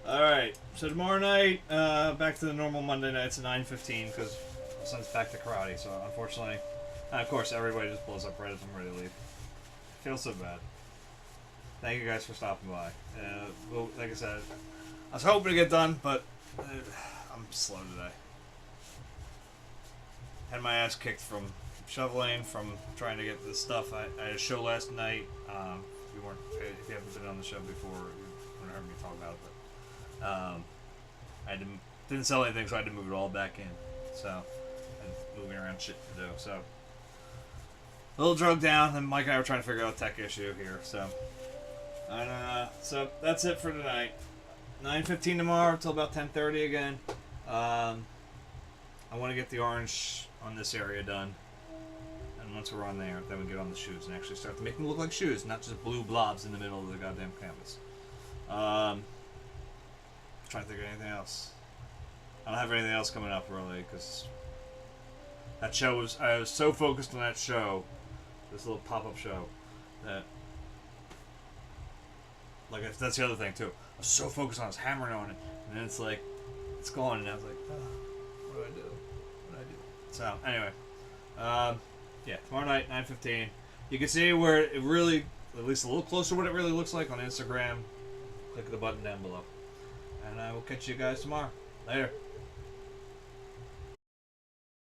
Alright, so tomorrow night, back to the normal Monday nights at 9:15 because my son's back to karate, so unfortunately, of course, everybody just blows up right as I'm ready to leave. I feel so bad. Thank you guys for stopping by. Well, like I said, I was hoping to get done, but I'm slow today. Had my ass kicked from shoveling, from trying to get this stuff. I had a show last night. If you haven't been on the show before, you wouldn't heard me talk about it. But didn't sell anything, so I had to move it all back in. So, and moving around shit to do. So, a little drugged down, and Mike and I were trying to figure out a tech issue here. So, so that's it for tonight. 9:15 tomorrow till about 10:30 again. I want to get the orange on this area done. And once we're on there, then we get on the shoes and actually start to make them look like shoes, not just blue blobs in the middle of the goddamn canvas. Trying to think of anything else. I don't have anything else coming up really, because that show was, I was so focused on that show, this little pop-up show, that, like, that's the other thing too. I was so focused on it, I was hammering on it, and then it's like, it's gone, and I was like, oh, what do I do? What do I do? So, anyway, yeah, tomorrow night, 9:15. You can see where it really, at least a little closer to what it really looks like on Instagram. Click the button down below. And I will catch you guys tomorrow. Later.